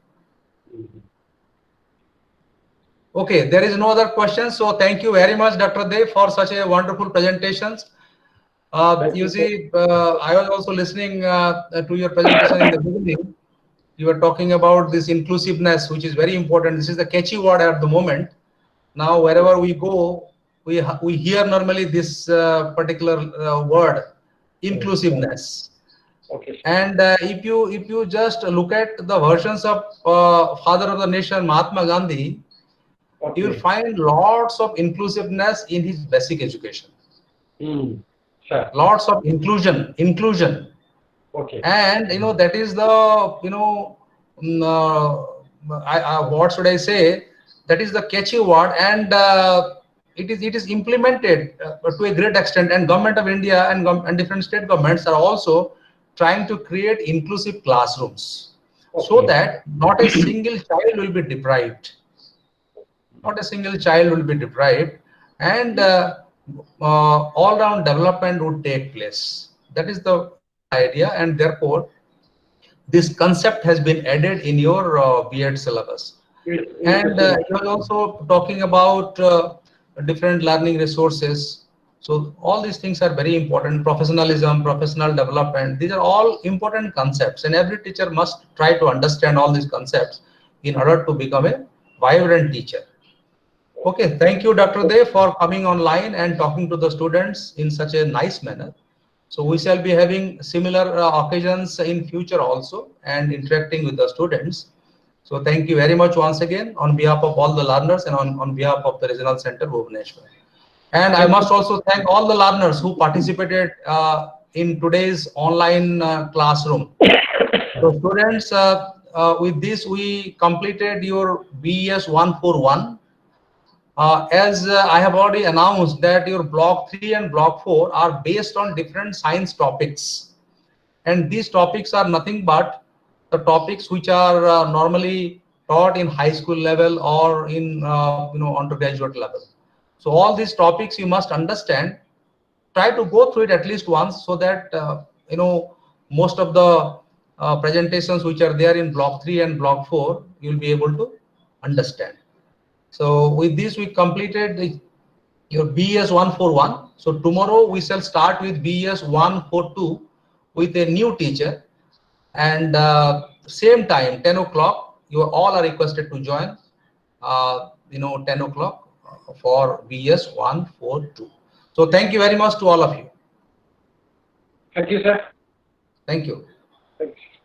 Okay, there is no other question. So thank you very much, Dr. Dey, for such a wonderful presentations. You see, I was also listening to your presentation in the beginning. You were talking about this inclusiveness, which is very important. This is the catchy word at the moment. Now, wherever we go, we hear normally this particular word, inclusiveness. Okay. And if you just look at the versions of Father of the Nation, Mahatma Gandhi, Okay. you will find lots of inclusiveness in his basic education. Sure. Lots of inclusion. Okay. And that is the what should I say? That is the catchy word. And it is implemented to a great extent, and Government of India and different state governments are also trying to create inclusive classrooms, so that not a single child will be deprived. Not a single child will be deprived, and all-round development would take place. That is the idea, and therefore this concept has been added in your B.Ed syllabus. And you're also talking about different learning resources. So all these things are very important. Professionalism, professional development, these are all important concepts, and every teacher must try to understand all these concepts in order to become a vibrant teacher. Okay, thank you, Dr. Dev, for coming online and talking to the students in such a nice manner. So we shall be having similar occasions in future also, and interacting with the students. So thank you very much once again on behalf of all the learners and on behalf of the Regional Center Bhubaneswar. And I must also thank all the learners who participated in today's online classroom. So students, with this we completed your BES 141. As I have already announced that your block 3 and block 4 are based on different science topics, and these topics are nothing but the topics which are normally taught in high school level or in undergraduate level. So all these topics you must understand. Try to go through it at least once, so that most of the presentations which are there in block 3 and block 4 you will be able to understand. So with this we completed your BES 141. So tomorrow we shall start with BES 142 with a new teacher, and same time 10 o'clock you all are requested to join 10 o'clock for BES 142. So thank you very much to all of you. Thank you, sir. Thank you. Thank you.